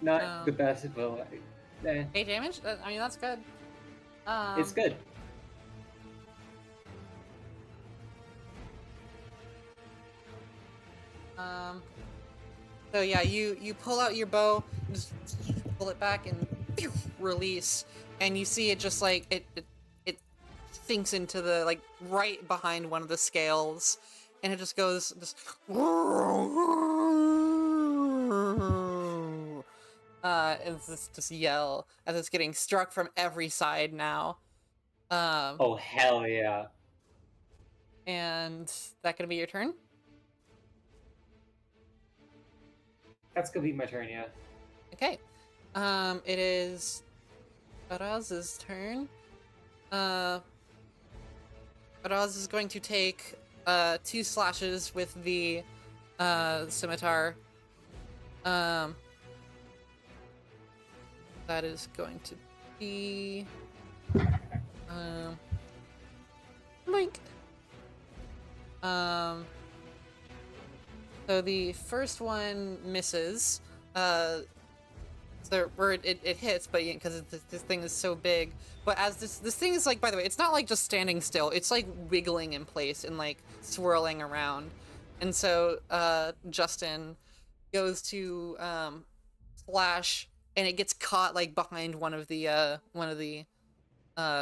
Not the best, but like, 8 damage? I mean, that's good. it's good. So yeah, you pull out your bow, just pull it back and phew, release, and you see it just like it sinks into the like right behind one of the scales, and it just goes and it's just yell as it's getting struck from every side now. Oh hell yeah! And that gonna be your turn? That's gonna be my turn, yeah. Okay. It is Araz's turn. Araz is going to take 2 slashes with the scimitar. That is going to be boink. So the first one misses. So where it hits, but because this thing is so big. But as this thing is like, by the way, it's not like just standing still. It's like wiggling in place and like swirling around. And so Justin goes to slash, and it gets caught like behind one of the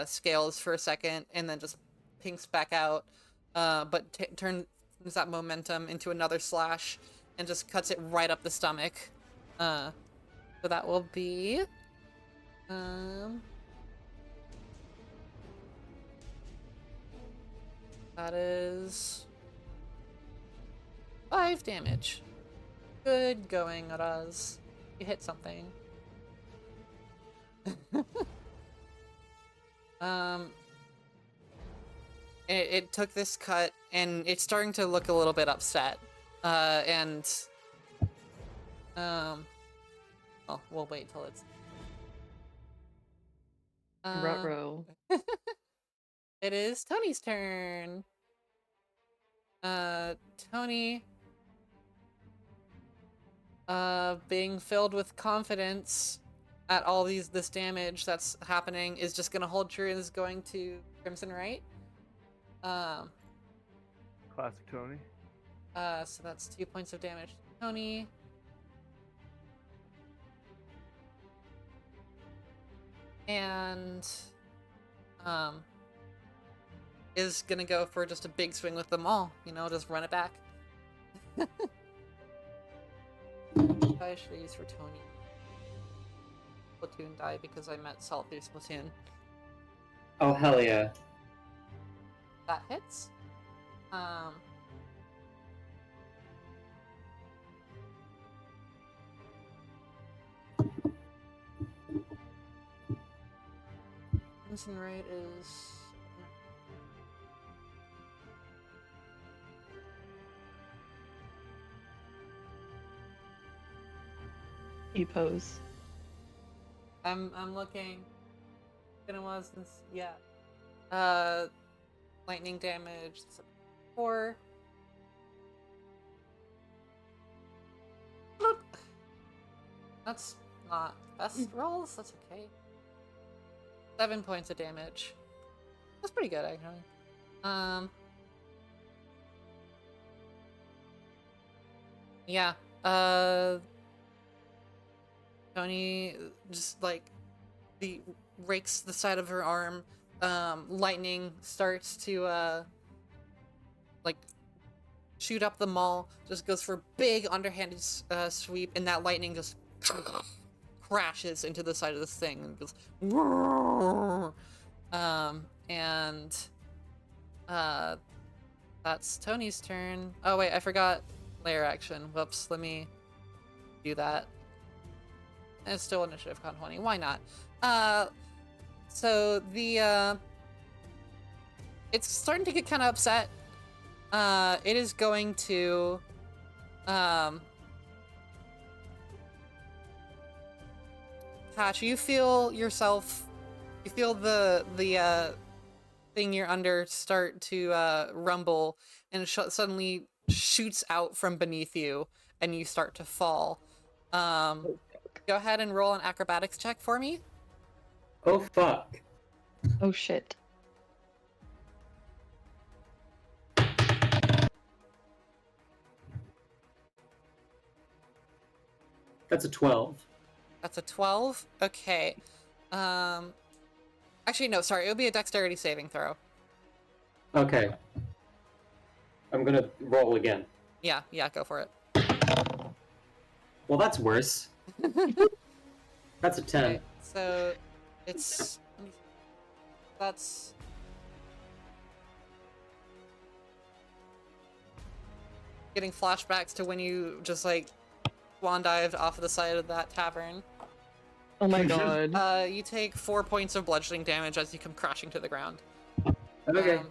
scales for a second, and then just pinks back out. But turns that momentum into another slash, and just cuts it right up the stomach. So that will be that is 5 damage. Good going, Araz. You hit something. It took this cut, and it's starting to look a little bit upset. Well, we'll wait till it's. Ruh-roh. It is Tony's turn. Tony, being filled with confidence at all this damage that's happening, is just gonna hold true and is going to Crimson Right. Classic Tony. So that's 2 points of damage to Tony. And is gonna go for just a big swing with them all. You know, just run it back. I should have used for Tony. Platoon die because I met Salt through Splatoon. Oh, hell yeah. That hits. Crimson rate is... You pose. I'm looking. It was since yeah. Lightning damage 4. That's not best rolls. That's okay. 7 points of damage. That's pretty good actually. Yeah. Tony just like rakes the side of her arm. Lightning starts to like shoot up the mall. Just goes for a big underhanded sweep, and that lightning just crashes into the side of this thing and goes. And that's Tony's turn. Oh wait, I forgot layer action. Whoops. Let me do that. And it's still initiative con 20. Why not? So the it's starting to get kind of upset. It is going to Patch, you feel yourself, you feel the thing you're under start to rumble, and it suddenly shoots out from beneath you, and you start to fall. Go ahead and roll an acrobatics check for me. Oh, fuck. Oh shit. That's a 12. That's a 12? Okay. Actually, no, sorry. It would be a dexterity saving throw. Okay. I'm gonna roll again. Yeah, go for it. Well, that's worse. That's a 10. Okay, so it's... That's... Getting flashbacks to when you just, like, swan dived off of the side of that tavern. Oh my god. You take 4 points of bludgeoning damage as you come crashing to the ground. Okay.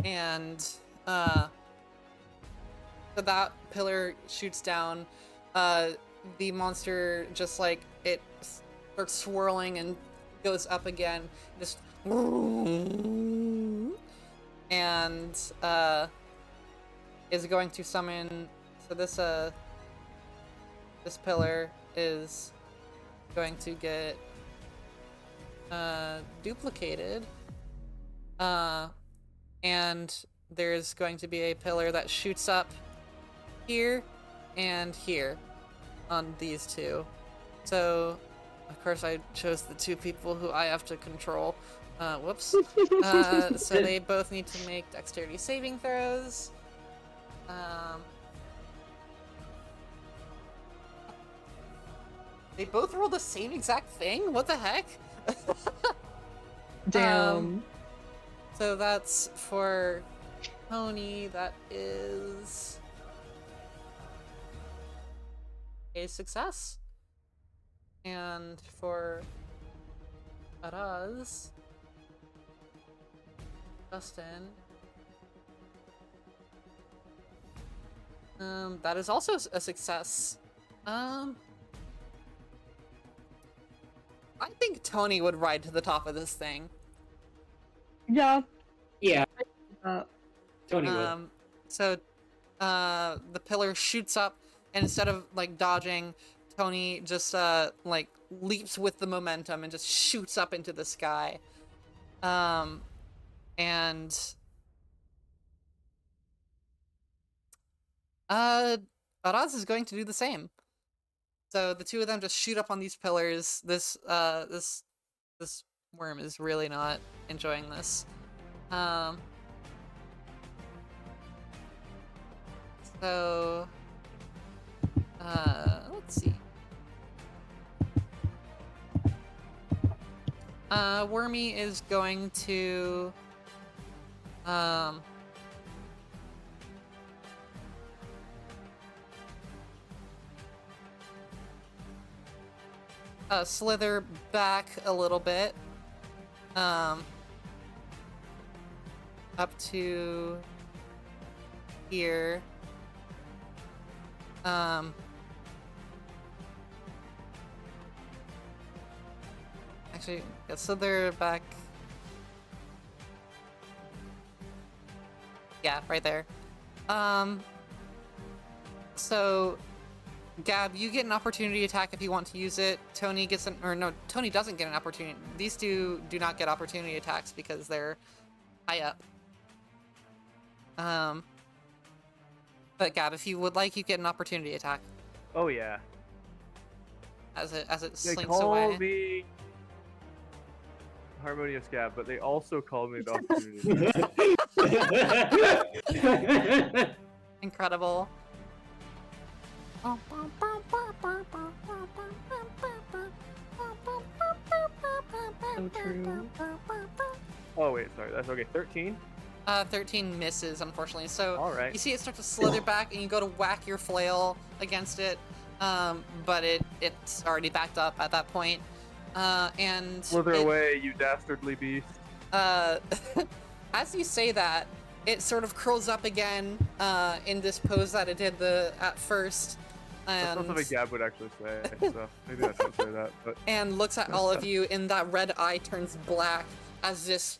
And so that pillar shoots down. The monster just like it starts swirling and goes up again. Just and is going to summon. So this pillar is going to get duplicated. And there's going to be a pillar that shoots up here and here on these two. So, of course, I chose the two people who I have to control. Whoops. So they both need to make dexterity saving throws. They both roll the same exact thing? What the heck? Damn. So that's for Tony, that is a success. And for Araz, Justin, that is also a success. I think Tony would ride to the top of this thing. Yeah. Yeah. Tony will. So, the pillar shoots up, and instead of, like, dodging, Tony just, like, leaps with the momentum and just shoots up into the sky. And... Araz is going to do the same. So the two of them just shoot up on these pillars. This Worm is really not enjoying this. So, let's see. Wormy is going to, slither back a little bit, up to here. Actually, yeah, slither back. Yeah, right there. So Gab, you get an opportunity attack if you want to use it. Tony gets an, or no, Tony doesn't get an opportunity. These two do not get opportunity attacks because they're high up. But Gab, if you would like, you get an opportunity attack Oh yeah. as it They slinks call away. me Harmonious Gab, but they also call me the opportunity. Incredible. So true. Oh wait, sorry. That's okay. 13. 13 misses, unfortunately. So All right. you see it start to slither back, and you go to whack your flail against it, but it's already backed up at that point. And Slither away, you dastardly beast. as you say that, it sort of curls up again in this pose that it did at first. That's And, something Gab would actually say, so maybe I shouldn't say that. But and looks at all of you, and that red eye turns black as this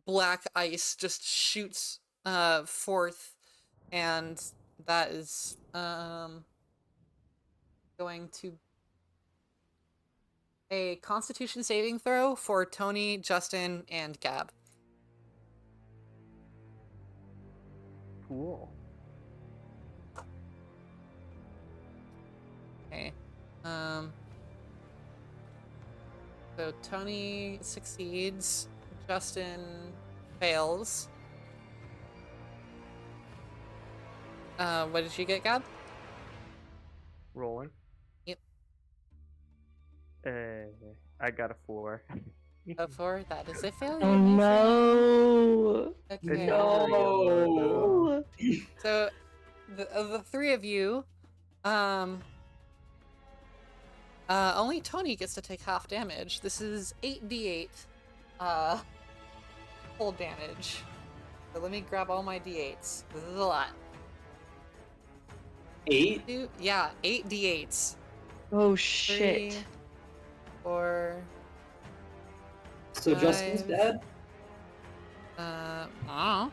black ice just shoots forth, and that is going to a Constitution saving throw for Tony, Justin, and Gab. cool. Okay. So Tony succeeds, Justin fails. What did you get, Gab? Rolling. Yep. I got a 4. A 4. That is a failure. Oh no! Okay. No. So of the three of you, only Tony gets to take half damage. This is 8d8 cold damage. So let me grab all my d8s. This is a lot. 8? Yeah, 8d8s. Oh shit! 3, 4. So Justin's 5. dead? Oh.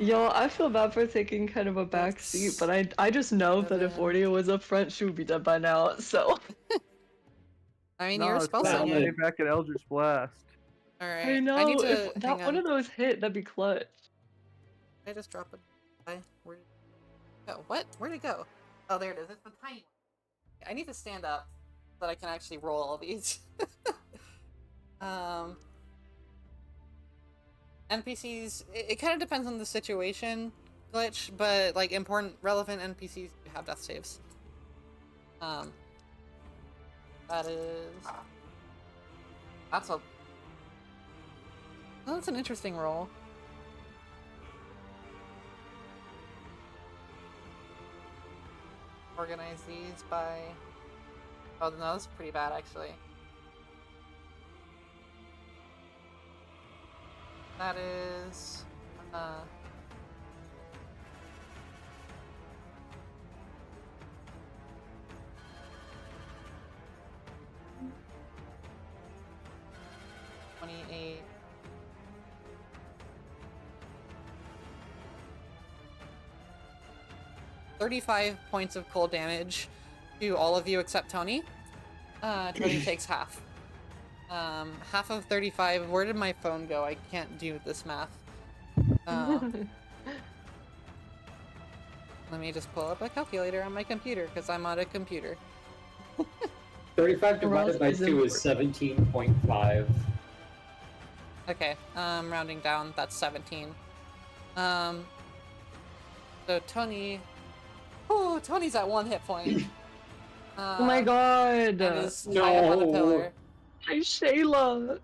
Yo, I feel bad for taking kind of a back seat, but I just know that if 7. Ordia was up front, she would be dead by now. So I mean, No, you're a it's spell fine. slinger. I'll be back at Eldritch Blast. Alright. I know I need to if that hang one on. of those hit, that'd be clutch. Did I just drop a die? Where did it go? What? Where'd it go? Oh, there it is. It's the tiny one. I need to stand up so that I can actually roll all these. NPCs, it kind of depends on the situation, Glitch, but like important, relevant NPCs have death saves. That is... That's an interesting roll. Organize these by... Oh, no, that's pretty bad, actually. That is... 28... 35 points of cold damage to all of you except Tony. Tony takes half. Half of 35. Where did my phone go? I can't do this math. Let me just pull up a calculator on my computer because I'm on a computer. 35 divided by is 2 is 17.5. Okay, rounding down, that's 17. So Tony... Oh, Tony's at 1 hit point. Oh my god! And is high up on a pillar. Hi, Shayla!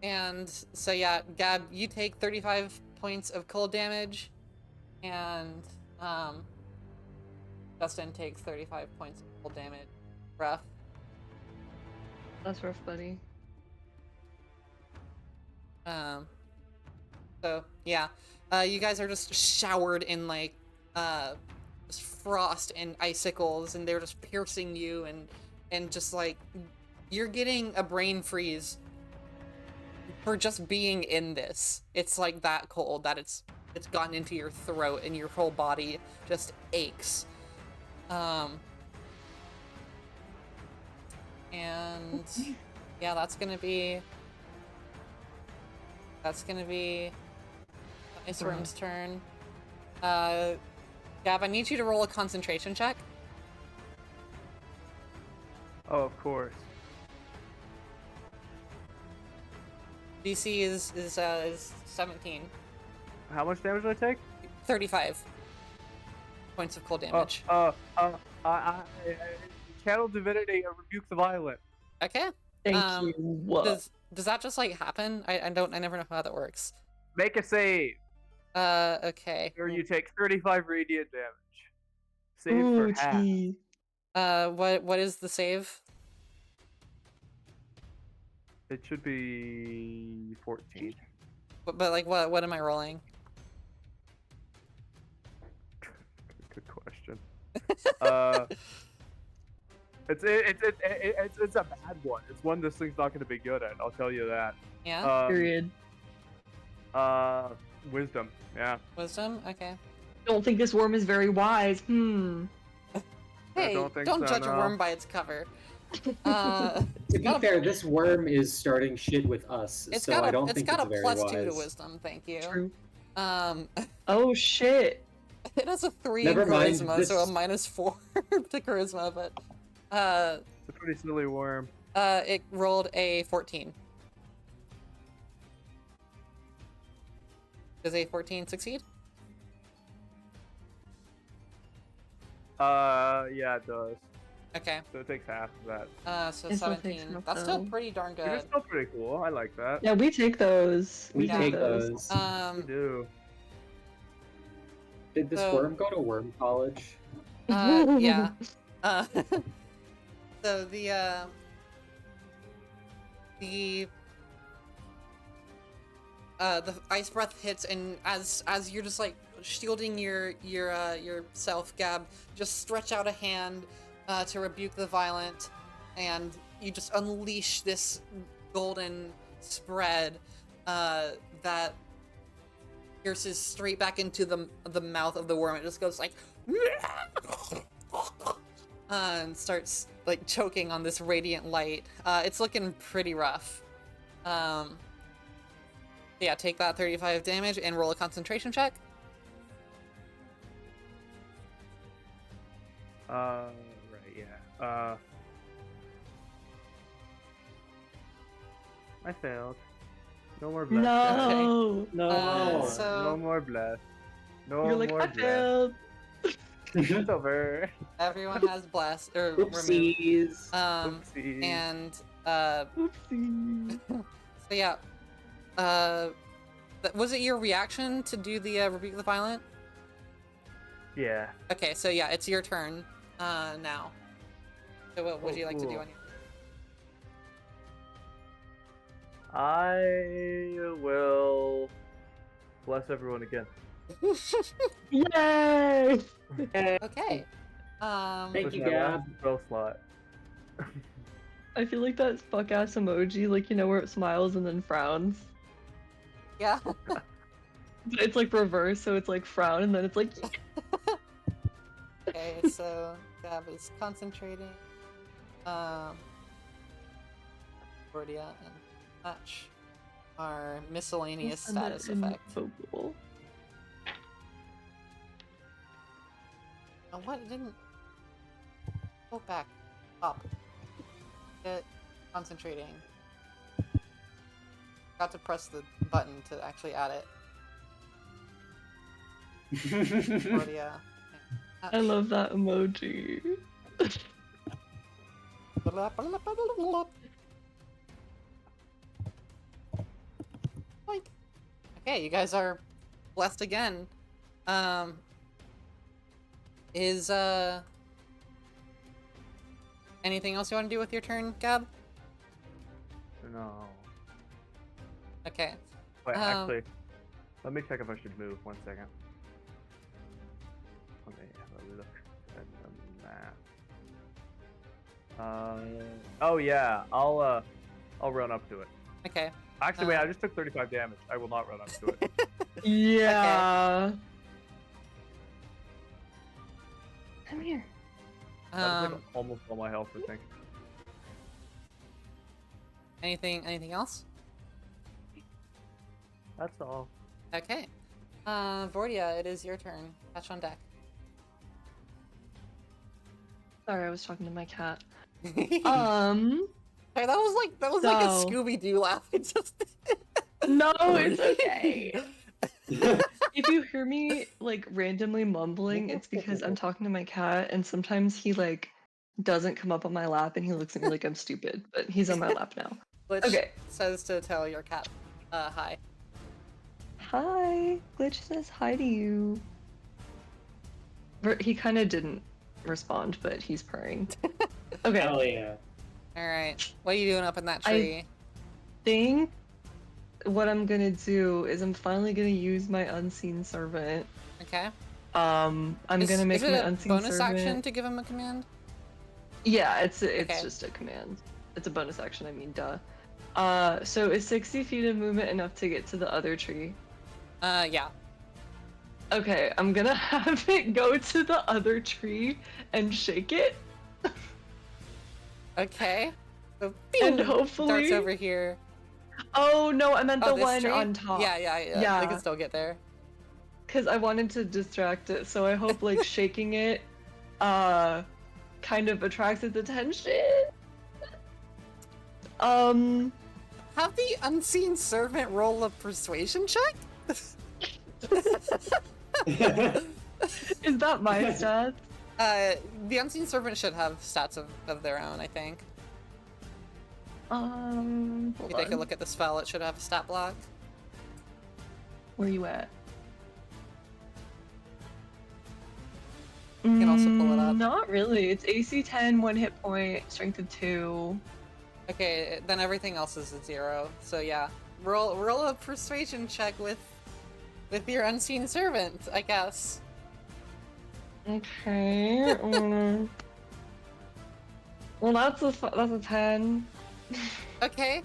And so yeah, Gab, you take 35 points of cold damage, and Justin takes 35 points of cold damage. Rough. That's rough, buddy. So yeah, you guys are just showered in like just frost and icicles, and they're just piercing you, and just like you're getting a brain freeze for just being in this. It's like that cold that it's gotten into your throat, and your whole body just aches. And yeah, that's gonna be Ice Worm's turn. Gab, I need you to roll a concentration check. Oh, of course. DC is 17. How much damage did I take? 35 points of cold damage. I channel divinity and rebuke the violent. Okay. Thank you. Does that just like happen? I never know how that works. Make a save. Okay. Or you take 35 radiant damage. Save Ooh, for half. gee. What is the save? It should be 14. But like what am I rolling? Good question. It's a bad one. It's one this thing's not going to be good at. I'll tell you that. Yeah. Period. Wisdom. Yeah. Wisdom. Okay. Don't think this worm is very wise. Hey, don't judge a worm by its cover. To be fair, this worm is starting shit with us, so I don't think it's very +2 wise. to wisdom. Thank you. True. Oh shit. It has a 3 Never in mind, charisma, so a -4 to charisma, but it's a pretty silly worm. it rolled a 14. Does a 14 succeed? Yeah, it does. Okay. So it takes half of that. So It still 17. takes half, That's still though. pretty darn good. It's still pretty cool. I like that. Yeah, we take those. We Yeah. take those. We do. Did this so- worm go to worm college? Yeah. So the ice breath hits, and as you're just like shielding yourself, Gab, just stretch out a hand to rebuke the violent, and you just unleash this golden spread that pierces straight back into the mouth of the worm. It just goes like and starts like choking on this radiant light. It's looking pretty rough. Yeah, take that 35 damage and roll a concentration check. Right, yeah. I failed. No more bless. No. No. So No more bless. No You're like, more I bless. failed. It's over. everyone has blessed or removed. Oopsies. Oopsie. And Oopsie. so yeah, was it your reaction to do the rebuke the violent? Yeah. Okay, so yeah, it's your turn now. So what would you like to do cool. on your? I will bless everyone again. Yay! Okay. Thank With you, my Gab. last spell slot. I feel like that fuck ass emoji, like you know where it smiles and then frowns. Yeah. It's like reverse, so it's like frown and then it's like Okay, so Gab is concentrating. Cordia and Match are miscellaneous Send that status in effect. Google. Oh, what? It didn't go back. Pop. Get concentrating. Got to press the button to actually add it. Cordia. I love that emoji. Boink. Okay, you guys are blessed again. Is anything else you want to do with your turn, Gab? No. Okay. Wait, actually, let me check if I should move. 1 second. Let me look at the map. Oh yeah, I'll run up to it. Okay. Actually, wait, I just took 35 damage. I will not run up to it. Yeah. Okay. Come here. That was like almost all my health, I think. Anything else? That's all. Okay. Vordia, it is your turn. Catch on deck. Sorry, I was talking to my cat. Sorry, that was like a Scooby-Doo laugh. It just No, it's okay. If you hear me like randomly mumbling, it's because I'm talking to my cat, and sometimes he like doesn't come up on my lap and he looks at me like I'm stupid, but he's on my lap now. Glitch Okay. says to tell your cat, hi. Hi. Glitch says hi to you. He kind of didn't respond, but he's purring. Okay. Hell yeah. Alright. What are you doing up in that tree? I think what I'm gonna do is I'm finally gonna use my unseen servant. Okay. I'm gonna make my unseen servant. Is it a bonus action to give him a command? Yeah, it's Okay. just a command. It's a bonus action, I mean, duh. So is 60 feet of movement enough to get to the other tree? Yeah. Okay, I'm gonna have it go to the other tree and shake it. Okay. So, And boom, hopefully... darts over here. Oh, no, I meant the this one tree? on top. Yeah. They can still get there. Because I wanted to distract it, so I hope, like, shaking it, kind of attracts its attention. Have the unseen servant roll a persuasion check? Is that my stats? The unseen servant should have stats of their own, I think. If you take a look at the spell, it should have a stat block. Where you at? You can also pull it up. Not really. It's AC 10, 1 hit point, strength of 2. Okay, then everything else is a 0. So yeah, roll a persuasion check with your unseen servant, I guess. Okay. Well, that's a 10. Okay.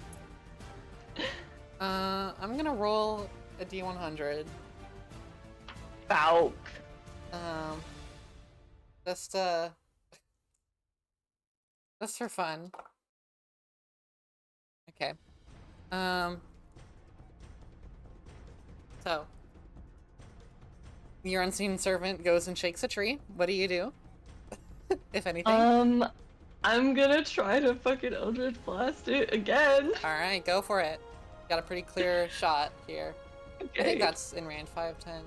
I'm gonna roll a D100. Falk. Just for fun. Okay. So your unseen servant goes and shakes a tree. What do you do? If anything? I'm gonna try to fucking Eldritch Blast it again. Alright, go for it. Got a pretty clear shot here. Okay. I think that's in range 5-10.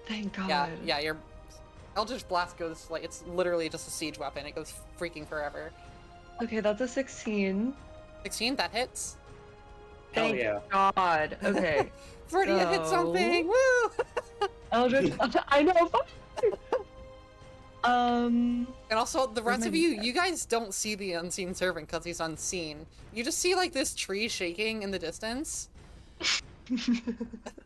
Thank God. Yeah, your Eldritch Blast goes like, it's literally just a siege weapon. It goes freaking forever. Okay, that's a 16. 16, that hits. Hell Thank yeah. God. Okay. Verdia hit something! Woo! Eldritch, I know. And also, the rest of you guys don't see the unseen servant because he's unseen. You just see like this tree shaking in the distance.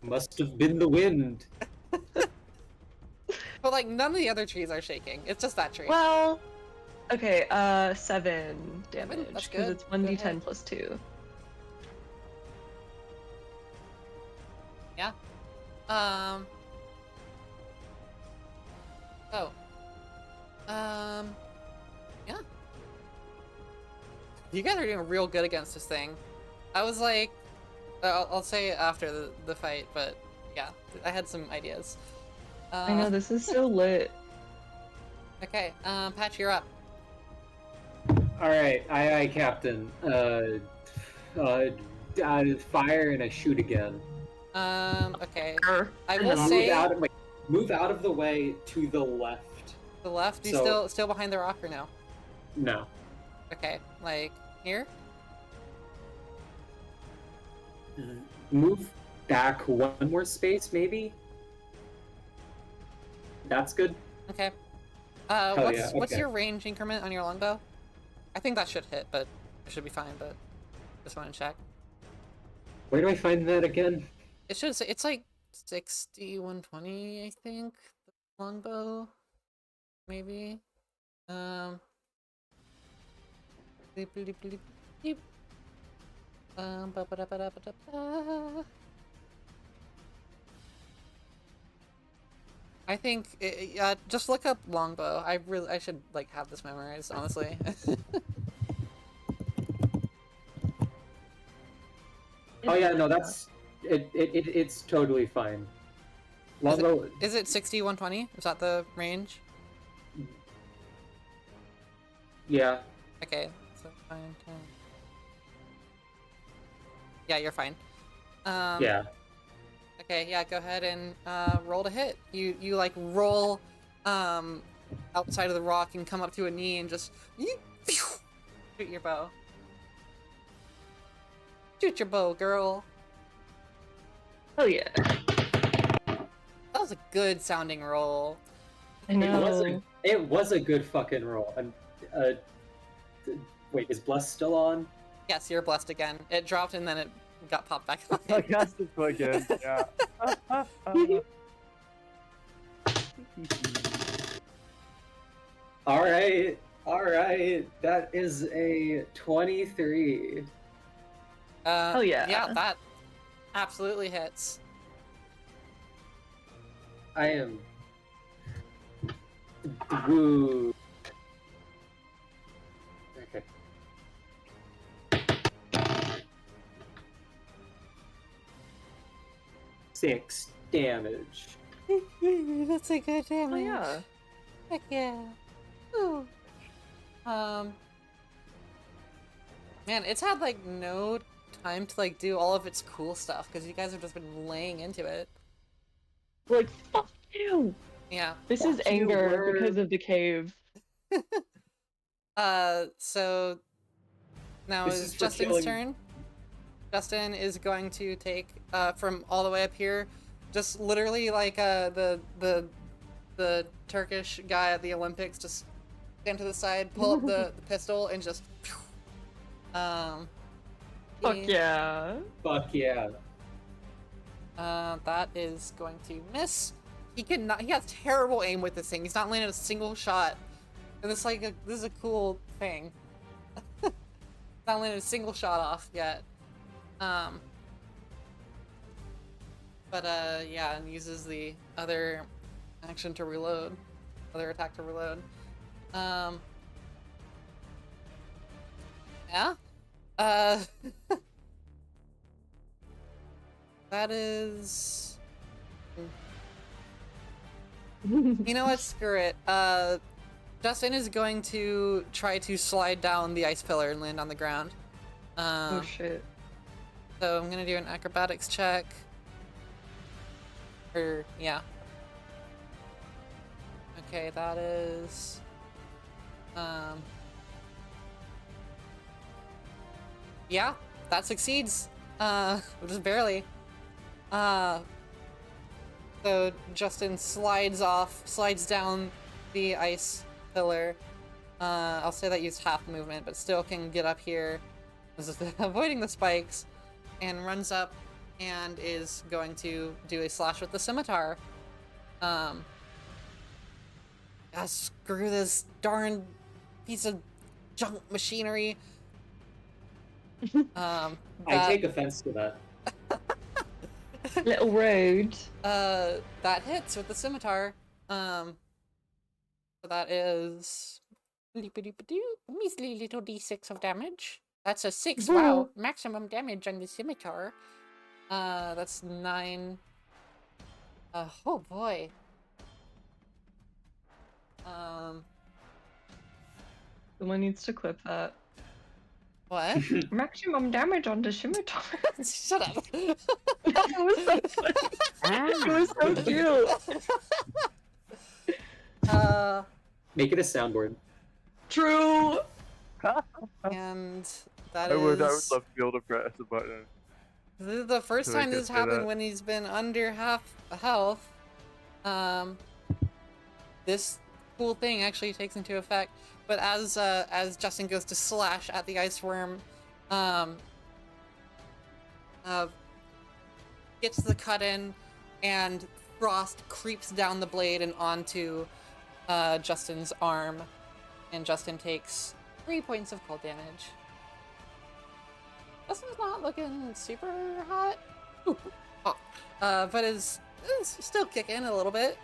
Must have been the wind. But like none of the other trees are shaking. It's just that tree. Well, okay, 7 damage. That's Because good. it's 1d10 plus 2. Yeah. Yeah. You guys are doing real good against this thing. I was like, I'll say it after the fight, but yeah, I had some ideas. I know, this is so lit. Okay, Patch, you're up. All right, aye, Captain. Fire and I shoot again. Okay. Grr. I will No. say Move out of the way to the left. the left. You So- still behind the rock or no? No. Okay, like here. Move back one more space, maybe. That's good. Okay. Hell What's yeah, what's okay. your range increment on your longbow? I think that should hit, but it should be fine. But just want to check. Where do I find that again? It should say it's like 60, 120, I think. The longbow, maybe. Bleep, bleep, bleep, bleep. Ba-ba-da-ba-da-ba-da-ba. I think just look up longbow. I should like have this memorized, honestly. Oh yeah, no, that's it's totally fine. Longbow. Is it 60, 120? Is that the range? Yeah. Okay, so 5, 10. Yeah, you're fine. Yeah. Okay, yeah, go ahead and roll to hit. You like roll outside of the rock and come up to a knee and just shoot your bow. Shoot your bow, girl. Oh yeah. That was a good sounding roll. I know. It was a good fucking roll. And wait, is Bless still on? Yes, you're blessed again. It dropped and then it got popped back on. I guess it's again. Yeah. All right. That is a 23. Oh yeah. Yeah, that absolutely hits. I am. Woo. Okay. Six damage. That's a good damage. Oh yeah. Heck yeah. Ooh. Man, it's had like no time to like do all of its cool stuff because you guys have just been laying into it. Like fuck you. Yeah. This is Fuck you, anger word. because of the cave. So now This is is for Justin's killing- turn. Justin is going to take from all the way up here, just literally like the Turkish guy at the Olympics, just stand to the side, pull up the pistol, and just. Fuck he- yeah. Fuck yeah. That is going to miss. He has terrible aim with this thing. He's not landing a single shot. And this is a cool thing. Not landing a single shot off yet. Yeah, and uses the other action to reload. Other attack to reload. Yeah. That is... You know what? Screw it. Justin is going to try to slide down the ice pillar and land on the ground. Oh shit. So I'm gonna do an acrobatics check. Yeah. Okay, that is... Yeah, that succeeds. Just barely. So Justin slides down the ice pillar. I'll say that used half movement, but still can get up here, avoiding the spikes, and runs up and is going to do a slash with the scimitar. Screw this darn piece of junk machinery. I take offense to that. Little road. That hits with the scimitar. So that is measly little d6 of damage. That's a 6. Wow, maximum damage on the scimitar. That's 9. Oh boy. Someone needs to clip that. What? Maximum damage on the scimitar. Shut up. That was so funny. It was so cute. Make it a soundboard. True. And that I would is... love to be able to press a button. This is the first So I time could this say happened that. when he's been under half health. This cool thing actually takes into effect. But as Justin goes to slash at the ice worm, gets the cut in, and frost creeps down the blade and onto Justin's arm, and Justin takes 3 points of cold damage. Justin's not looking super hot, but is still kicking a little bit.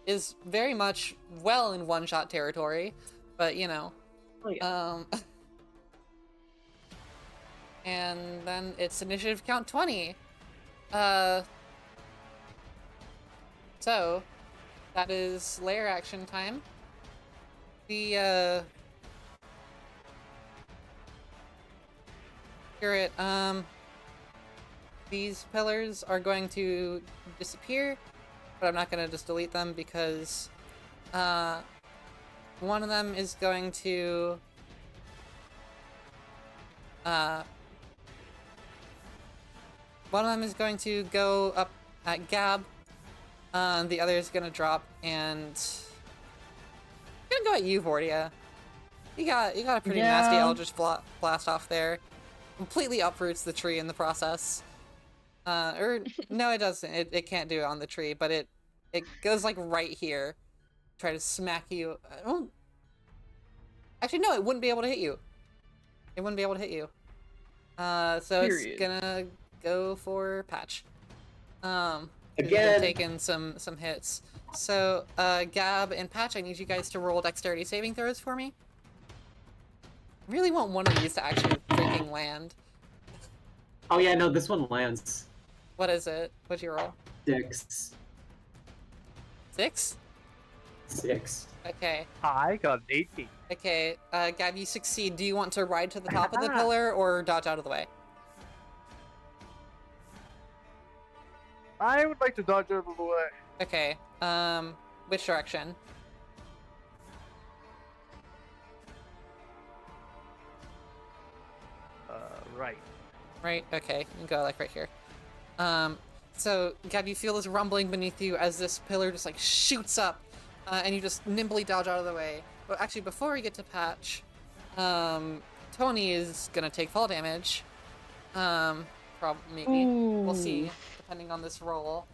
Is very much well in one-shot territory, but you know. Oh, yeah. And then it's initiative count 20. So that is layer action time. The Spirit, these pillars are going to disappear, but I'm not going to just delete them because one of them is going to go up at Gab. The other is gonna drop and gonna go at you, Vortia. You got a pretty nasty Eldritch blast off there. Completely uproots the tree in the process. Or no, it doesn't. It can't do it on the tree, but it goes like right here. Try to smack you. Actually, no, it wouldn't be able to hit you. It wouldn't be able to hit you. So Period. It's gonna go for Patch. Again. Taking some hits. So Gab and Patch, I need you guys to roll dexterity saving throws for me. I really want one of these to actually freaking land. Oh yeah, no, this one lands. What is it? What'd you roll? 6. 6? 6. Okay. I got an 18. Okay, Gab, you succeed. Do you want to ride to the top of the pillar or dodge out of the way? I would like to dodge out of the way. Okay, which direction? Right. Right, okay, you can go like right here. So Gab, you feel this rumbling beneath you as this pillar just like shoots up, and you just nimbly dodge out of the way. But actually, before we get to Patch, Tony is gonna take fall damage. Maybe. We'll see, depending on this roll.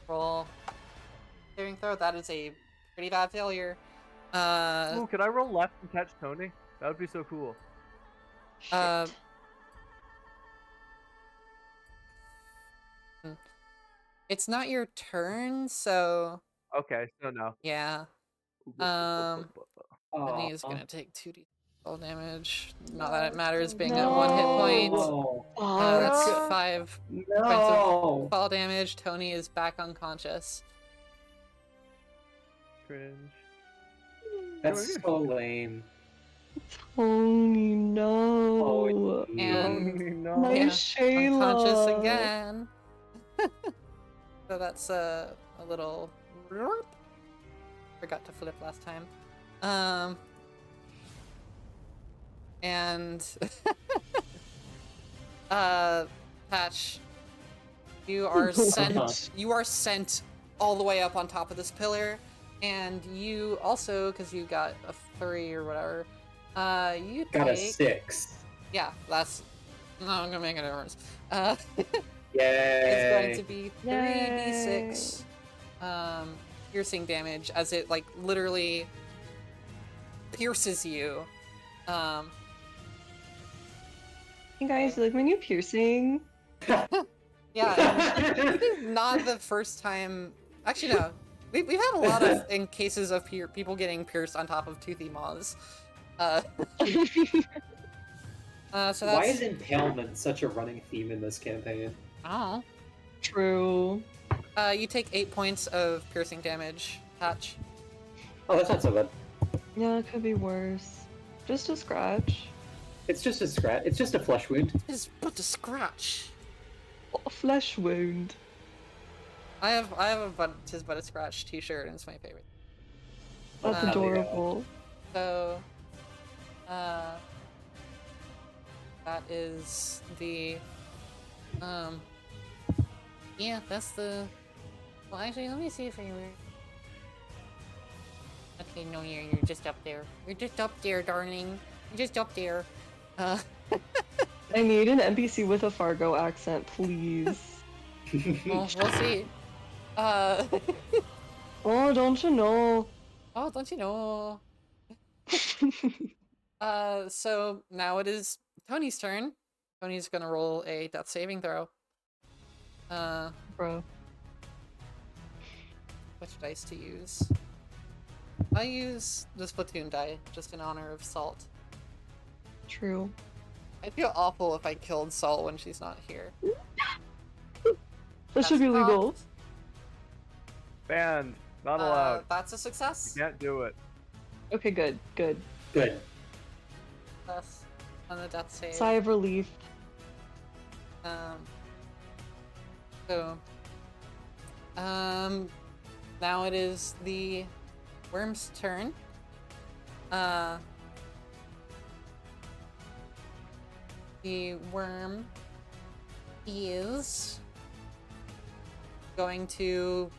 Roll. Saving throw, that is a pretty bad failure. Ooh, could I roll left and catch Tony? That would be so cool. Shit. It's not your turn, so Okay, so no. yeah. Oh, Tony is gonna take 2d fall damage. Not that it matters, being at 1 hit point. Oh, That's 5 points no. of fall damage. Tony is back unconscious. Cringe. That's so lame. Tony, no. Oh, And no. My yeah, Shayla. unconscious again. So that's a little... Forgot to flip last time. And Patch, you are sent all the way up on top of this pillar, and you also, because you got a 3 or whatever, you Got a take... 6. Yeah, that's not gonna make a difference. Yay. It's going to be 3d6 piercing damage as it like literally pierces you. Hey guys, you like my new piercing? Yeah, this is not the first time. Actually, no. We've had a lot of in cases of people getting pierced on top of toothy maws. So that's... Why is impalement such a running theme in this campaign? Oh. True. You take 8 points of piercing damage, Patch. Oh, that's not so bad. Yeah, it could be worse. Just a scratch. It's just a scratch. It's just a flesh wound. It's but a scratch. A flesh wound. I have a but tis but a scratch t-shirt and it's my favorite. That's Um, adorable. So that is the yeah, that's the well actually let me see if I okay, no, you're just up there. You're just up there, darling. You're just up there. I need an NPC with a Fargo accent, please. Well, we'll see. Uh, Oh, don't you know? oh, don't you know? So now it is Tony's turn. Tony's gonna roll a death saving throw. Bro. Which dice to use? I use the Splatoon die, just in honor of Salt. True. I feel awful if I killed Salt when she's not here. That should be legal. Banned. Not allowed. That's a success. You can't do it. Okay, good, good. Good. Success on the death save. Sigh of relief. Now it is the worm's turn. The worm is going to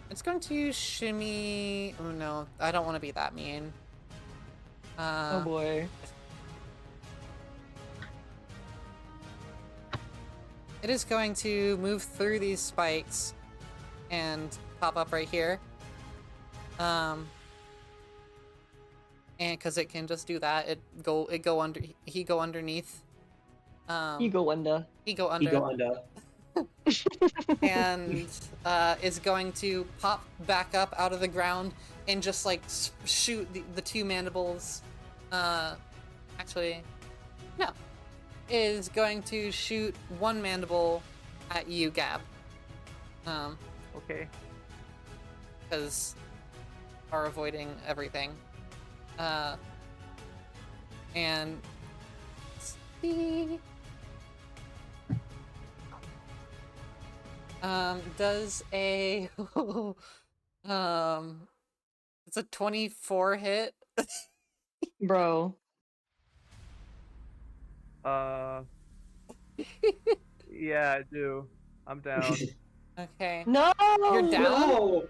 it's going to shimmy. Oh no, I don't want to be that mean. Oh boy. It is going to move through these spikes and pop up right here. And because it can just do that, he go underneath. You go under. He go under. You go under. And is going to pop back up out of the ground and just like shoot the two mandibles. Actually, no. Is going to shoot one mandible at you, Gab. Okay. Because are avoiding everything. And see. Does a it's a 24 hit. Bro. Yeah, I do. I'm down. Okay. No! You're down? No!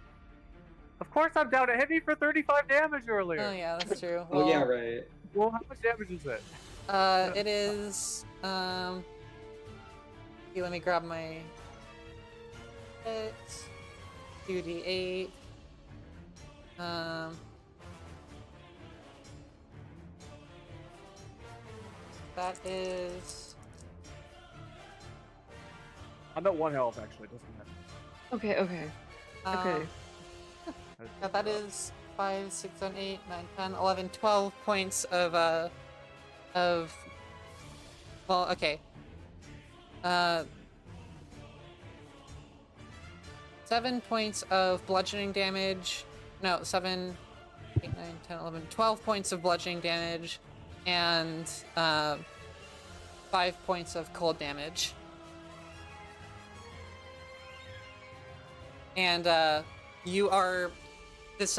Of course I'm down. It hit me for 35 damage earlier. Oh yeah, that's true. Oh yeah, right. Well, how much damage is it? It is here, let me grab my hit. 2d8. That is I'm at 1 health actually. Doesn't matter. Okay, okay. Okay. Yeah, that is 5, 6, 7, 8, 9, 10, 11, 12 points of well, okay. 7 points of bludgeoning damage. No, 7, 8, 9, 10, 11, 12 points of bludgeoning damage, and 5 points of cold damage. And you are this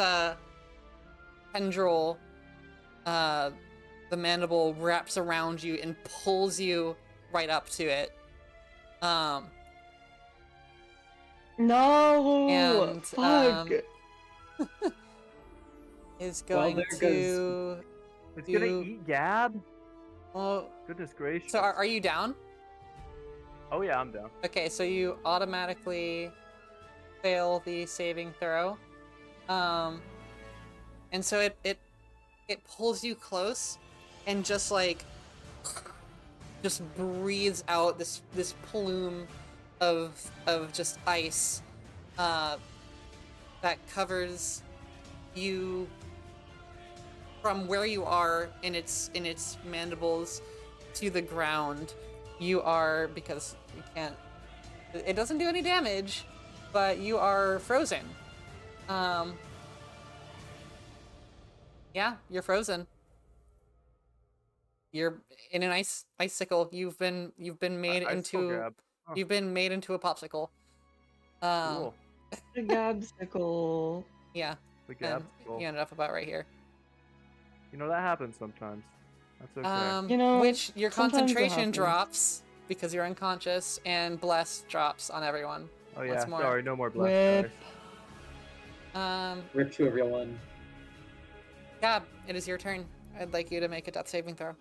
tendril, the mandible wraps around you and pulls you right up to it. No! And Fuck! is going to It's gonna eat Gab? well, Goodness gracious. so are you down? Oh yeah, I'm down. Okay, so you automatically fail the saving throw. And so it pulls you close and just like just breathes out this plume of just ice that covers you from where you are in its mandibles to the ground, you are, because you can't, it doesn't do any damage, but you are frozen. Yeah, you're frozen. You're in an icicle. You've been made into Huh. you've been made into a popsicle. Cool. The gabsicle. Yeah. The And gabsicle. you ended up about right here. You know, that happens sometimes. That's okay. You know, Which your sometimes it concentration happens. drops because you're unconscious, and bless drops on everyone. Oh yeah, once more. sorry, no more black Whip. stars. Rip to everyone. Gab, it is your turn. I'd like you to make a death saving throw.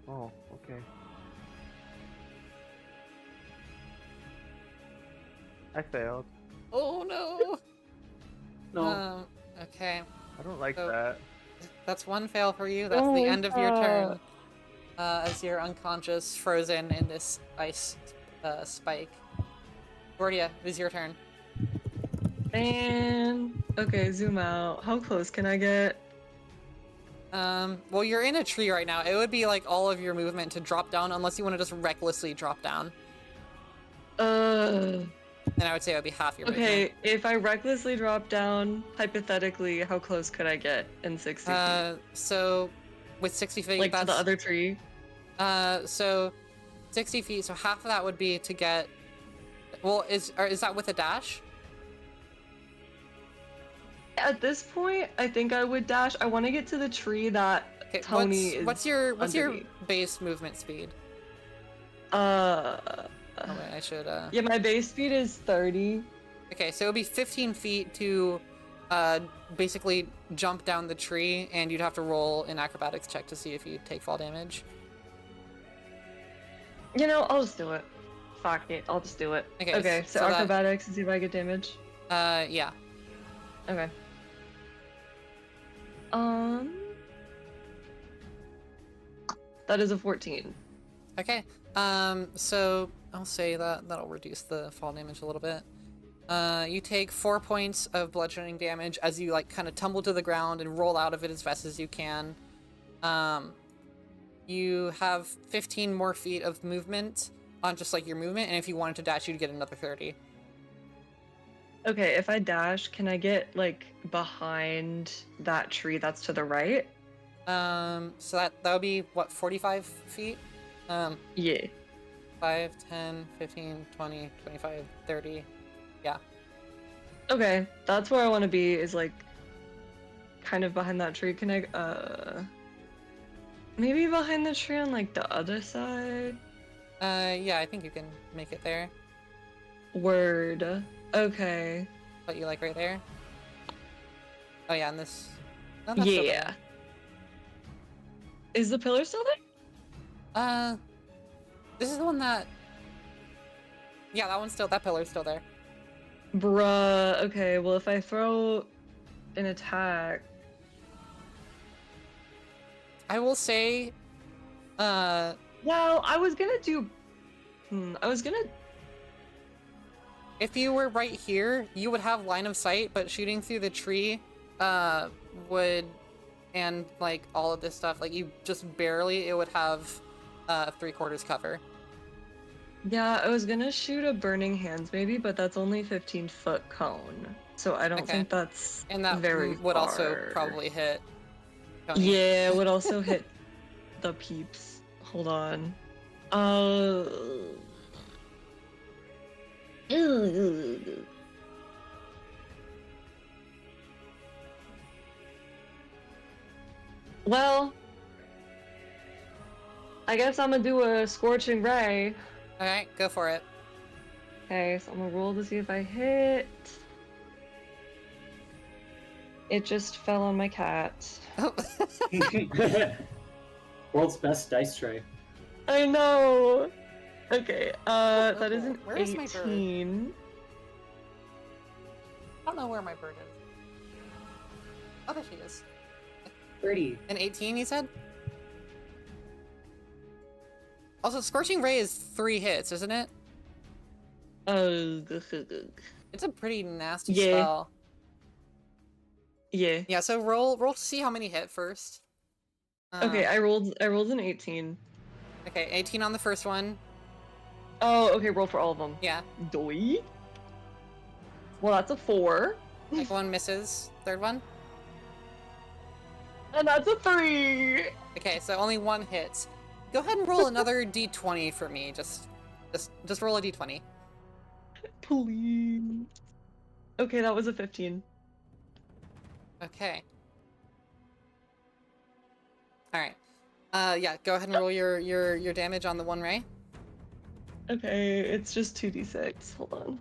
Oh, okay. I failed. Oh no! No. Okay. I don't like So- that. That's one fail for you. That's Oh the my end of your turn. God. As you're unconscious, frozen in this ice spike. Gordia, it is your turn. Man. Okay, zoom out. How close can I get? Well, you're in a tree right now. It would be like all of your movement to drop down, unless you want to just recklessly drop down. Then I would say it would be half your movement. Okay, if I recklessly drop down, hypothetically, how close could I get in 60 feet? So with 60 feet, Like that's to the other tree? so 60 feet. So half of that would be to get. Well, is that with a dash? At this point, I think I would dash. I want to get to the tree that Okay, Tony is what's your underneath. base movement speed? Uh, Oh wait, I should yeah, my base speed is 30. Okay, so it would be 15 feet to basically jump down the tree, and you'd have to roll an acrobatics check to see if you take fall damage. You know, I'll just do it. Fuck it, I'll just do it. Okay, Okay, so so that- acrobatics and see if I get damage. Yeah. Okay. That is a 14. Okay. So I'll say that'll reduce the fall damage a little bit. You take 4 points of bludgeoning damage as you like kind of tumble to the ground and roll out of it as fast as you can. You have 15 more feet of movement on just like your movement, and if you wanted to dash, you'd get another 30. Okay, if I dash, can I get like behind that tree that's to the right? So that would be what, 45 feet? Yeah. 5, 10, 15, 20, 25, 30. Yeah. Okay, that's where I want to be, is like kind of behind that tree. Can I maybe behind the tree on like the other side? Yeah, I think you can make it there. Word. Okay. But you like right there? Oh yeah, and this. No, that's still Yeah. Is the pillar still there? there. This is the one that. Yeah, that pillar's still there. Bruh. Okay, well if I throw an attack. I will say, Well, I was gonna do. I was gonna. if you were right here, you would have line of sight, but shooting through the tree, would, and like all of this stuff, like you just barely, it would have, 3/4 cover. Yeah, I was gonna shoot a burning hands maybe, but that's only 15-foot cone, so I don't Okay. think that's And that very would also far. probably hit. Tony. Yeah, it would also hit the peeps. Hold on. Well, I guess I'm gonna do a scorching ray. Alright, go for it. Okay, so I'm gonna roll to see if I hit. It just fell on my cat. World's best dice tray. I know. Okay, that is an Where is my bird? 18. I don't know where my bird is. Oh, there she is. Pretty. An 18, you said? Also, Scorching Ray is 3 hits, isn't it? It's a pretty nasty Yeah. spell. Yeah. Yeah, so roll to see how many hit first. Okay, I rolled an 18. Okay, 18 on the first one. Oh, okay, roll for all of them. Yeah. Doi. Well, that's a 4. Second one misses. Third one. And that's a 3! Okay, so only one hits. Go ahead and roll another d20 for me. Just roll a d20. Please. Okay, that was a 15. Okay. All right. Yeah. Go ahead and roll your damage on the one ray. Okay, it's just 2d6. Hold on.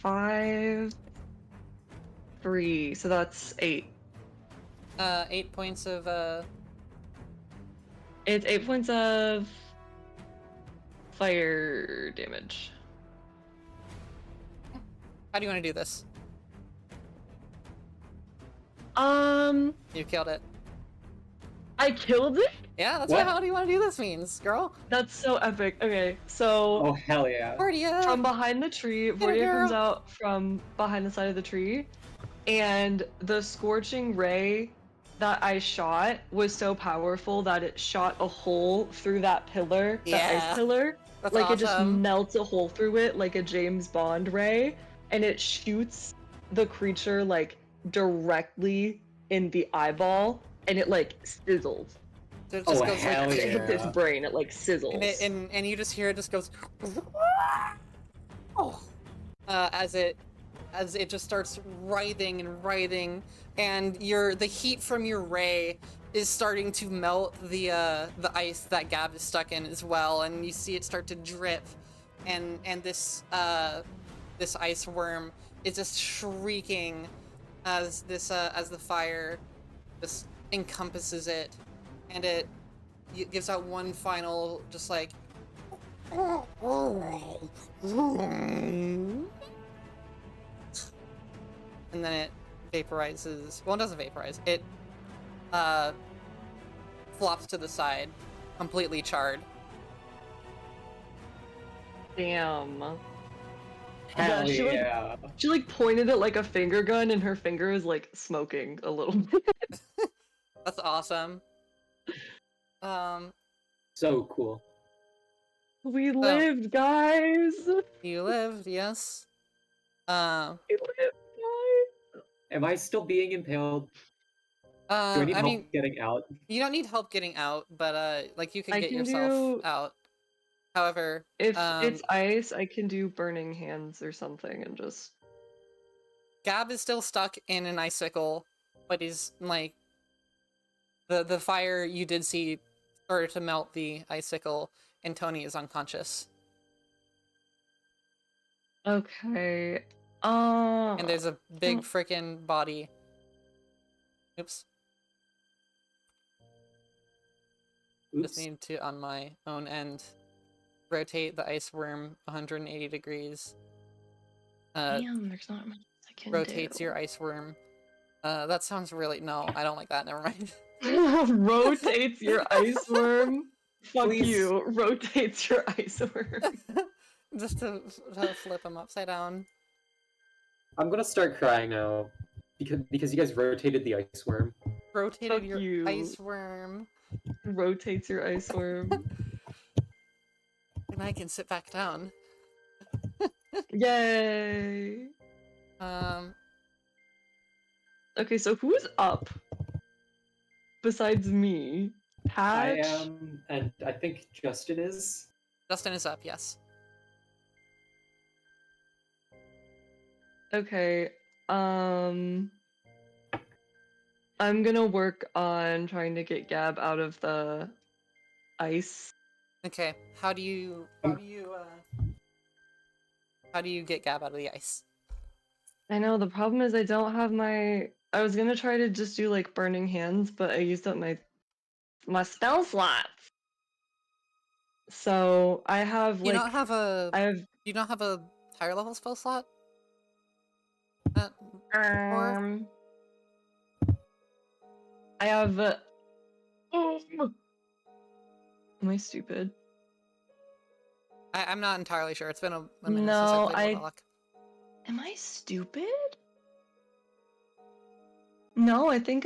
5, 3, so that's 8. 8 points of It's 8 points of fire damage. How do you want to do this? You killed it. I killed it? Yeah, that's What? what how do you want to do this means, girl. That's so epic. Okay, so Oh hell yeah! Vortia! from behind the tree, Vortia girl. comes out from behind the side of the tree, and the scorching ray that I shot was so powerful that it shot a hole through that pillar, that Yeah. ice pillar. That's Like awesome. it just melts a hole through it like a James Bond ray, and it shoots the creature like directly in the eyeball, and it like sizzles. So it Oh just goes hell like, It hits its yeah! brain, it like sizzles. and you just hear it just goes oh, as it just starts writhing and writhing, and the heat from your ray is starting to melt the ice that Gab is stuck in as well, and you see it start to drip, and this ice worm is just shrieking as the fire just encompasses it, and it gives out one final just like and then it vaporizes. Well, it doesn't vaporize. It flops to the side, completely charred. Damn. Hell she, like, yeah! She like pointed it like a finger gun, and her finger is like smoking a little bit. That's awesome. So cool. We lived, guys. You lived, yes. We lived, guys. Am I still being impaled? Do I need I help mean, getting out? you don't need help getting out, but like you can I get can yourself do out. However, if it's ice, I can do burning hands or something and just. Gab is still stuck in an icicle, but he's like the fire you did see started to melt the icicle, and Tony is unconscious. Okay. And there's a big frickin' body. Oops. Just Oops. need to, on my own end, rotate the ice worm 180 degrees. Damn, there's not much I can Rotates do. your ice worm. That sounds really... No, I don't like that. Never mind. Rotates your ice worm. Fuck Please. you. Rotates your ice worm. Just to flip him upside down. I'm gonna start crying now because you guys rotated the ice worm. Rotated Fuck your you. ice worm. Rotates your ice worm. And I can sit back down. Yay. Okay, so who's up? Besides me? Patch? I am, and I think Justin is. Justin is up, yes. Okay, I'm gonna work on trying to get Gab out of the ice. Okay, how do you get Gab out of the ice? I know, the problem is I don't have my... I was gonna try to just do, like, burning hands, but I used up my spell slots! So, I have, like... You don't have a higher level spell slot? I have... Am I stupid? I'm not entirely sure. It's been a minute since No, I played Warlock. Am I stupid? No, I think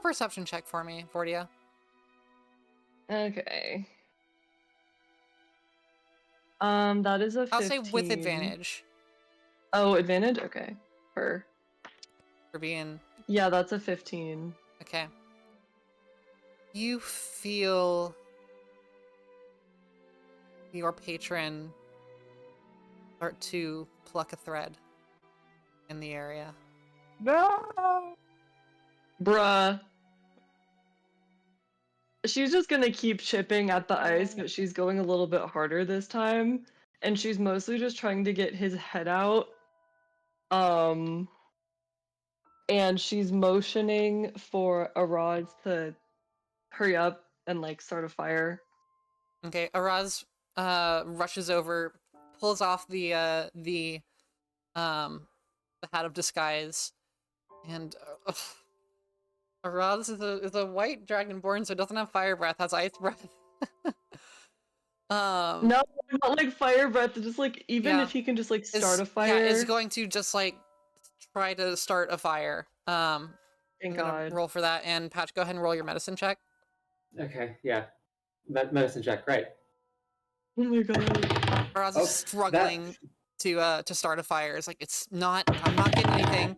a perception check for me, Vordia. Okay. That is a 15. I'll say with advantage. Oh, advantage? Okay. For being... Yeah, that's a 15. Okay. You feel your patron start to pluck a thread in the area. No! Bruh. She's just gonna keep chipping at the ice, but she's going a little bit harder this time. And she's mostly just trying to get his head out. And she's motioning for Araz to hurry up and like start a fire. Okay, Araz rushes over, pulls off the hat of disguise, and Araz is a white dragonborn, so it doesn't have fire breath, has ice breath. No, not like fire breath, just like even if he can just like start a fire. Yeah, is going to just like try to start a fire. I'm gonna roll for that, and Patch, go ahead and roll your medicine check. Okay, yeah. Medicine check, right. Oh my god. Araz is struggling to start a fire. It's like, I'm not getting anything.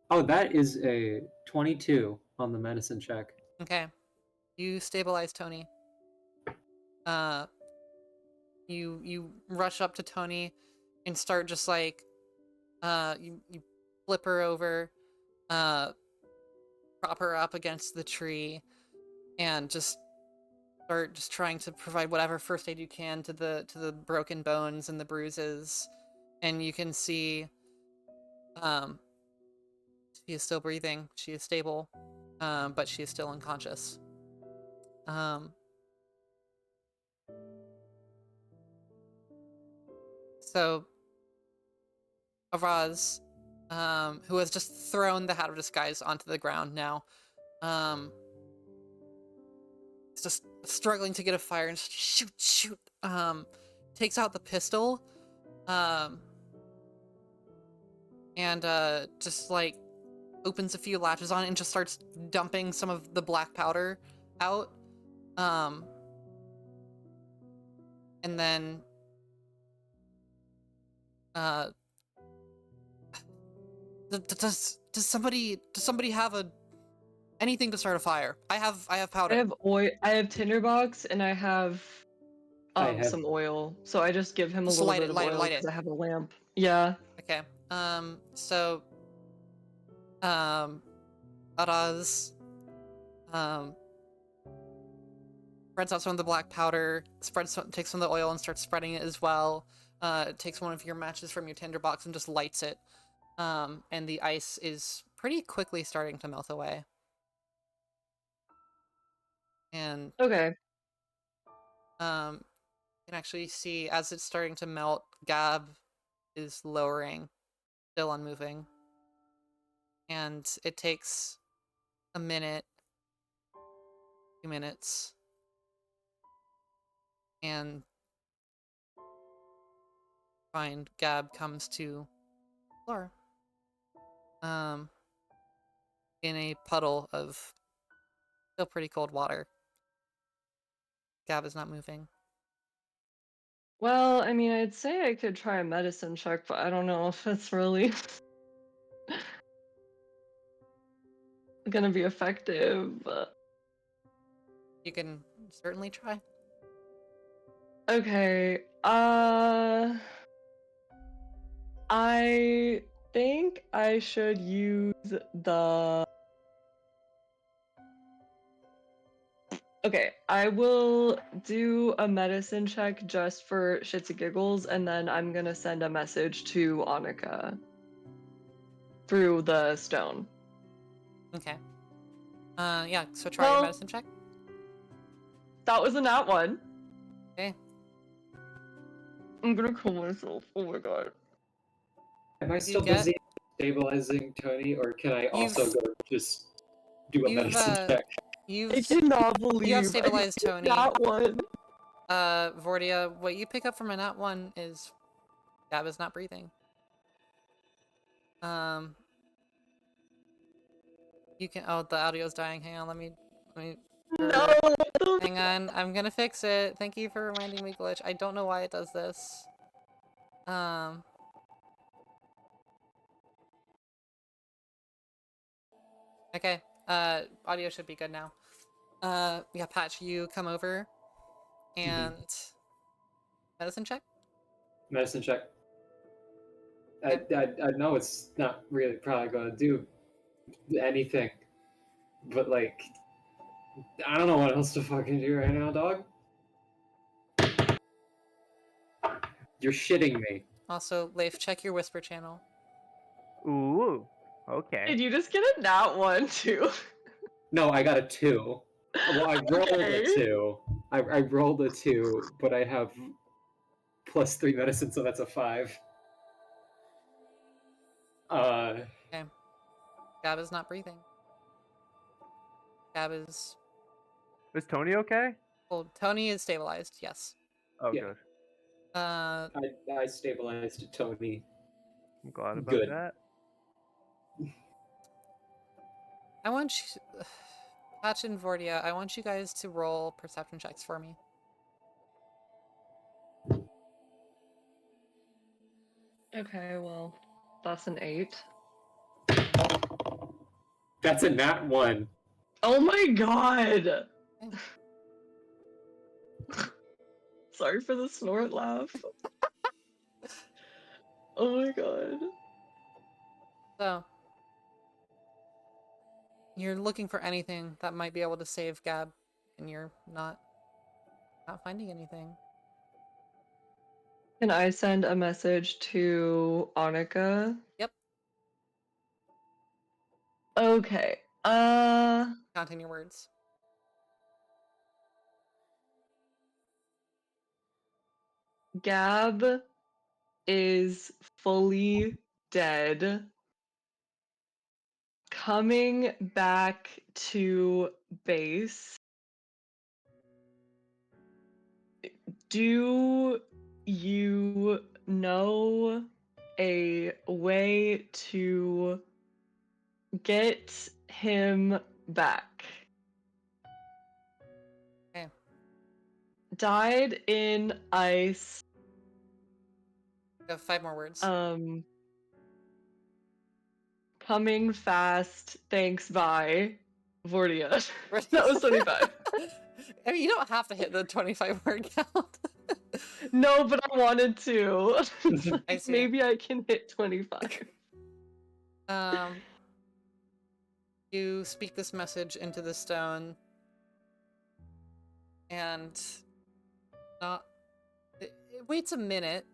Oh, that is a 22 on the medicine check. Okay. You stabilize Tony. You rush up to Tony and start just like, you flip her over, prop her up against the tree, and just start trying to provide whatever first aid you can to the broken bones and the bruises. And you can see, she is still breathing. She is stable, but she is still unconscious. So Araz, who has just thrown the hat of disguise onto the ground now, is just struggling to get a fire and just shoot, takes out the pistol, and just like opens a few latches on it and just starts dumping some of the black powder out, and then does somebody have anything to start a fire? I have powder. I have oil. I have tinderbox, and I have some oil. So I just give him a little bit of oil because I have a lamp. Yeah. Okay. So Araz spreads out some of the black powder, takes some of the oil and starts spreading it as well. Takes one of your matches from your tinderbox and just lights it. And the ice is pretty quickly starting to melt away. And okay. You can actually see as it's starting to melt, Gab is lowering, still unmoving. And it takes a minute, 2 minutes, and find Gab comes to the floor. In a puddle of still pretty cold water. Gab is not moving. Well, I mean, I'd say I could try a medicine check, but I don't know if it's really gonna be effective. But... You can certainly try. Okay. I think I should use the... Okay, I will do a medicine check just for shits and giggles, and then I'm gonna send a message to Annika through the stone. Okay. Yeah, so try your medicine check. That was a nat one. Okay. I'm gonna kill myself. Oh my god. Am I still busy stabilizing Tony, or can I also go just do a medicine check? I cannot believe you have stabilized Tony. That one. Vordia, what you pick up from a nat one is Gab is not breathing. You can. Oh, the audio's dying. Hang on. Let me. No. Hang on. I'm gonna fix it. Thank you for reminding me, Glitch. I don't know why it does this. Okay. Audio should be good now. Yeah, Patch, you come over and medicine check. Medicine check. I know it's not really probably gonna do anything, but like, I don't know what else to fucking do right now, dog. You're shitting me. Also, Leif, check your whisper channel. Ooh. Okay. Did you just get a nat one too? No, I got a 2. Well, I rolled Okay. a 2. I rolled a 2, but I have +3 medicine, so that's a 5. Okay. Gab is not breathing. Gab is. Is Tony okay? Well, Tony is stabilized. Yes. Oh, Yeah. good. I stabilized Tony. I'm glad about Good. that. I want you, Patch and Vordia, I want you guys to roll perception checks for me. Okay, well, that's an 8. That's a nat 1. Oh my god! Sorry for the snort laugh. Oh my god. So, you're looking for anything that might be able to save Gab, and you're not finding anything. Can I send a message to Annika? Yep. Okay. Counting your words. Gab is fully dead. Coming back to base. Do you know a way to get him back? Okay. Died in ice. You have 5 more words. Coming fast. Thanks, bye. Vordia. That was 25. I mean, you don't have to hit the 25 word count. No, but I wanted to. I see. Maybe I can hit 25. You speak this message into the stone, and it waits a minute.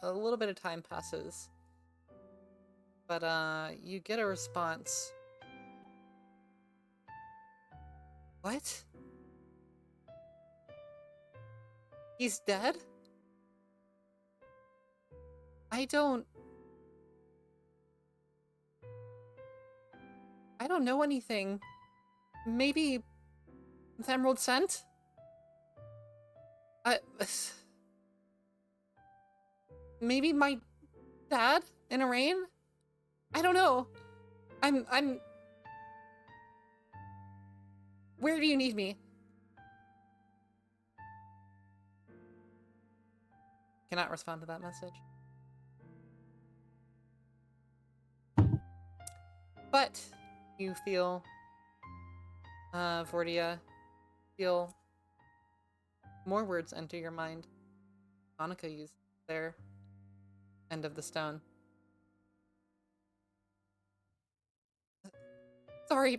A little bit of time passes, but you get a response. What? He's dead? I don't know anything. Maybe with Emerald Scent? Maybe my dad in a rain? I don't know. I'm Where do you need me? Cannot respond to that message. But you feel, Vordia, feel more words enter your mind. Monica used their end of the stone. Sorry,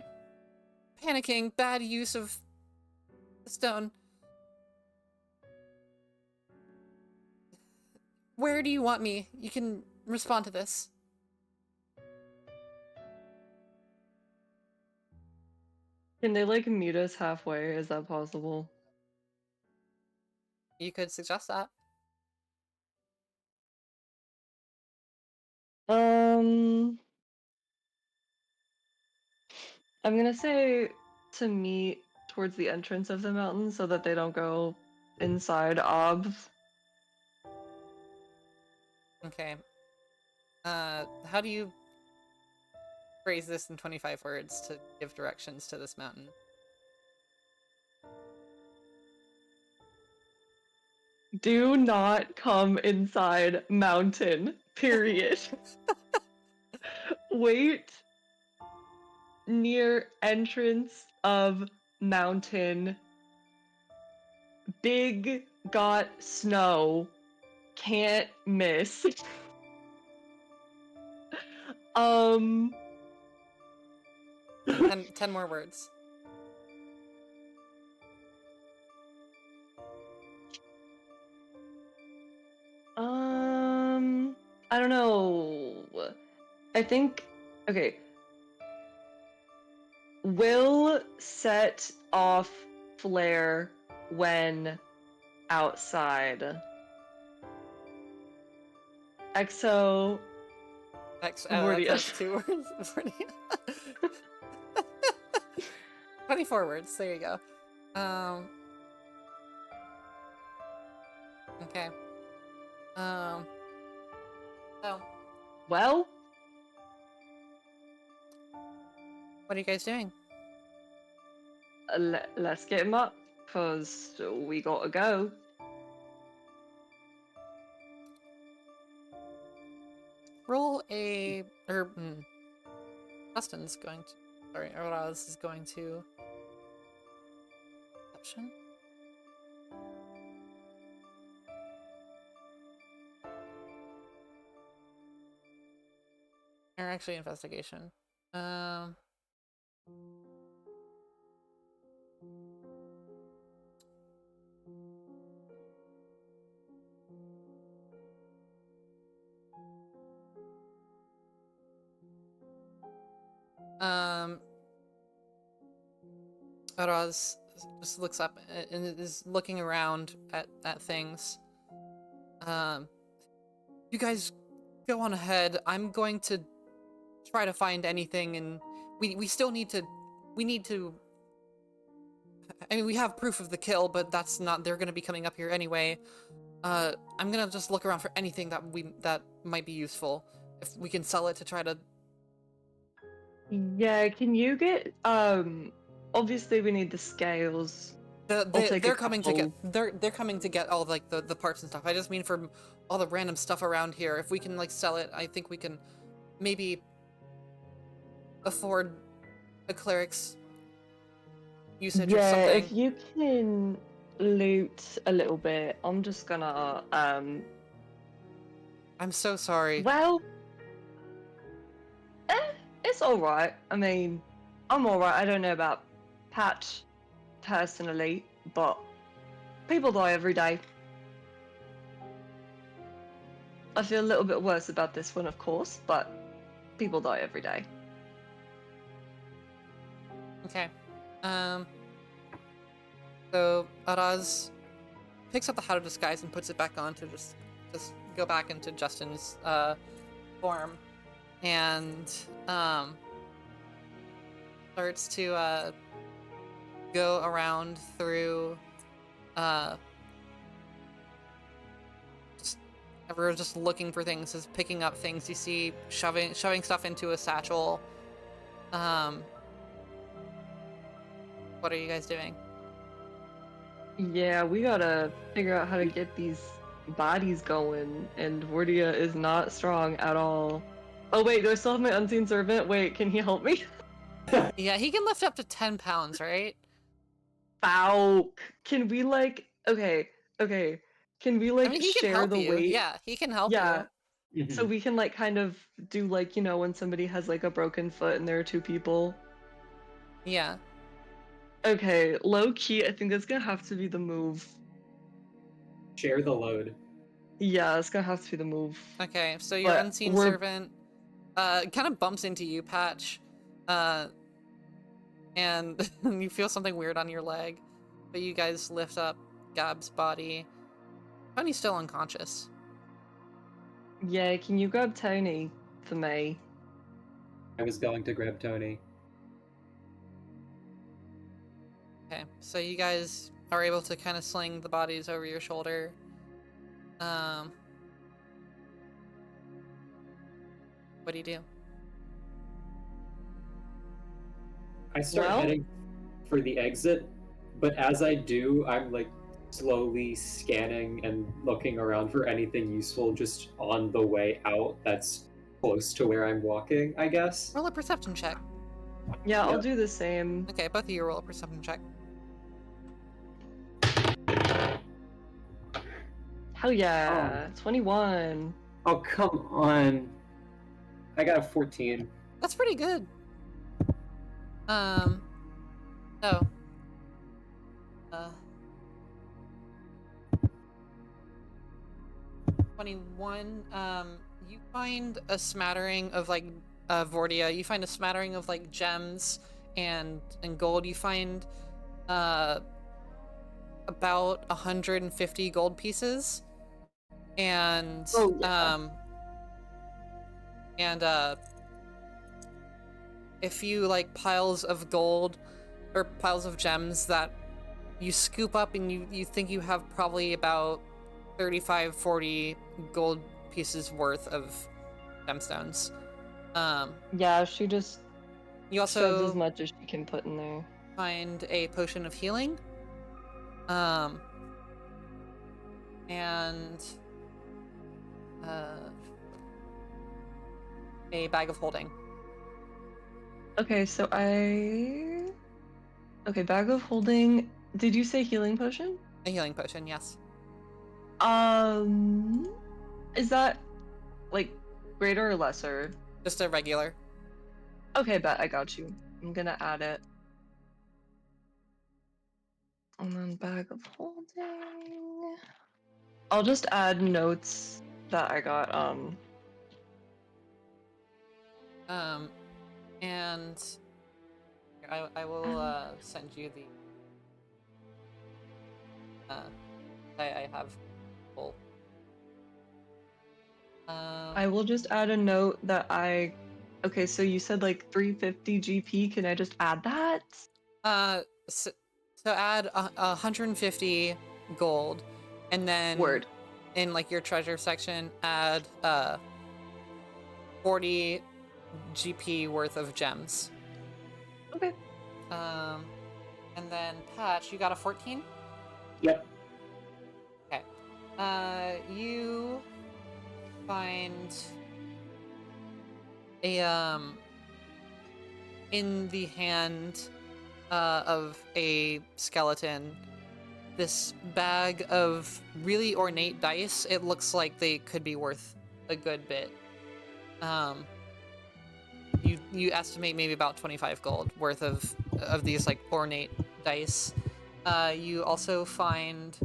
panicking, bad use of the stone. Where do you want me? You can respond to this. Can they like meet us halfway? Is that possible? You could suggest that. I'm gonna say to meet towards the entrance of the mountain so that they don't go inside Ob. Okay. How do you phrase this in 25 words to give directions to this mountain. Do not come inside mountain, period. Wait near entrance of mountain. Big got snow. Can't miss. 10 more words. I don't know. I think, okay. Will set off flare when outside. Exo. That's 2 words. 24 words. There you go. Okay. So. Well. What are you guys doing? Let's get him up, cause we gotta go. Roll a Justin's going to. Sorry, Araz is going to. Perception. Or actually, investigation. Araz just looks up and is looking around at things. You guys go on ahead. I'm going to try to find anything, and we still need to. We need to. I mean, we have proof of the kill, but that's not. They're gonna be coming up here anyway. I'm gonna just look around for anything that might be useful. If we can sell it to try to. Yeah, can you get obviously we need the scales. They're coming to get all of, like the parts and stuff. I just mean for all the random stuff around here. If we can like sell it, I think we can maybe afford a cleric's usage or something. Yeah, if you can loot a little bit, I'm just gonna I'm so sorry. Well, it's alright. I mean, I'm alright. I don't know about Pat personally, but people die every day. I feel a little bit worse about this one, of course, but people die every day. Okay. So Araz picks up the How to Disguise and puts it back on to just go back into Justin's form, and starts to go around through everyone's just looking for things, is picking up things. You see shoving stuff into a satchel. What are you guys doing? Yeah, we gotta figure out how to get these bodies going, and Wardia is not strong at all. Oh wait, do I still have my unseen servant? Wait, can he help me? Yeah, he can lift up to 10 pounds, right? Fauk. Can we like okay. Can we like I mean, he can share help the you. weight? Yeah, he can help Yeah. you. Mhm. So we can like kind of do like, you know, when somebody has like a broken foot and there are two people. Yeah. Okay, low key, I think that's gonna have to be the move. Share the load. Yeah, it's gonna have to be the move. Okay, so your But unseen we're- servant kind of bumps into you, Patch. And you feel something weird on your leg. But you guys lift up Gab's body. Tony's still unconscious. Yeah, can you grab Tony for me? I was going to grab Tony. Okay, so you guys are able to kind of sling the bodies over your shoulder. What do you do? I start Well- heading for the exit, but as I do, I'm like slowly scanning and looking around for anything useful just on the way out that's close to where I'm walking, I guess. Roll a perception check. Yeah, I'll Yep. do the same. Okay, both of you roll a perception check. Hell yeah. 21. Oh, come on. I got a 14. That's pretty good. So, 21, you find a smattering of, like, Vordia. You find a smattering of, like, gems and gold. You find, about 150 gold pieces. And, Oh, yeah. a few, like, piles of gold or piles of gems that you scoop up, and you think you have probably about 35, 40 gold pieces worth of gemstones. Yeah, she just You shoves as also much as she can put in there. find a potion of healing. And a bag of holding. Okay, so Okay, bag of holding. Did you say healing potion? A healing potion, yes. Is that like greater or lesser? Just a regular. Okay, bet I got you. I'm gonna add it. And then bag of holding. I'll just add notes that I got. And I will send you the I have full. I will just add a note that I. Okay, so you said like 350 GP. Can I just add that? So add 150 gold, and then Word. in like your treasure section, add 40 GP worth of gems. Okay. And then Patch, you got a 14? Yep. Okay. You find a in the hand of a skeleton this bag of really ornate dice. It looks like they could be worth a good bit. You estimate maybe about 25 gold worth of these like ornate dice. You also find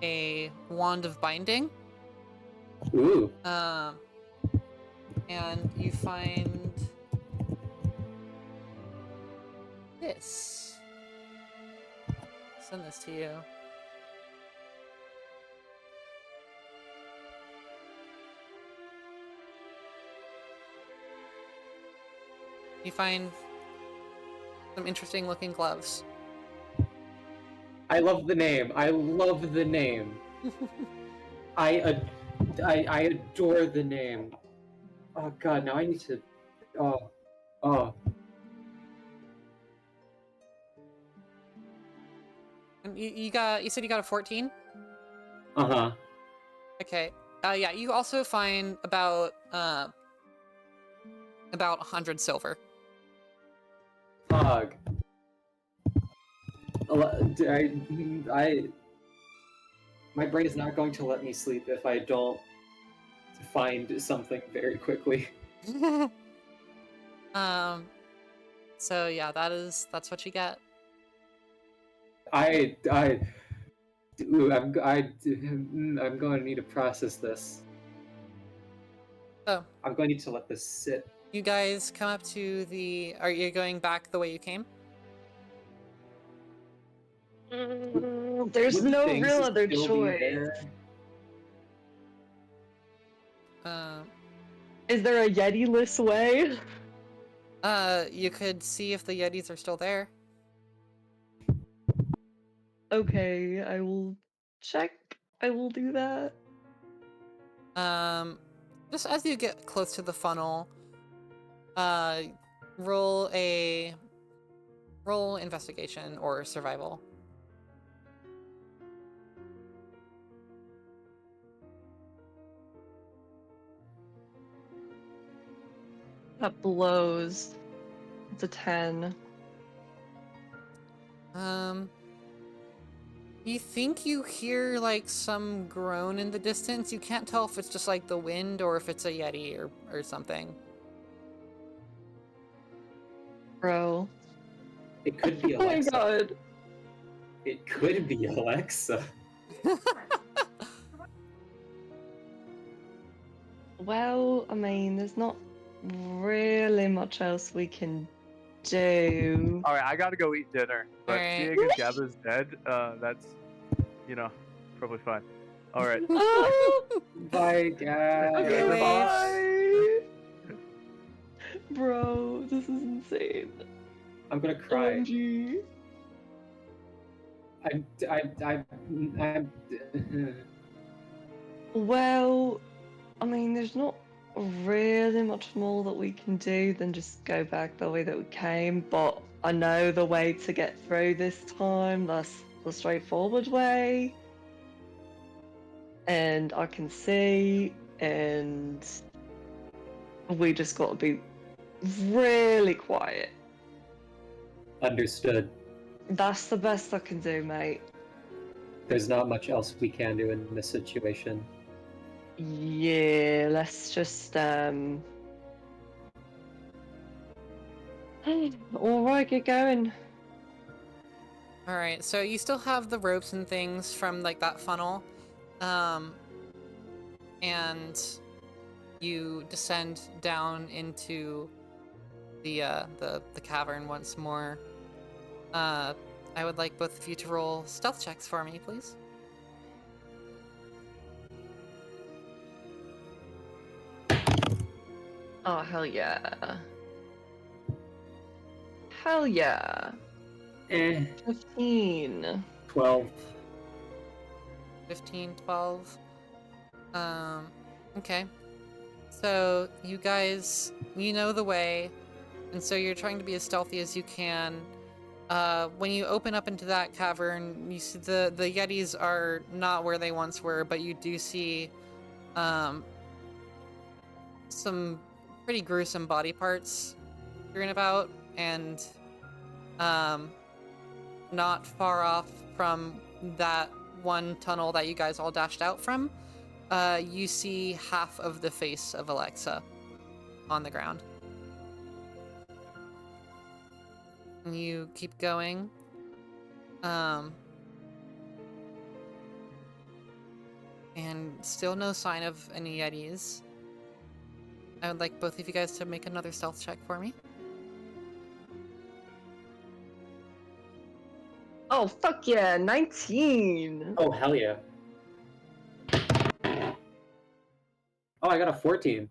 a wand of binding. Ooh. And you find this. Send this to you. You find some interesting looking gloves. I love the name. I love the name. I adore the name. Oh god, now I need to. Oh. And you said you got a 14? Uh-huh. Okay. Yeah, you also find about 100 silver. Fog. My brain is not going to let me sleep if I don't find something very quickly. So yeah, that's what you get. I'm going to need to process this. So I'm going to need to let this sit. you guys come up to the. Are you going back the way you came? There's Would the no things real other still be choice. there? Is there a Yeti-less way? You could see if the Yetis are still there. Okay, I will check. I will do that. Just as you get close to the funnel, roll investigation or survival. That blows. It's a 10. You think you hear like some groan in the distance. You can't tell if it's just like the wind or if it's a yeti or something. Bro. It could be Oh my Alexa. god. It could be Alexa. Well, I mean, there's not really much else we can do. All right, I gotta go eat dinner. But Alright. seeing as Gabba's dead, that's, probably fine. All right. Bye, guys. Okay, Anyways. bye. Bro, this is insane. I'm gonna cry. OMG. I'm Well, I mean, there's not really much more that we can do than just go back the way that we came, but I know the way to get through this time. That's the straightforward way. And I can see, and we just got to be really quiet. understood. That's the best I can do, mate. There's not much else we can do in this situation. Yeah, let's just all right, get going. Alright, so you still have the ropes and things from like that funnel. And you descend down into the cavern once more. I would like both of you to roll stealth checks for me, please. Oh, hell yeah. Hell yeah. 15. 12. 15, 12. Okay. So you guys, you know the way, and so you're trying to be as stealthy as you can. When you open up into that cavern, you see the yetis are not where they once were, but you do see some pretty gruesome body parts strewn about, and not far off from that one tunnel that you guys all dashed out from, you see half of the face of Alexa on the ground. And you keep going. And still no sign of any yetis. I would like both of you guys to make another stealth check for me. Oh, fuck yeah, 19. Oh, hell yeah. Oh, I got a 14.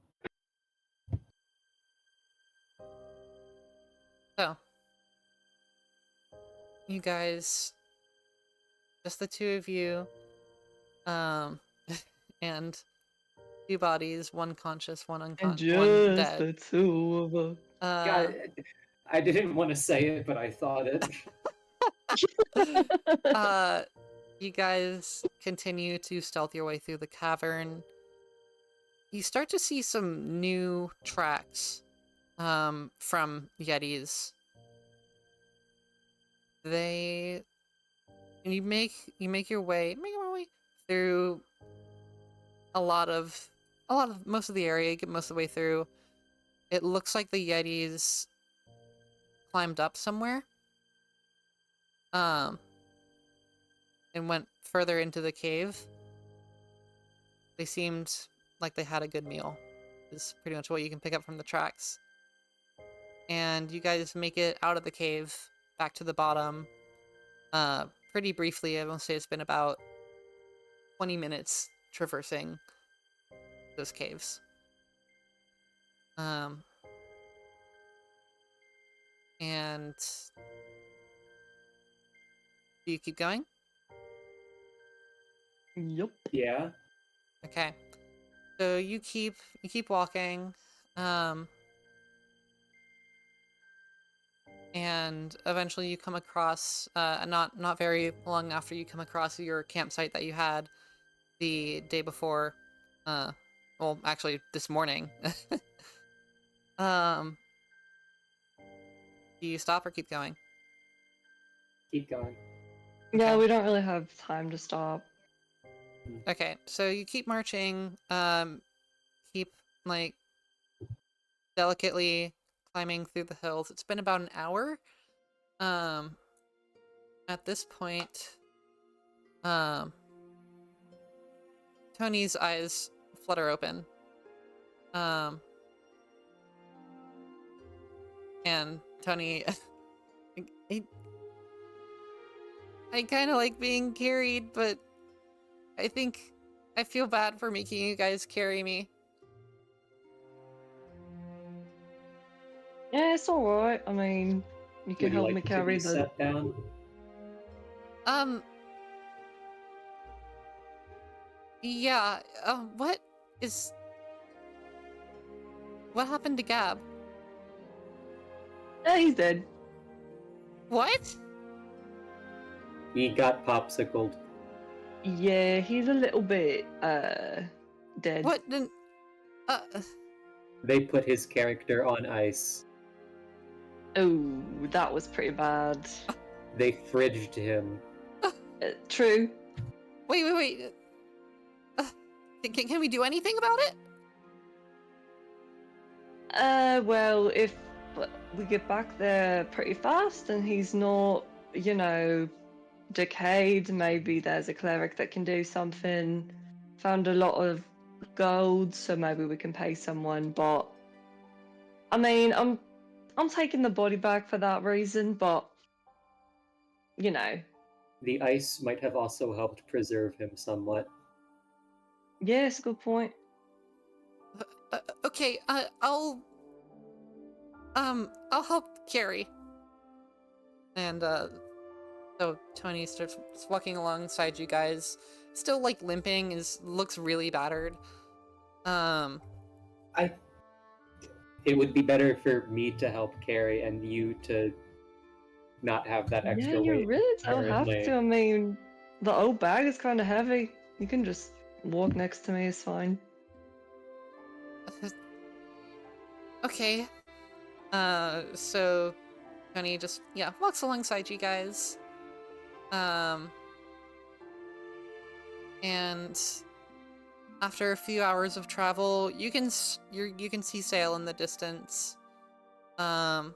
So, you guys, just the two of you, and two bodies, one conscious, one And unconscious, one just dead. the two of us. God, I didn't want to say it, but I thought it. You guys continue to stealth your way through the cavern. You start to see some new tracks from yetis. You make your way through most of the area. You get most of the way through. It looks like the yetis climbed up somewhere. And went further into the cave. They seemed like they had a good meal, is pretty much what you can pick up from the tracks. And you guys make it out of the cave, back to the bottom, pretty briefly. I won't say it's been about 20 minutes traversing those caves. And do you keep going? Yep. Yeah. Okay. So you keep walking. and eventually you come across, not very long after you come across your campsite that you had the day before, well, actually this morning. um, do you stop or keep going? Keep going. Yeah, Okay. we don't really have time to stop. Okay, so you keep marching, keep, like, delicately climbing through the hills. It's been about an hour. At this point, Tony's eyes flutter open. And Tony, I kind of like being carried, but I think I feel bad for making you guys carry me. Yeah, it's alright. I mean, you can Would you help me like to carry be the. set down? Yeah, what is... What happened to Gab? Yeah, he's dead. What? He got popsicled. Yeah, he's a little bit dead. What? Uh, They put his character on ice. Oh, that was pretty bad. They fridged him. True. wait. Can we do anything about it? Well, if we get back there pretty fast and he's not, you know, decayed, maybe there's a cleric that can do something. Found a lot of gold, so maybe we can pay someone, but I mean, I'm taking the body back for that reason, but you know. The ice might have also helped preserve him somewhat. Yes, good point. Okay, I'll help carry. And, so Tony starts walking alongside you guys, still, like, limping, looks really battered. It would be better for me to help carry and you to not have that Yeah, extra you weight. really don't have apparently. to. I mean, the old bag is kind of heavy. You can just walk next to me, it's fine. Okay. So Tony just, yeah, walks alongside you guys. And after a few hours of travel, you can see sail in the distance. And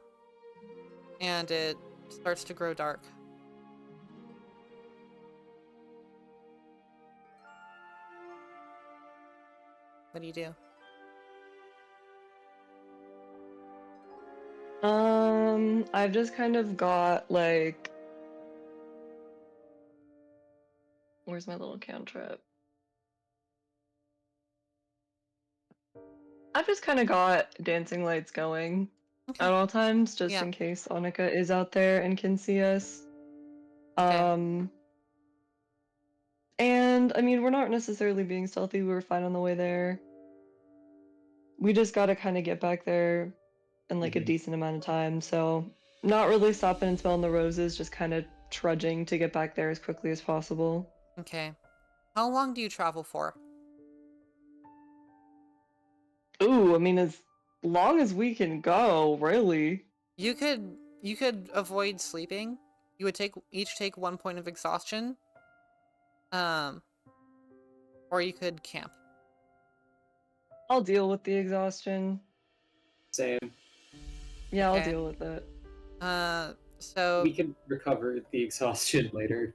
it starts to grow dark. What do you do? I've just kind of got like, where's my little cantrip? I've just kind of got dancing lights going Okay. at all times, just Yeah. in case Annika is out there and can see us. Okay. And I mean, we're not necessarily being stealthy. We were fine on the way there. We just got to kind of get back there in like a decent amount of time. So, not really stopping and smelling the roses, just kind of trudging to get back there as quickly as possible. Okay. How long do you travel for? Ooh, I mean, as long as we can go, really. You could avoid sleeping. You would each take 1 point of exhaustion. Or you could camp. I'll deal with the exhaustion. Same. Yeah, I'll Okay. deal with it. So We can recover the exhaustion later.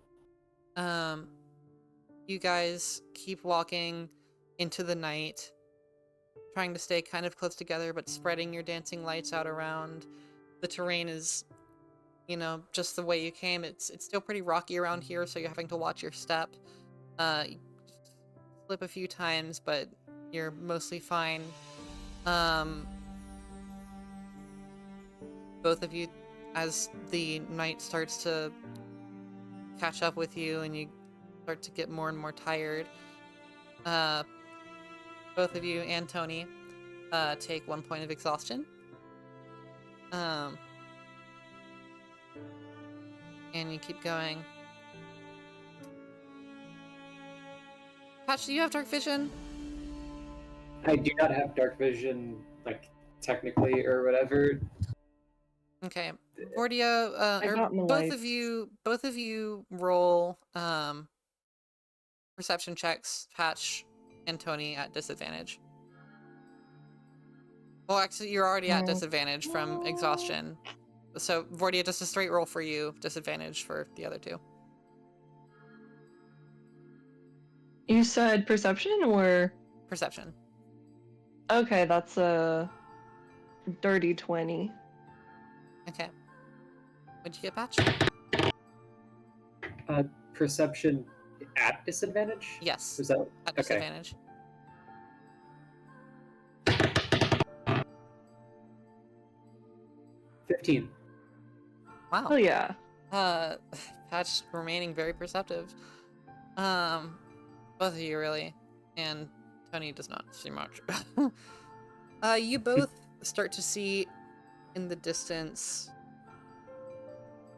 you guys keep walking into the night, trying to stay kind of close together, but spreading your dancing lights out around. The terrain is, just the way you came. It's still pretty rocky around here, so you're having to watch your step. You slip a few times, but you're mostly fine. Both of you, as the night starts to catch up with you and you start to get more and more tired, both of you and Tony take 1 point of exhaustion. And you keep going. Patch, do you have dark vision? I do not have dark vision, like, technically or whatever. Okay. Vordia, I or got my both lights. of you roll perception checks, Patch and Tony at disadvantage. Well, actually, you're already at disadvantage from exhaustion. So, Vordia, just a straight roll for you, disadvantage for the other two. You said perception or? Perception. Okay, that's a dirty 20. Okay. What'd you get, Patch? Perception at disadvantage? Yes. Was that At okay? disadvantage. 15. Wow. Oh yeah. Patch remaining very perceptive. Both of you really, and Tony does not see much. You both start to see in the distance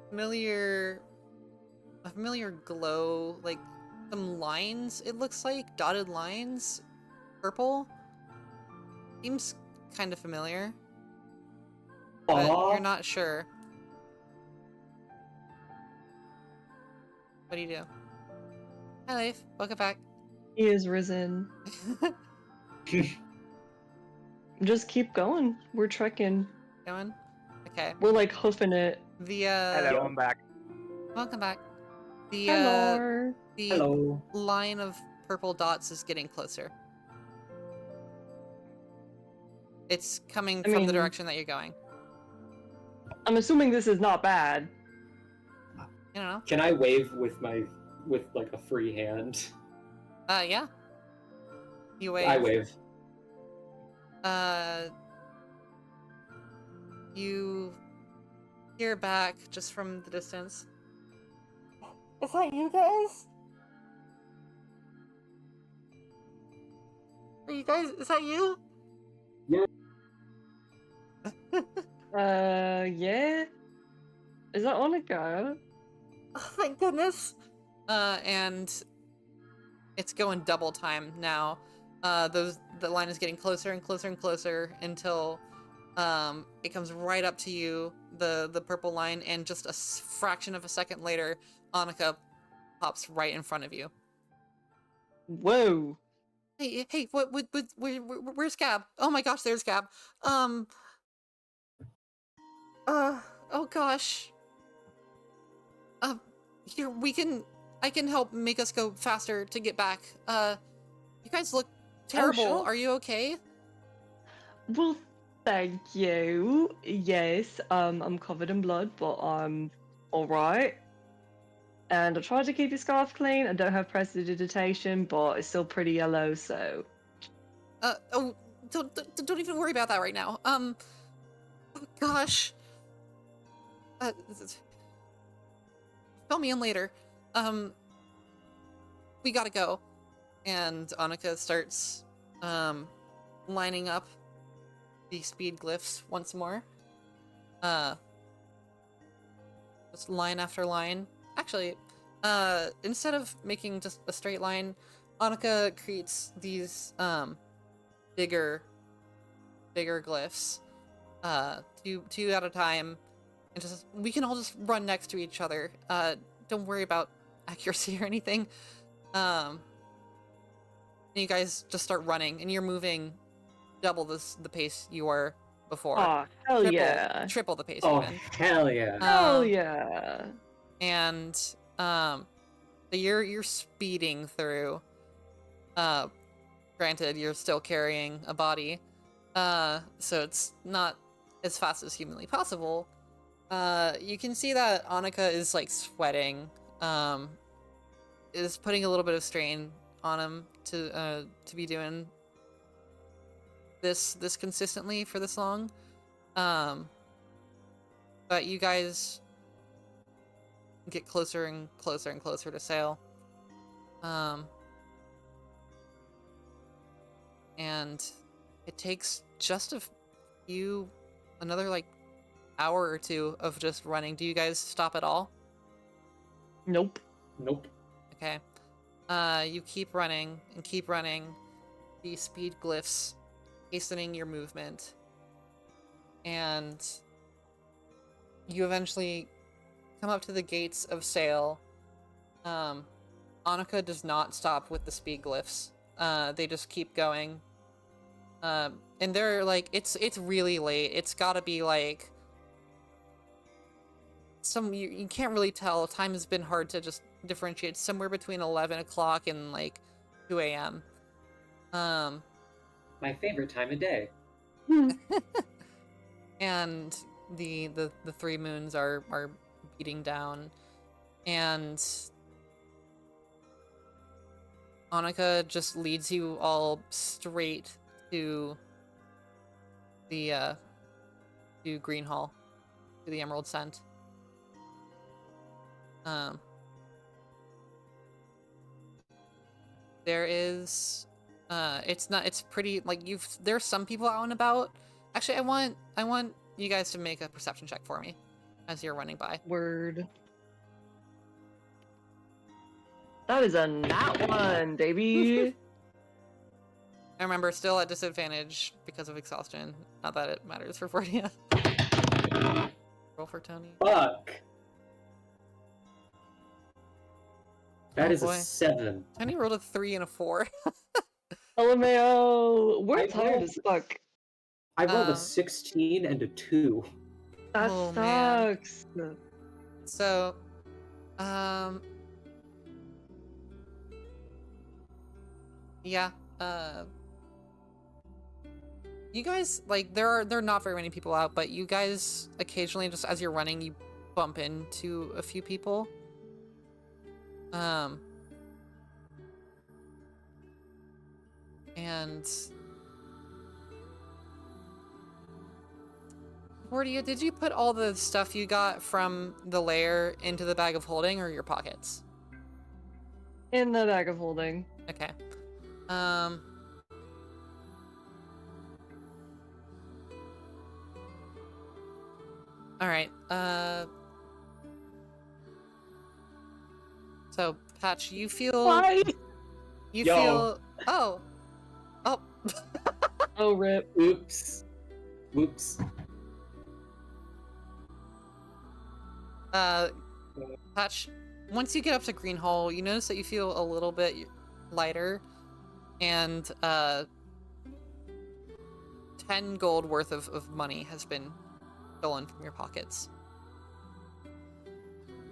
a familiar glow, like some lines. It looks like dotted lines, purple. Seems kind of familiar, but you're not sure. What do you do? Hi, Leif. Welcome back. He is risen. Just keep going. We're trekking. Going? Okay. We're like hoofing it. The Hello, I'm back. welcome back. The Hello. the Hello. line of purple dots is getting closer. It's coming from the direction that you're going. I'm assuming this is not bad. I don't know. Can I wave with like a free hand? Yeah. You wave. I wave. You hear back just from the distance. Is that you guys? Are you guys? Is that you? Yeah. Is that Onika? Oh, thank goodness. And it's going double time now. The line is getting closer and closer and closer until it comes right up to you, the purple line, and just a fraction of a second later, Annika pops right in front of you. Whoa. Hey, where's Gab? Oh my gosh, there's Gab. Oh gosh. Here, I can help make us go faster to get back. You guys look terrible. sure. Are you okay? Well, thank you. Yes, I'm covered in blood, but I'm alright. And I tried to keep your scarf clean. I don't have prestidigitation, but it's still pretty yellow, so... Oh, don't even worry about that right now. Oh gosh. Fill me in later. We gotta go. And Annika starts, lining up the speed glyphs once more. Just line after line. Actually, instead of making just a straight line, Annika creates these, bigger glyphs. Two at a time. And just, we can all just run next to each other. Don't worry about accuracy or anything. And you guys just start running, and you're moving double the pace you were before. Oh, hell yeah. Triple the pace Oh, even. hell yeah. Hell yeah. And so you're speeding through. Granted, you're still carrying a body, so it's not as fast as humanly possible. You can see that Annika is like sweating, is putting a little bit of strain on him to be doing this consistently for this long. But you guys get closer and closer and closer to sail. And it takes just another like hour or two of just running. Do you guys stop at all? Nope. Nope. Okay. You keep running and keep running. The speed glyphs hastening your movement. And you eventually come up to the gates of Sail. Annika does not stop with the speed glyphs. They just keep going. And they're like, it's really late. It's gotta be like you can't really tell. Time has been hard to just differentiate. Somewhere between 11 o'clock and like 2 a.m. My favorite time of day. And the three moons are beating down, and Annika just leads you all straight to the to Green Hall, to the Emerald Scent. There is it's pretty, like, there's some people out and about. Actually, I want you guys to make a perception check for me as you're running by. Word. That is a nat 1, baby. I remember, still at disadvantage because of exhaustion. Not that it matters for Fortia. Roll for Tony. Fuck. That Oh, is boy. a 7. Tony rolled a 3 and a 4. LMAO. We're I tired rolled- as fuck. I rolled a Um, 16 and a 2. That Oh, man. sucks. So, yeah, you guys, like, there are not very many people out, but you guys occasionally, just as you're running, you bump into a few people. And Fortia, did you put all the stuff you got from the lair into the bag of holding or your pockets? In the bag of holding. Okay. All right. So, Patch, you feel... Why? You Yo. feel... Oh. Oh. Oh, rip. Oops. Whoops. Patch, once you get up to Green Hall, you notice that you feel a little bit lighter, and 10 gold worth of money has been stolen from your pockets.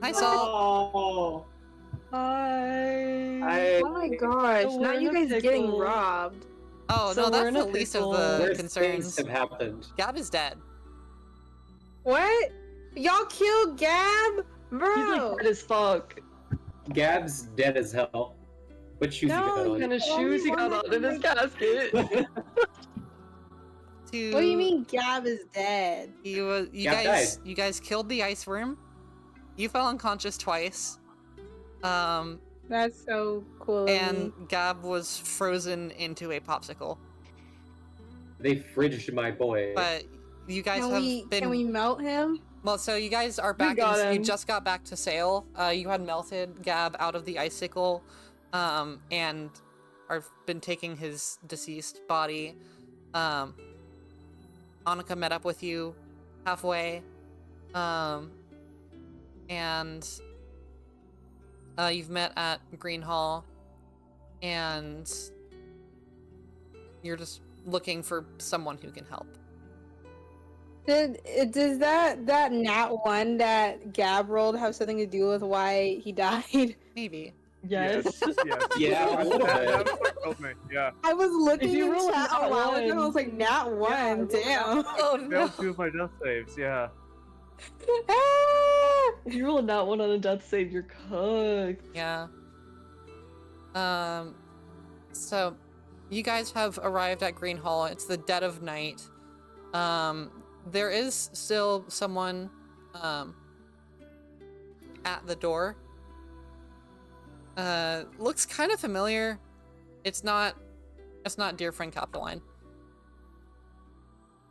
Hi, Salt. Oh. Hi. Oh my gosh, So now we're you in a guys getting pickle. robbed. Oh, So no, we're that's in a the least of pickle. the Worse concerns. things have happened. Gab is dead. What? Y'all killed Gab? He's Bro! like dead as fuck. Gab's dead as hell. What shoes No, you got What on? kind of the only shoes he one got that on in his casket? To... What do you mean Gab is dead? You Gab guys killed the ice worm. You fell unconscious twice. That's so cool of And me. Gab was frozen into a popsicle. They fridged my boy. But you guys Can have we, been... can we melt him? Well, so you guys are back got in... You him. just got back to Sail. You had melted Gab out of the icicle, and have been taking his deceased body. Annika met up with you halfway. And you've met at Green Hall, and you're just looking for someone who can help. Does that nat 1 that Gab rolled have something to do with why he died? Maybe. Yes. Yes. Yeah, a little that bit. was what told me. Yeah. I was looking you in roll a chat a nat while ago, I one- was like, nat 1, damn. Oh no! Failed 2 of my death saves. Yeah. Ah! If you roll a nat 1 on a death save, you're cooked. Yeah. So you guys have arrived at Green Hall. It's the dead of night. There is still someone at the door. Looks kind of familiar. It's not dear friend Capitoline.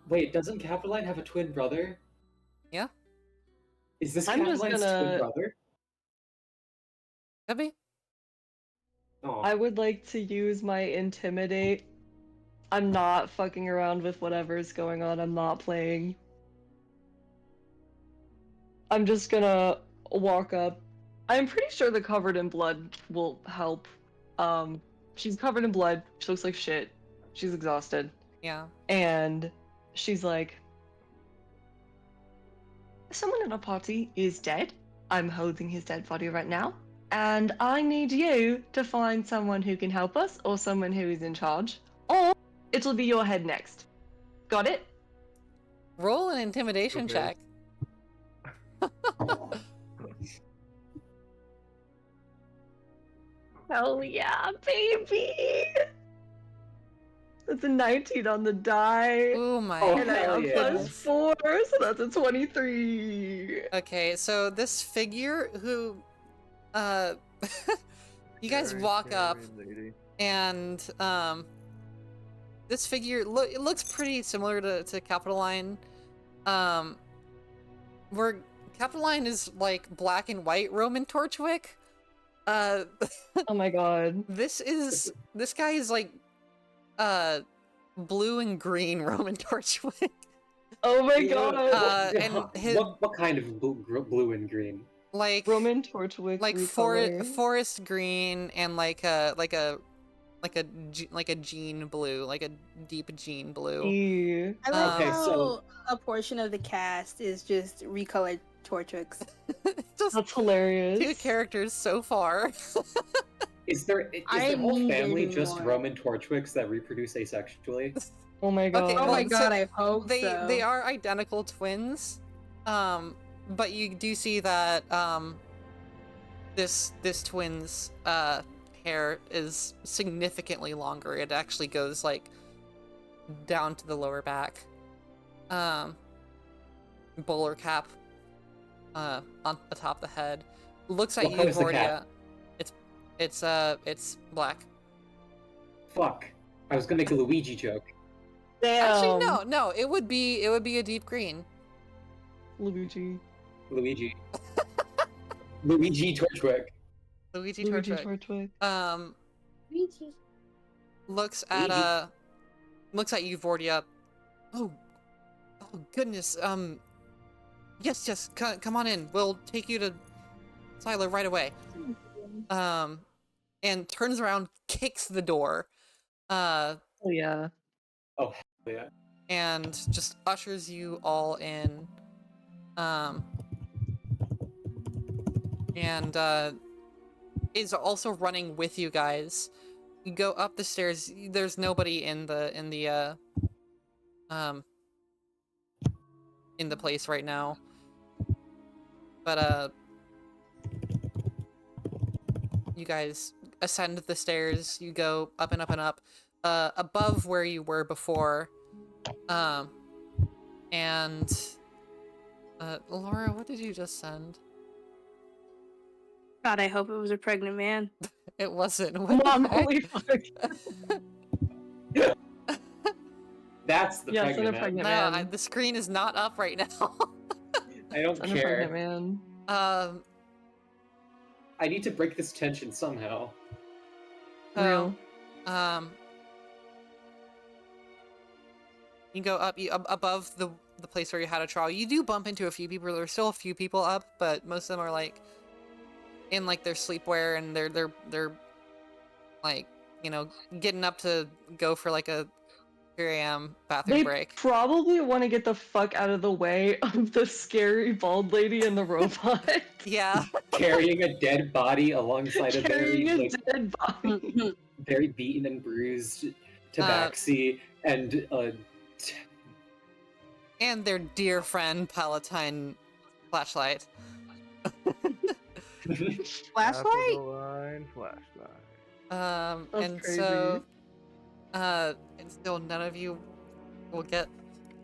Wait, doesn't Capitoline have a twin brother? Yeah. Is this I'm just Capitoline's gonna- twin brother? Could be. Oh, I would like to use my intimidate. I'm not fucking around with whatever's going on. I'm not playing. I'm just gonna walk up. I'm pretty sure the covered in blood will help. She's covered in blood. She looks like shit. She's exhausted. Yeah. And she's like, someone in our party is dead. I'm holding his dead body right now. And I need you to find someone who can help us or someone who is in charge. Or it'll be your head next. Got it? Roll an intimidation Okay. check. Hell yeah, baby! That's a 19 on the die. Oh my Oh, And I hell have yeah. +4, so that's a 23. Okay, so this figure who, you guys Very walk up, scary lady. and this figure it looks pretty similar to Capitoline. Where Capitoline is like black and white Roman Torchwick. Oh my god. This guy is like blue and green Roman Torchwick. Oh my Yeah. god. And his what kind of blue and green? like Roman Torchwick like recolor. forest green and like a jean blue, like a deep jean blue. Ew. I like Okay, how so- a portion of the cast is just recolored Torchwicks. Just That's hilarious. 2 characters so far. Is the I whole need family there to be just more. Roman Torchwicks that reproduce asexually? Oh my god. Okay, Oh well, my god, so I hope they so. they are identical twins, but you do see that this twin's hair is significantly longer. It actually goes like down to the lower back. Bowler cap on atop the head. Looks at What you, color's the cap? Vortia. It's black. Fuck. I was gonna make a Luigi joke. Damn. Actually, no, it would be a deep green. Luigi. Luigi. Luigi Torchwick. Luigi Luigi Torchwick. Torchwick. Looks at you, Vortia. Oh goodness. Yes, come on in. We'll take you to Siler right away. And turns around, kicks the door, Oh yeah. Oh, hell yeah. and just ushers you all in. And is also running with you guys. You go up the stairs. There's nobody in the place right now. But you guys ascend the stairs. You go up and up and up, above where you were before. And Laura, what did you just send? God, I hope it was a pregnant man. It wasn't. What the Mom, heck? holy fuck. That's the Yes, and a pregnant man. pregnant No, man. the screen is not up right now. I don't And a pregnant care. man. I need to break this tension somehow. Real. You go up, above the place where you had a trial. You do bump into a few people. There's still a few people up, but most of them are like in like their sleepwear, and they're like, you know, getting up to go for like a 3 a.m. bathroom They break. probably want to get the fuck out of the way of the scary bald lady and the robot. Yeah. Carrying a dead body alongside a very, Carrying a like, dead body. very beaten and bruised tabaxi and And their dear friend Palatine Flashlight. Flashlight? Capitoline flashlight. That's And crazy. so, and still none of you will get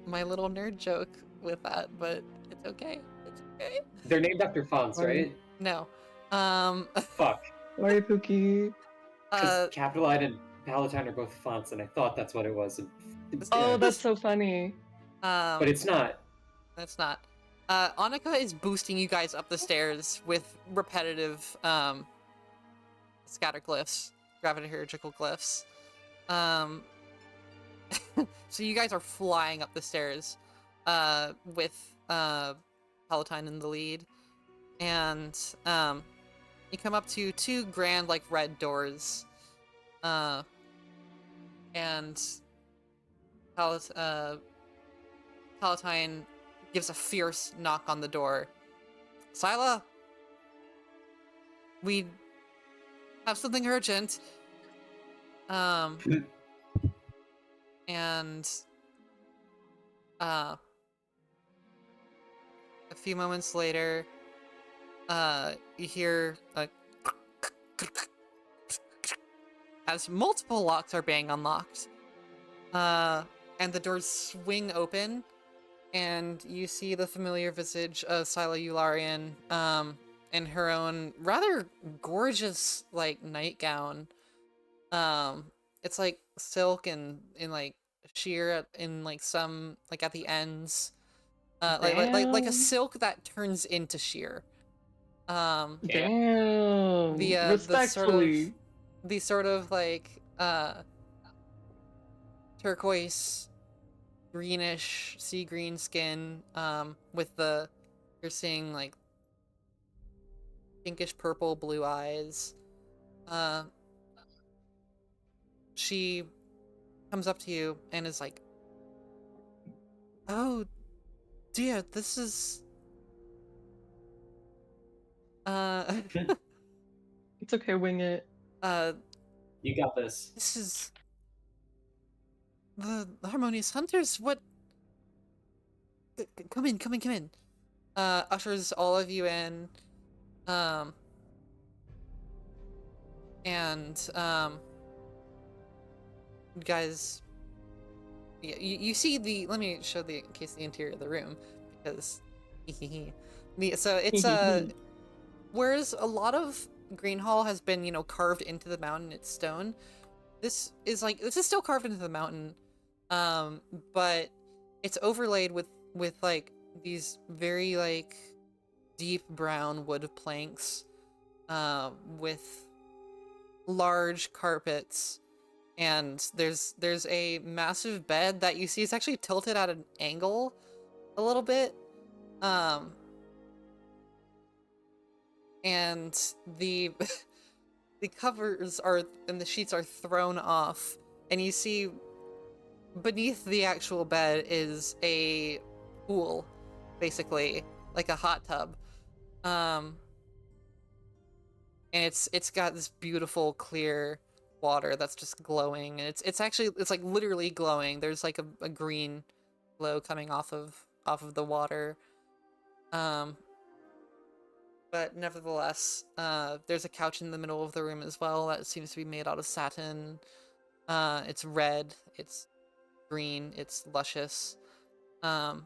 my little nerd joke with that, but it's okay. It's okay. they're named after fonts, right? No. Fuck. Sorry, Pookie. Because Capitoline and Palatine are both fonts, and I thought that's what it was. And, Oh, that's so funny. but it's not. That's not. Annika is boosting you guys up the stairs with repetitive scatterglyphs, graviturgical glyphs. So you guys are flying up the stairs, with Palatine in the lead, and you come up to two grand like red doors, and Palatine gives a fierce knock on the door. Scylla, we have something urgent. And a few moments later, you hear as multiple locks are being unlocked, and the doors swing open, and you see the familiar visage of Scylla Eularian, in her own rather gorgeous like nightgown. It's like silk and in like sheer in like some like at the ends, like a silk that turns into sheer. Damn. The Respectfully. sort of like turquoise greenish sea green skin, with you're seeing like pinkish purple blue eyes. She comes up to you and is like, "Oh dear, this is It's okay, wing it. You got this. this is the Harmonious Hunters. What? Come in, come in, come in." Ushers all of you in, and you guys, yeah, you see the. Let me show the interior of the room, because so it's whereas a lot of Greenhall has been, you know, carved into the mountain, it's stone. This is still carved into the mountain, but it's overlaid with like these very like deep brown wood planks, with large carpets, and there's a massive bed that you see is actually tilted at an angle a little bit, and the the covers are and the sheets are thrown off, and you see beneath the actual bed is a pool, basically like a hot tub, and it's got this beautiful clear water that's just glowing, and it's actually like literally glowing. There's like a green glow coming off of the water, but nevertheless, there's a couch in the middle of the room as well that seems to be made out of satin. It's red, it's green, it's luscious. Scylla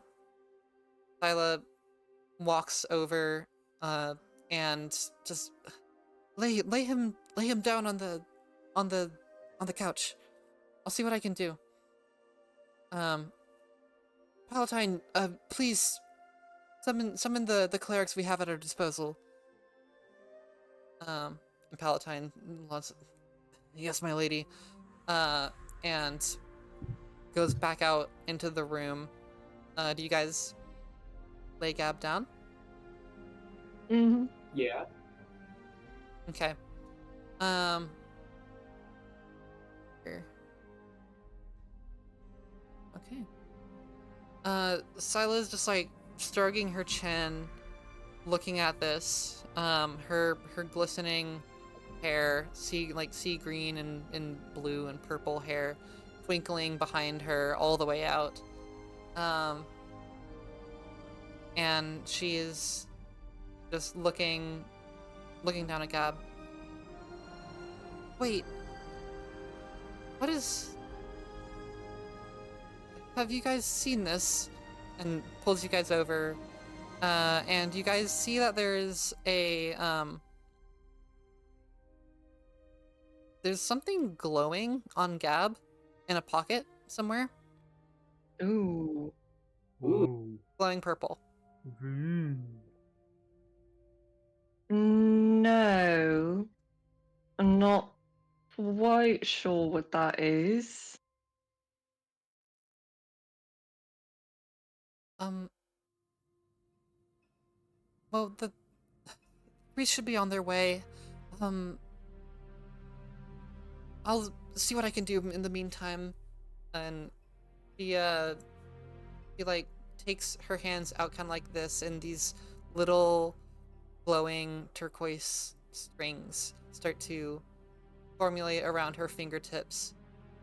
walks over, and just lay him down on the couch. I'll see what I can do. Palatine, please summon the clerics we have at our disposal. And Palatine nods, "Yes, my lady," and goes back out into the room. Do you guys lay Gab down? Mm-hmm. Yeah. Okay. Here. Okay. Scylla's just like stroking her chin, looking at this. Her glistening hair, sea green and blue and purple hair, twinkling behind her all the way out. And she is just looking down at Gab. Wait. What is... Have you guys seen this? And pulls you guys over. And you guys see that there's a, there's something glowing on Gab in a pocket somewhere. Ooh. Ooh. Glowing purple. No. I'm not quite sure what that is. Well, the priests should be on their way. I'll see what I can do in the meantime. And she like takes her hands out kind of like this, and these little glowing turquoise strings start to formulate around her fingertips,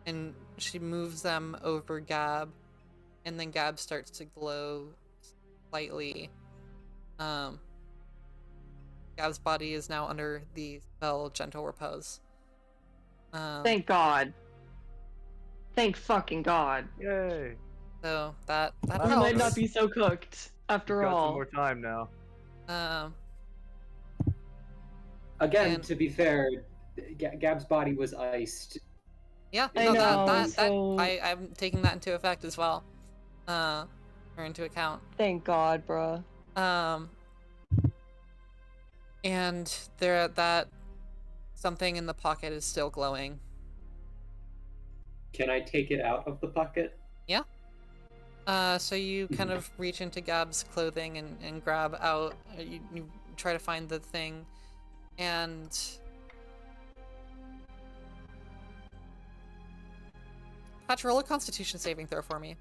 and she moves them over Gab, and then Gab starts to glow slightly. Gab's body is now under the spell Gentle Repose. Thank God. Thank fucking God. Yay! So that We helps. might not be so cooked after We've got some all. more time now. Again, And- to be fair, Gab's body was iced. Yeah, I no, know, so- I'm taking that into effect as well. Or into account. Thank God, bruh. And that something in the pocket is still glowing. Can I take it out of the pocket? Yeah. So you kind of reach into Gab's clothing and grab out, you try to find the thing, and Patch, roll a Constitution saving throw for me.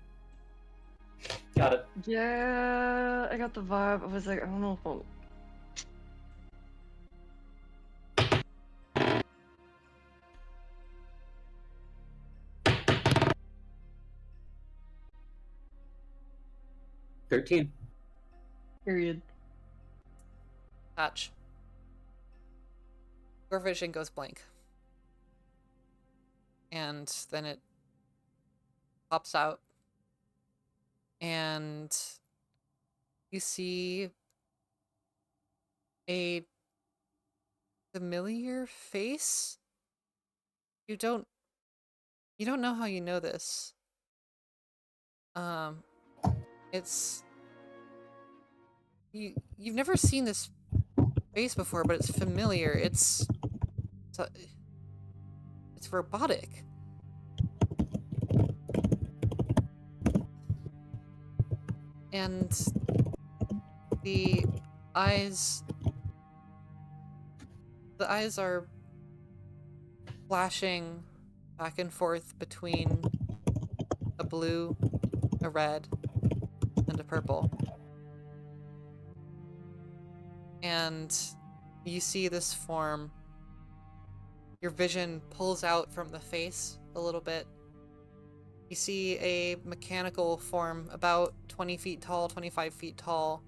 Got it. Yeah, I got the vibe. I was like, I don't know if I'll... 13. Period. Patch. Your vision goes blank. And then it pops out. And you see a familiar face. You don't know how you know this. It's you've never seen this face before, but it's familiar. It's robotic. And the eyes are flashing back and forth between a blue, a red, and a purple. And you see this form. Your vision pulls out from the face a little bit. You see a mechanical form about 20 feet tall, 25 feet tall,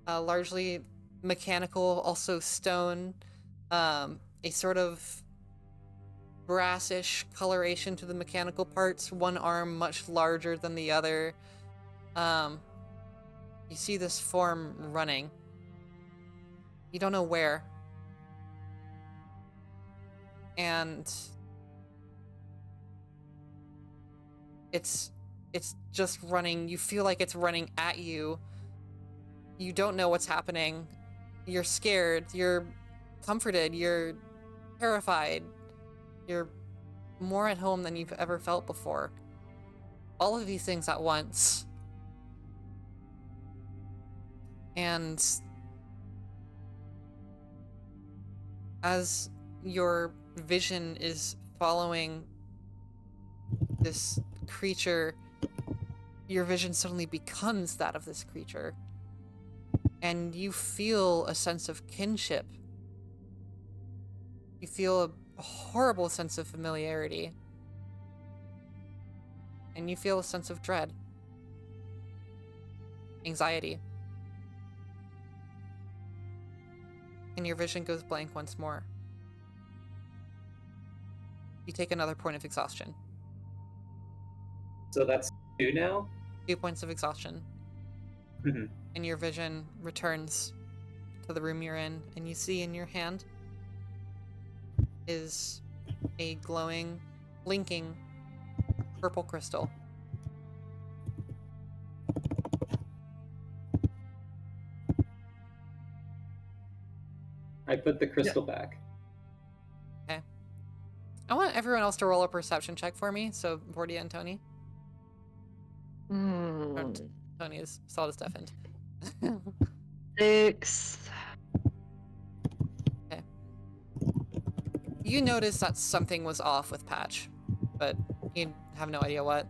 largely mechanical, also stone, a sort of brassish coloration to the mechanical parts, one arm much larger than the other. You see this form running. You don't know where. And it's just running. You feel like it's running at you. You don't know what's happening. You're scared. You're comforted. You're terrified. You're more at home than you've ever felt before. All of these things at once. And as your vision is following this creature, your vision suddenly becomes that of this creature. And you feel a sense of kinship. You feel a horrible sense of familiarity. And you feel a sense of dread. Anxiety. And your vision goes blank once more. You take another point of exhaustion. So that's 2 now? 2 points of exhaustion. Mm-hmm. And your vision returns to the room you're in, and you see in your hand is a glowing, blinking purple crystal. I put the crystal back. Okay. everyone else to roll a perception check for me. So Vordia and Tony. Or Tony is solid as deafened. 6. Okay. You notice that something was off with Patch, but you have no idea what.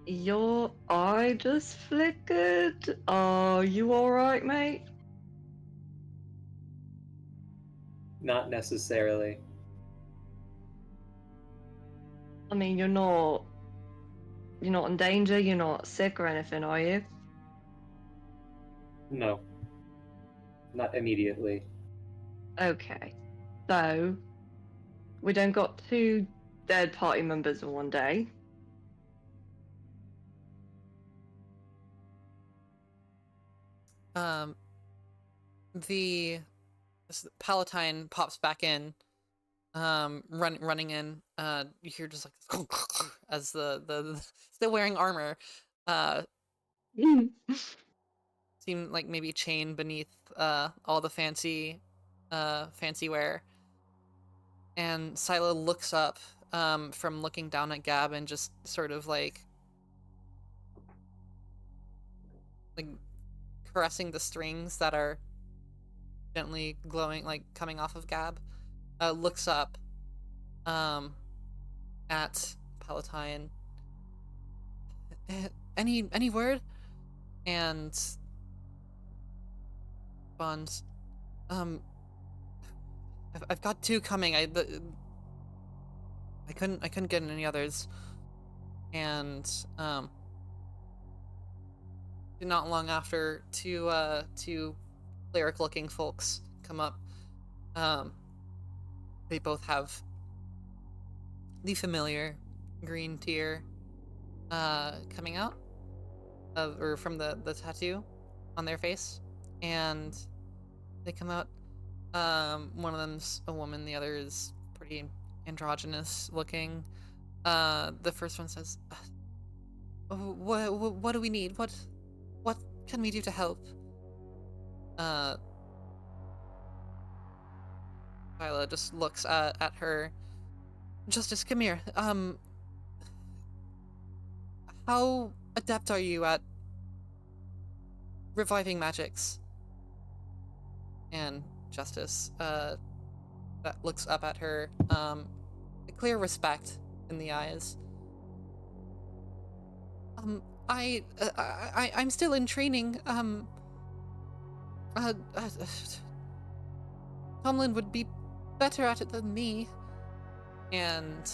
Your eye just flickered. Are you alright, mate? Not necessarily. I mean, you're not in danger, you're not sick or anything, are you? No. Not immediately. Okay. So, we don't got 2 dead party members in one day. The Palatine pops back in, running in. You hear just like as the still wearing armor, seem like maybe chained beneath all the fancy wear. And Silo looks up from looking down at Gab and just sort of like caressing the strings that are gently glowing, like coming off of Gab. Looks up at Palatine. Any word? And responds, I've got 2 coming. I couldn't get any others. And not long after, two cleric-looking folks come up. They both have the familiar green tear coming out or from the tattoo on their face, and they come out. One of them's a woman, the other is pretty androgynous looking. The first one says, what do we need? What can we do to help? Viola just looks at her. Justice, come here. How adept are you at reviving magics? And Justice, that looks up at her, a clear respect in the eyes. I'm still in training. Tomlin would be better at it than me. And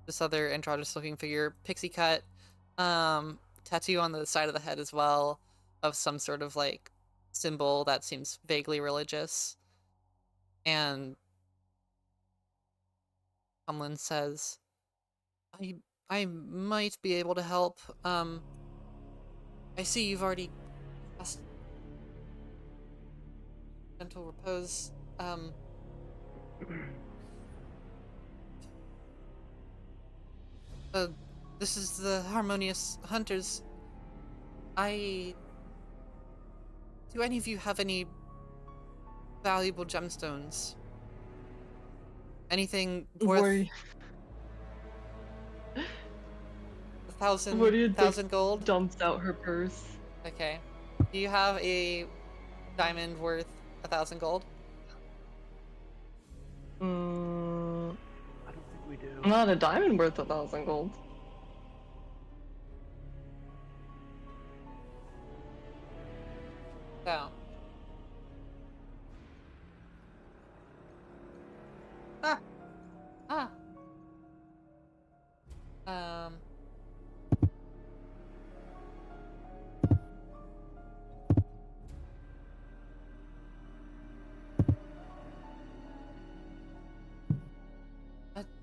this other androgynous looking figure, pixie cut, tattoo on the side of the head as well, of some sort of like symbol that seems vaguely religious. And Tomlin says, I might be able to help. I see you've already cast gentle repose. This is the Harmonious Hunters. Do any of you have any valuable gemstones? Anything worth 1,000 gold? Dumps out her purse. Okay. Do you have a diamond worth 1,000 gold? I don't think we do. Not a diamond worth 1,000 gold. So.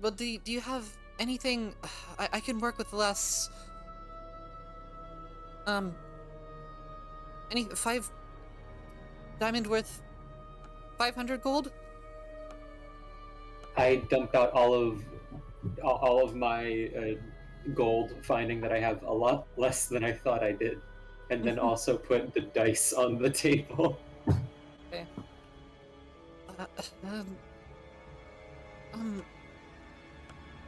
Well, do you have anything? I can work with less. Any 5 diamond worth 500 gold? I dumped out all of my gold, finding that I have a lot less than I thought I did, and then also put the dice on the table. Okay.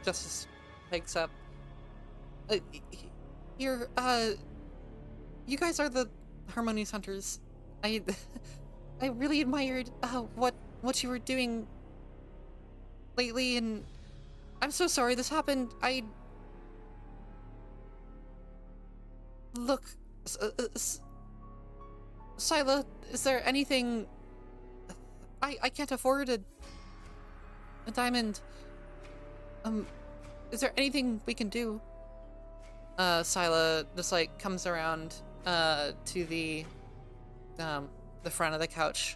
Justice picks up. Here, you guys are the Harmonious Hunters. I really admired what you were doing lately, and I'm so sorry this happened. Look, Scylla, is there anything? I can't afford a diamond. Is there anything we can do? Scylla just like comes around to the front of the couch.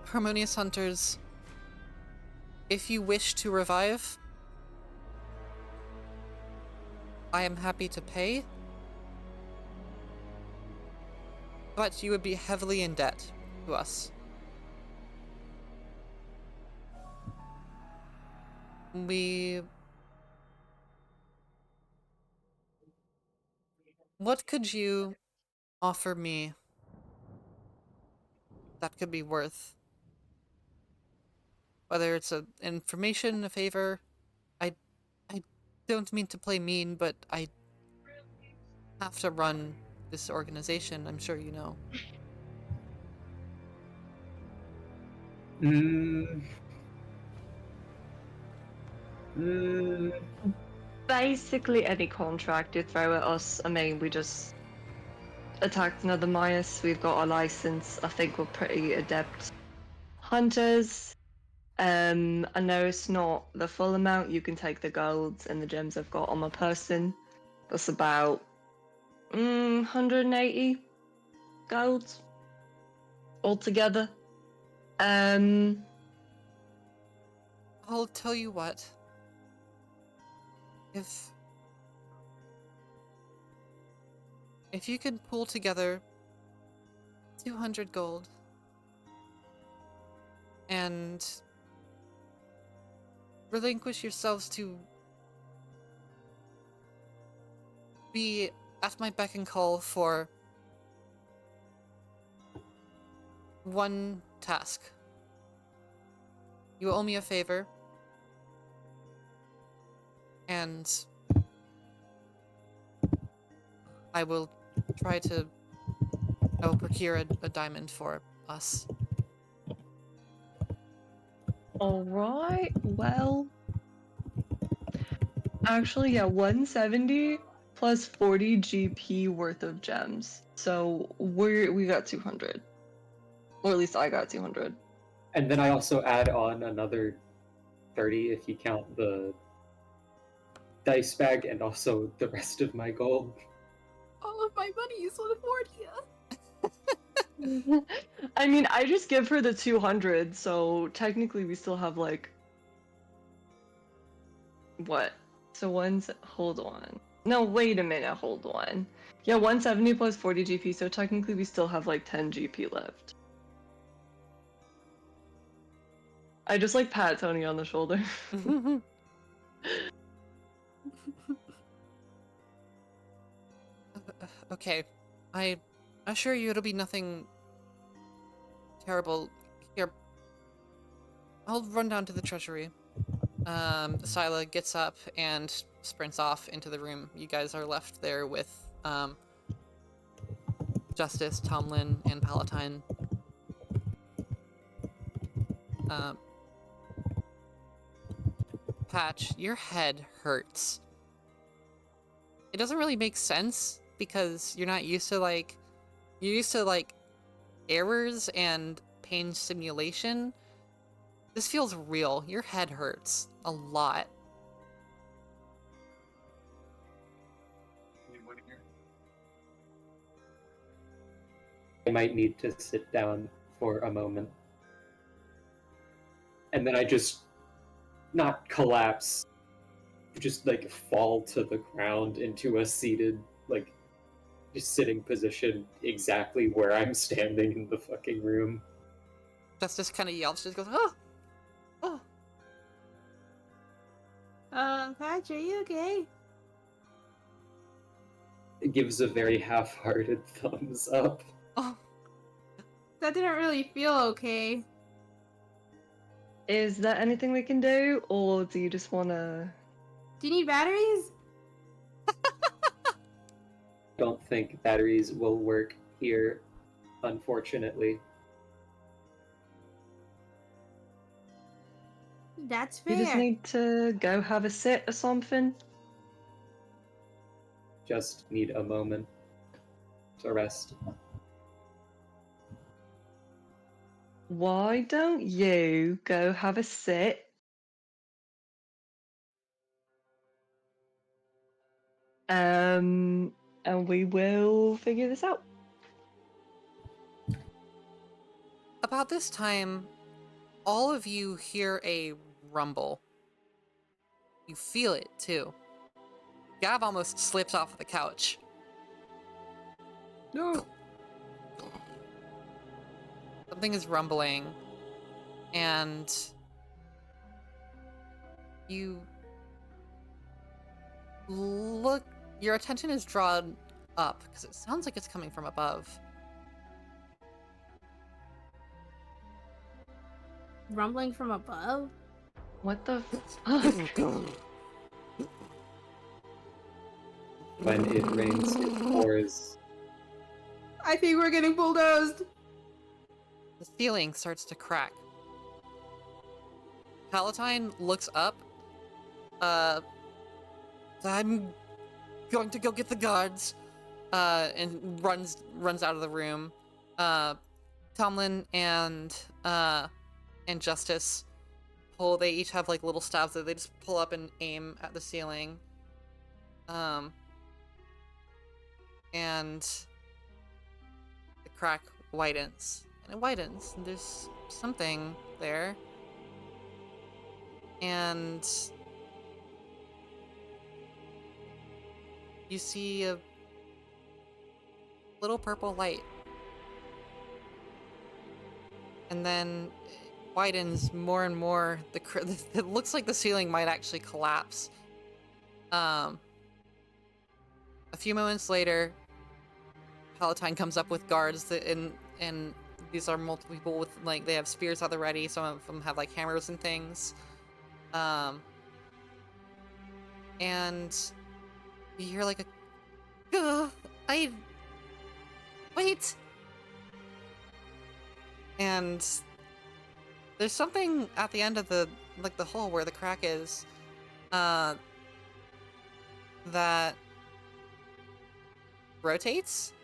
Harmonious Hunters, if you wish to revive, I am happy to pay, but you would be heavily in debt to us. What could you offer me that could be worth? Whether it's information, a favor. I don't mean to play mean, but I have to run this organization, I'm sure you know. Basically any contract you throw at us. I mean, we just attacked another Mias. We've got our license. I think we're pretty adept hunters. I know it's not the full amount. You can take the golds and the gems I've got on my person. That's about 180 golds altogether. I'll tell you what. If you could pull together 200 gold and relinquish yourselves to be at my beck and call for one task. You owe me a favor, and I will procure a diamond for us. Alright, well... Actually, yeah, 170 plus 40 GP worth of gems. So we got 200. Or at least I got 200. And then I also add on another 30 if you count the dice bag and also the rest of my gold. All of my money is on Fortia. I mean, I just give her the 200, so technically we still have like... What? So hold on. No, wait a minute, hold on. Yeah, 170 plus 40 GP, so technically we still have like 10 GP left. I just like pat Tony on the shoulder. Okay, I assure you it'll be nothing terrible. Here, I'll run down to the treasury. Scylla gets up and sprints off into the room. You guys are left there with Justice, Tomlin, and Palatine. Patch, your head hurts. It doesn't really make sense because you're not used to you're used to errors and pain simulation. This feels real. Your head hurts a lot. I might need to sit down for a moment. And then I just not collapse, just fall to the ground into a seated, just sitting position exactly where I'm standing in the fucking room. Justice kind of yells. She just goes, oh, oh. Patch, are you okay? It gives a very half-hearted thumbs up. Oh, That didn't really feel okay. Is there anything we can do, or do you just wanna? Do you need batteries? Don't think batteries will work here, unfortunately. That's You just fair. need to go have a sit or something. Just need a moment to rest. Why don't you go have a sit? And we will figure this out. about this time, all of you hear a rumble. You feel it, too. Gav almost slips off the couch. No! Something is rumbling, and you look, your attention is drawn up, because it sounds like it's coming from above. Rumbling from above? What the fuck? When it rains, it pours. I think we're getting bulldozed. The ceiling starts to crack. Palatine looks up. I'm going to go get the guards. And runs out of the room. Tomlin and Justice they each have like little stabs that they just pull up and aim at the ceiling. And the crack widens. And it widens, and there's something there. And you see a little purple light. And then it widens more and more. It looks like the ceiling might actually collapse. A few moments later, Palatine comes up with guards and these are multiple people with like they have spears at the ready. Some of them have like hammers and things. And you hear like wait. And there's something at the end of the hole where the crack is that rotates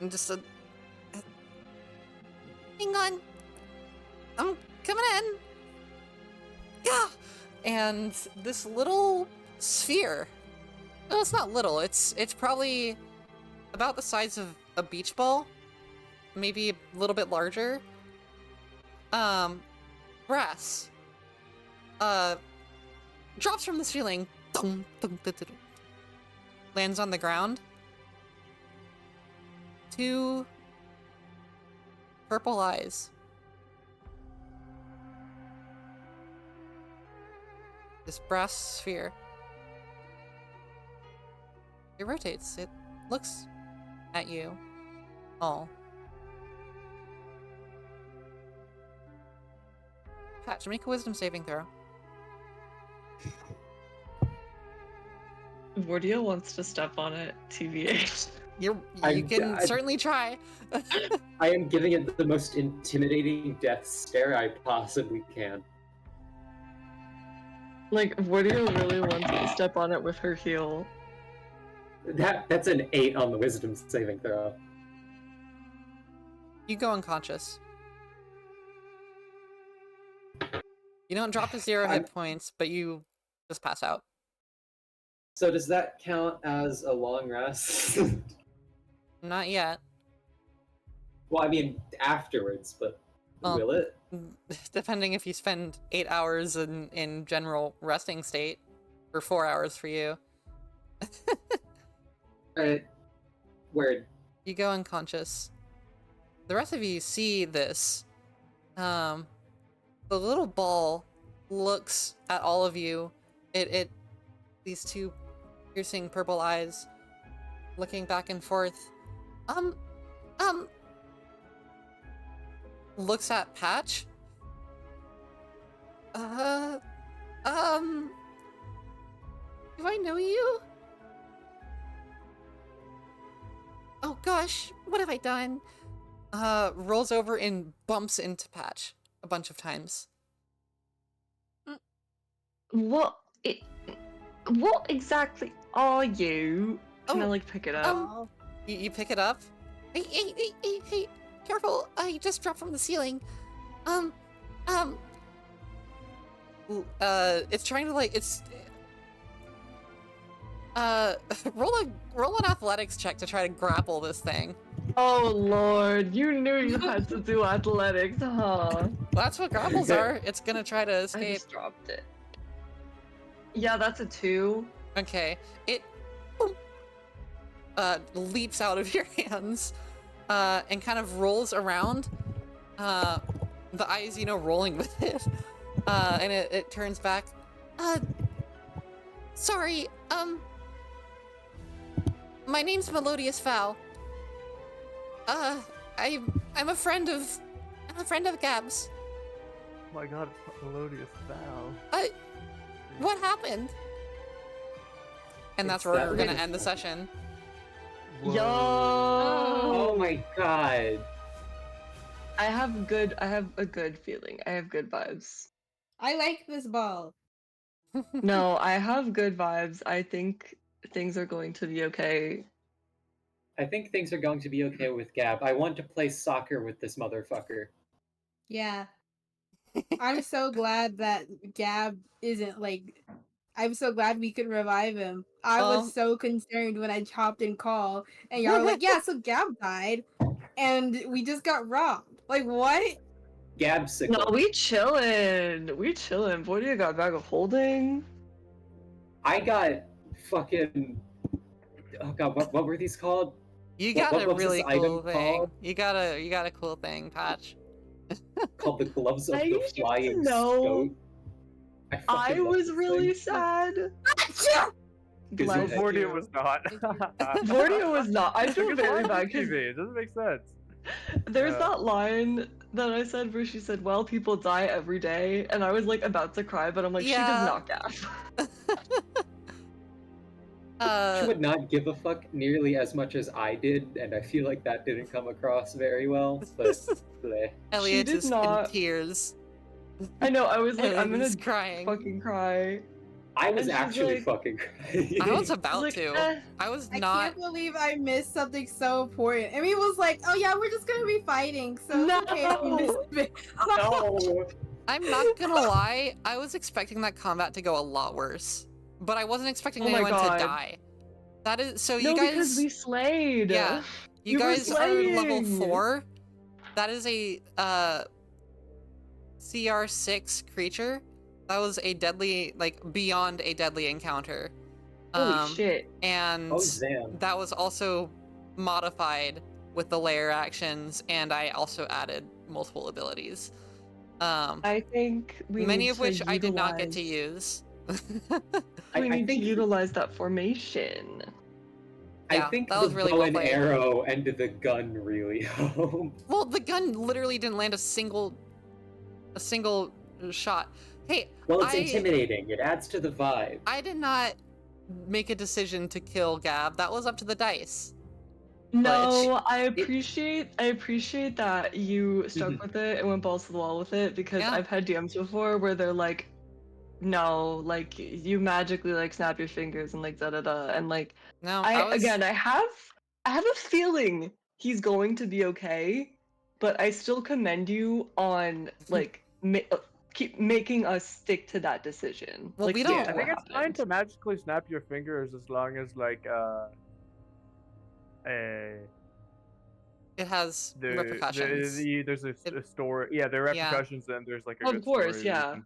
and just hang on, I'm coming in. Yeah. And this little sphere, no, it's not little, it's probably about the size of a beach ball, maybe a little bit larger. Brass drops from the ceiling, lands on the ground. Two purple eyes. This brass sphere. It rotates. It looks at you all. Patch, make a wisdom saving throw. Vordio wants to step on it, TBH. You can certainly try. I am giving it the most intimidating death stare I possibly can. Like, Vordio really wants to step on it with her heel. That's an 8 on the wisdom saving throw. You go unconscious. You don't drop to 0 hit points, but you just pass out. So does that count as a long rest? Not yet. Well, I mean, afterwards, but will it? Depending if you spend 8 hours in general resting state, or 4 hours for you. Alright. Word. You go unconscious. The rest of you see this. The little ball looks at all of you these two piercing purple eyes looking back and forth. Looks at Patch. Do I know you? Oh gosh, what have I done? Rolls over and bumps into Patch a bunch of times. What exactly are you? Can I like pick it up? You pick it up? Hey, careful! I just dropped from the ceiling. It's trying to like, roll an athletics check to try to grapple this thing. Oh lord, you knew you had to do athletics, huh? Well, that's what grapples are. It's gonna try to I escape. just dropped it. Yeah, that's a 2. Okay, it leaps out of your hands, and kind of rolls around. The eyes, rolling with it. And it turns back. Sorry, my name's Melodious Fowl. I'm a friend of Gab's. Oh my god, it's Melodious Val. What happened? And that's where we're gonna end the session. Yo! Oh my god. I have a good feeling. I have good vibes. I like this ball. No, I have good vibes. I think things are going to be okay. I think things are going to be okay with Gab. I want to play soccer with this motherfucker. Yeah. I'm so glad that Gab isn't like. I'm so glad we could revive him. I was so concerned when I chopped in call, and y'all were like, "Yeah, so Gab died, and we just got robbed." Like what? Gabsicle. No, we chillin'. Vortia got a bag of holding. I got fucking. Oh god, what were these called? You got what a was really this cool item thing. called? You got a cool thing, Patch. Called the gloves of I the used to flying know. scout. I was really sad. Bless you. Vortia was not. Vortia was not. I feel very bad because it doesn't make sense. there's that line that I said where she said, "Well, people die every day," and I was like about to cry, but I'm like, she does not gasp. She would not give a fuck nearly as much as I did, and I feel like that didn't come across very well. But Elliot did is not. in tears. I know. I was like, I'm gonna crying. fucking cry. I was And she's actually like- fucking crying. I was about like, to. I was I not. can't believe I missed something so important. Amy was like, "Oh yeah, we're just gonna be fighting, so it's okay if we missed a bit." No. I'm not gonna lie. I was expecting that combat to go a lot worse, but I wasn't expecting Oh my anyone God. to die. That is so. No, You guys. because we slayed. Yeah. You We were guys are level slaying. 4. That is a CR6 creature. That was a deadly, like beyond a deadly encounter. Holy shit. And Oh damn. that was also modified with the layer actions, and I also added multiple abilities. I think we Many need of to which I did not get to utilize- use. We I need think to utilize that formation. Yeah, I think that the was really bow well and played. arrow and the gun really helped. Well, the gun literally didn't land a single shot. Hey, Well, it's intimidating. It adds to the vibe. I did not make a decision to kill Gab. That was up to the dice. No, I appreciate that you stuck with it and went balls to the wall with it, because Yeah. I've had DMs before where they're like, no, like you magically like snap your fingers and like da da da, and like No, I have a feeling he's going to be okay, but I still commend you on like keep making us stick to that decision. Well, like, we stick don't- to I what think it's fine happened. to magically snap your fingers as long as like It has there's repercussions. a story. Yeah, there are Yeah. repercussions, and there's like a Of good course, story yeah.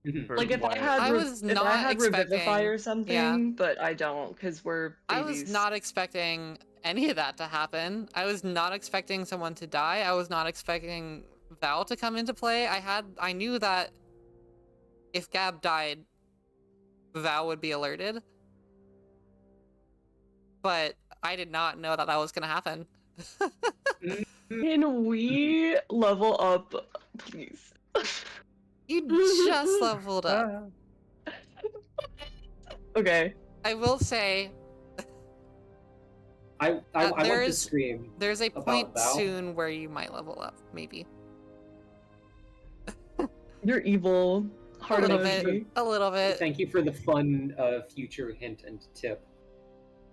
reason for Like if why I had I was if I not had Revivify expecting- or something, yeah. but I don't because we're I babies. was not expecting any of that to happen. I was not expecting someone to die. I was not expecting Val to come into play. I knew that if Gab died, Val would be alerted. But I did not know that that was gonna happen. Can we level up, please? You just leveled up. Okay. I will say, I want to there's- scream. there's a About point Val? soon where you might level up, maybe. You're evil. Heart a little emoji. bit. A little bit. Thank you for the fun future hint and tip.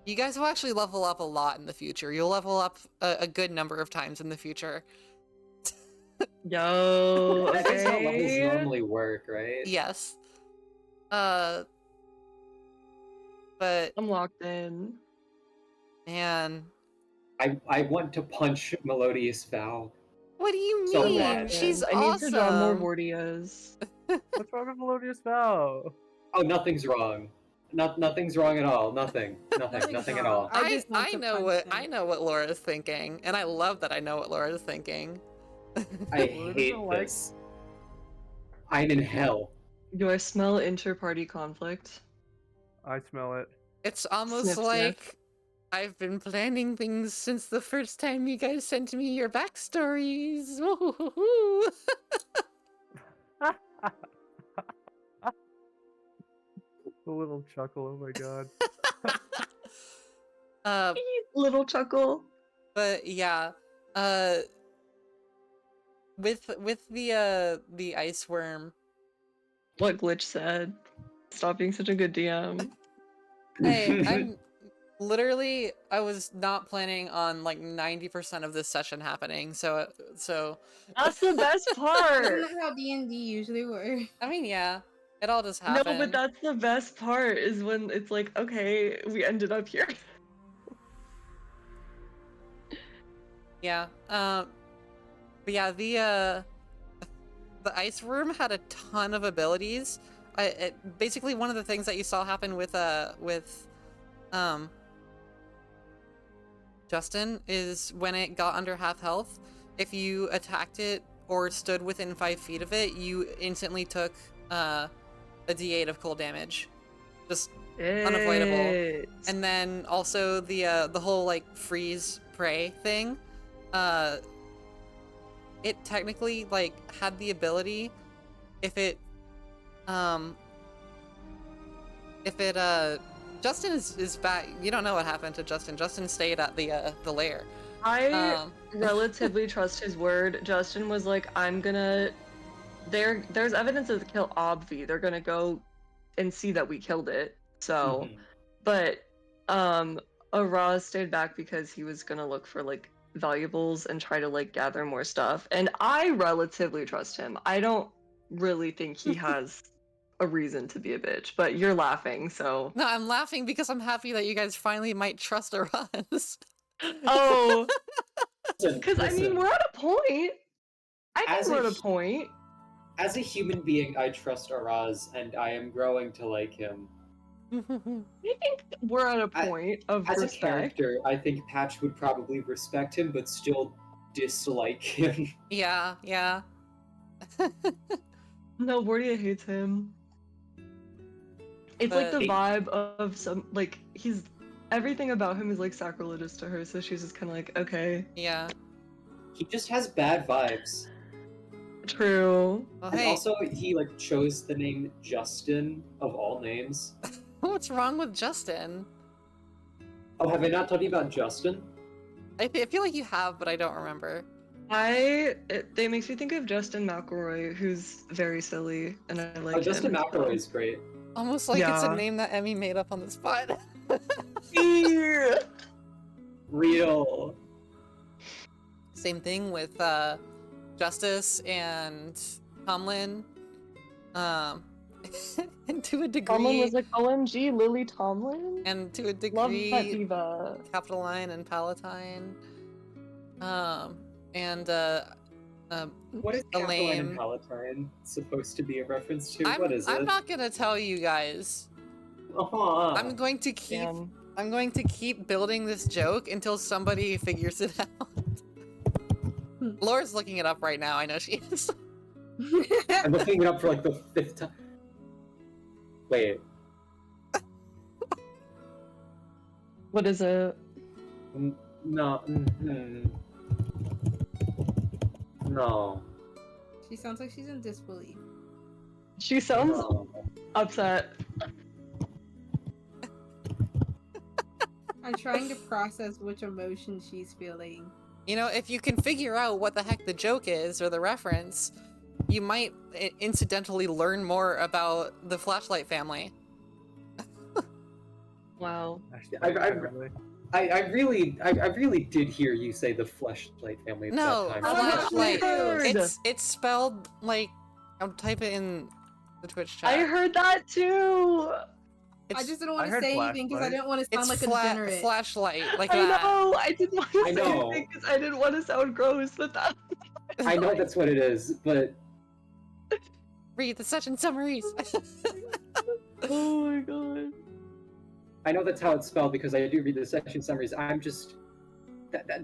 You guys will actually level up a lot in the future. You'll level up a good number of times in the future. Yo, That is how levels okay. normally work, right? Yes. But I'm locked in. man, I want to punch Melodious Val. what do you So mean? bad. She's I need to draw more awesome. Vortias. What's wrong with Melodious Val? Oh, nothing's wrong. Nothing's wrong at all. Nothing at all. I just want I to know punch what him. I know what Laura's thinking, and I love that I know what Laura's thinking. I hate like- this. I'm in hell. Do I smell inter-party conflict? I smell it. It's almost Sniff, like sniff. I've been planning things since the first time you guys sent me your backstories. Woo-hoo-hoo. A little chuckle, oh my god. Little chuckle. But yeah, with the ice worm, What Glitch said. Stop being such a good DM. hey, I'm literally I was not planning on like 90% of this session happening, so That's the best part. Isn't that how D&D usually works? I mean, yeah, it all just No, happened. but that's the best part is when it's like, okay, we ended up here. Yeah. But yeah, the ice worm had a ton of abilities. Basically one of the things that you saw happen with Justin is when it got under half health, if you attacked it or stood within 5 feet of it, you instantly took a D8 of cold damage. Just unavoidable. It. And then also the whole like freeze prey thing, it technically like had the ability if it Justin is back. You don't know what happened to Justin. Justin stayed at the lair. I relatively trust his word. Justin was like, I'm gonna there's evidence of the kill obvi. They're gonna go and see that we killed it. So but Araz stayed back because he was gonna look for like valuables and try to like gather more stuff. And I relatively trust him. I don't really think he has a reason to be a bitch, but you're laughing, so No, I'm laughing because I'm happy that you guys finally might trust Araz. oh, Listen, because I mean listen. we're at a point. I think As we're a at a point. As a human being, I trust Araz, and I am growing to like him. I think we're at a point of As a respect. character, I think Patch would probably respect him, but still dislike him. Yeah. No, Vortia hates him. It's like the But- vibe of some like he's everything about him is like sacrilegious to her, so she's just kind of like, okay, Yeah. He just has bad vibes. true. Well, And hey, also, he like chose the name Justin of all names. what's wrong with Justin? Oh, have I not told you about Justin? I feel like you have, but I don't remember. They makes me think of Justin McElroy, who's very silly, and I like Oh, Justin him. McElroy is great. Almost like it's a Yeah. name that Emmy made up on the spot. So. Real. Same thing with Justice and Tomlin. And to a degree, Tomlin was like, OMG, Lily Tomlin? and to a Love that degree, diva. Capitoline and Palatine. What is Capitoline Elaine. and Palatine supposed to be a reference to? I'm What is I'm it? not gonna tell you guys. Aw. I'm going to keep Damn. I'm going to keep building this joke until somebody figures it out. Laura's looking it up right now. I know she is. I'm looking it up for like the 5th time. Wait. What is it? No. No. She sounds like she's in disbelief. She sounds No. upset. I'm trying to process which emotion she's feeling. You know, if you can figure out what the heck the joke is or the reference, you might incidentally learn more about the Flashlight family. Wow. I really did hear you say the Fleshlight family at No, that time. Flashlight. Weird. It's spelled like, I'll type it in the Twitch chat. I heard that too. I just didn't want I to heard say anything because I flashlight. didn't want to sound It's like a degenerate. Flashlight, like I that. know. I didn't want to I say know. anything because I didn't want to sound gross, but that. I know that's what it is, but Read the session summaries. Oh my god. I know that's how it's spelled because I do read the session summaries. I'm just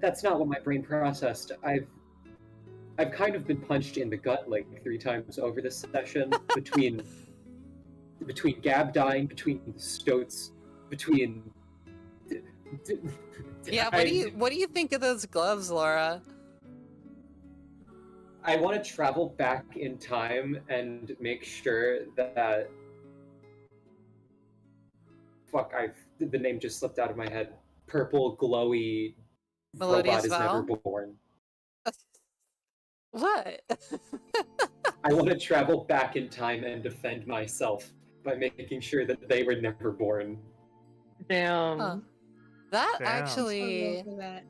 that's not what my brain processed. I've kind of been punched in the gut like 3 times over this session between Gab dying, between Stoats, between. Yeah, what do you think of those gloves, Laura? I want to travel back in time and make sure that. Fuck! The name just slipped out of my head. Purple glowy Melodious robot is Val? never born. What? I want to travel back in time and defend myself by making sure that they were never born. Damn. Huh. That Damn. actually, For that.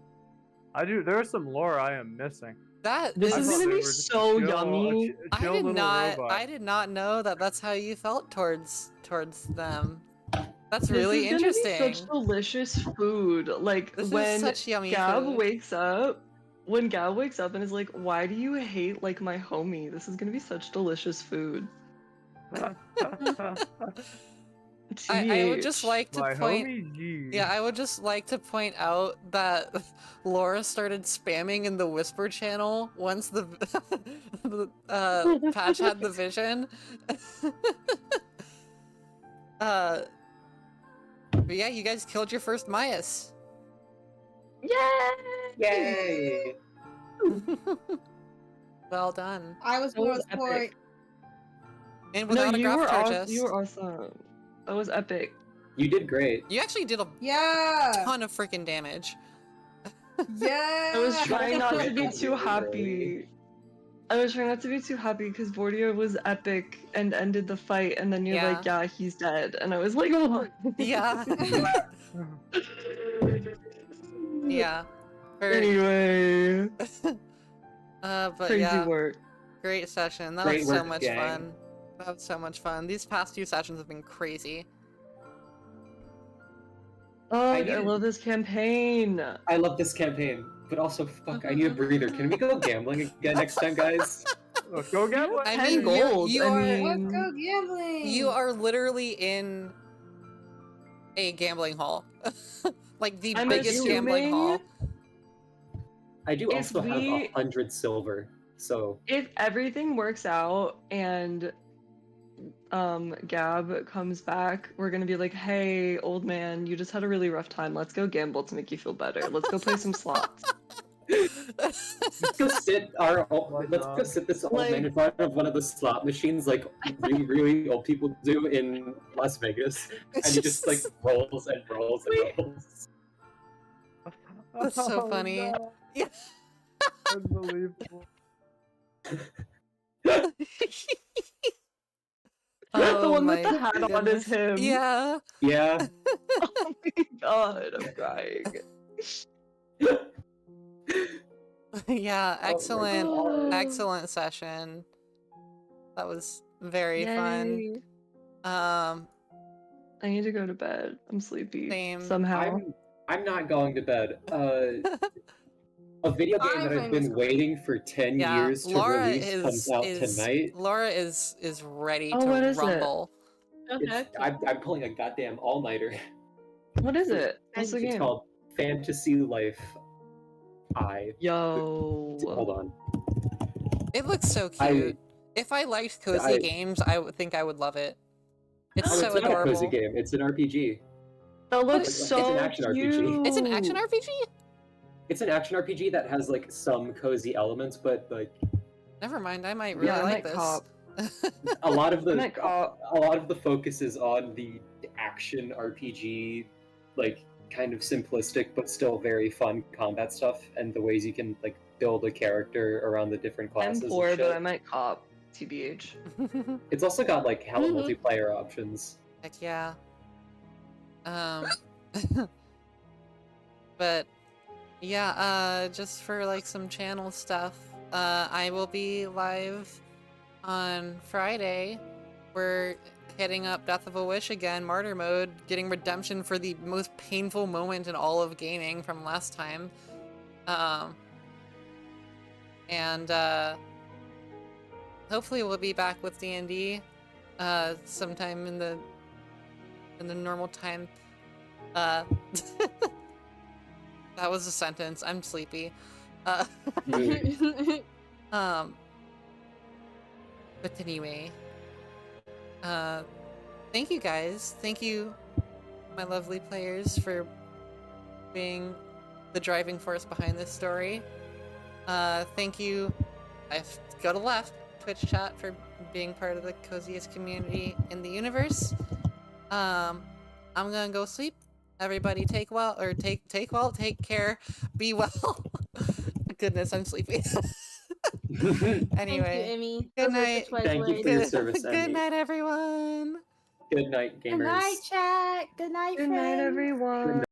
I do. There is some lore I am missing. that This I is thought gonna they be were just a so chill- yummy. a chill little robot. I did not know that that's how you felt towards them. That's This really is gonna interesting. be such delicious food. Like This is when such yummy Gab food. wakes up, and is like, "Why do you hate like my homie?" This is gonna be such delicious food. I would just TH. like to My point. homie G. Yeah, I would just like to point out that Laura started spamming in the whisper channel once the Patch had the vision. But yeah, you guys killed your first Myas. Yay! Yay! Well done. I was That was going for epic. And No, without a you were graphic awesome. chest. You were awesome. That was epic. You did great. You actually did a Yeah. ton of freaking damage. Yeah. I was trying not to be Yeah. too happy. I was trying not to be too happy because Bordia was epic and ended the fight, and then you're Yeah. like, "Yeah, he's dead," and I was like, "Oh." Yeah. Yeah. Anyway, But crazy yeah, work. great session. That Great was so work, much gang. fun. That was so much fun. These past 2 sessions have been crazy. Oh, I needed- love this campaign. I love this campaign, but also, fuck, I need a breather. Can we go gambling again next time, guys? Let's go get one. I 10 mean, gold. you I are mean, Let's go gambling. you are literally in a gambling hall. Like the I'm biggest gambling assuming- hall. I do If also have we- 100 silver, so if everything works out and Gab comes back, we're gonna be like, "Hey, old man, you just had a really rough time. Let's go gamble to make you feel better. Let's go play some slots." let's go sit this old man in front of one of the slot machines like really old people do in Las Vegas, and he just like rolls and rolls and rolls. That's so Oh, funny. no. Yeah. Unbelievable. The one my with the hat on is goodness. him. Yeah. Yeah. Oh my god, I'm crying. Yeah, Oh my excellent, God. excellent session. That was very fun. Yay. I I need to go to bed. I'm sleepy. Same. Somehow. I'm not going to bed. A video game that I've been waiting for 10 Yeah, years to Laura release comes out tonight. Laura is ready Oh, to what is it? rumble. I'm pulling a goddamn all-nighter. What is it? What's the It's game? called Fantasy Life I. Yo. Hold on. It looks so cute. If I liked cozy games, I would think I would love it. It's Oh, so it's not a adorable. cozy game. It's an RPG. That looks It's an so action RPG. cute. It's an action RPG? It's an action RPG that has like some cozy elements, but like Never mind, I might really Yeah, I like might this. cop. a lot of I the might cop. a lot of the focus is on the action RPG, like kind of simplistic but still very fun combat stuff, and the ways you can like build a character around the different I'm classes. poor, and but shit. I might cop. TBH. It's also got like hella Mhm. multiplayer options. Heck yeah. But yeah, just for like some channel stuff, I will be live on Friday. We're hitting up Death of a Wish again, Martyr Mode, getting redemption for the most painful moment in all of gaming from last time. And hopefully we'll be back with D&D sometime in the normal time. That was a sentence. I'm sleepy. But anyway, thank you guys. Thank you, my lovely players, for being the driving force behind this story. Thank you. I have to go to left. Twitch chat for being part of the coziest community in the universe. I'm gonna go sleep. Everybody take care. Be well. Goodness, I'm sleepy. Anyway, Thank you, Emmy. good Those were night. such wise Thank you words. for your service, Good Emmy. night, everyone. Good night, gamers. Good night, chat. Good night, Good friends. night, everyone.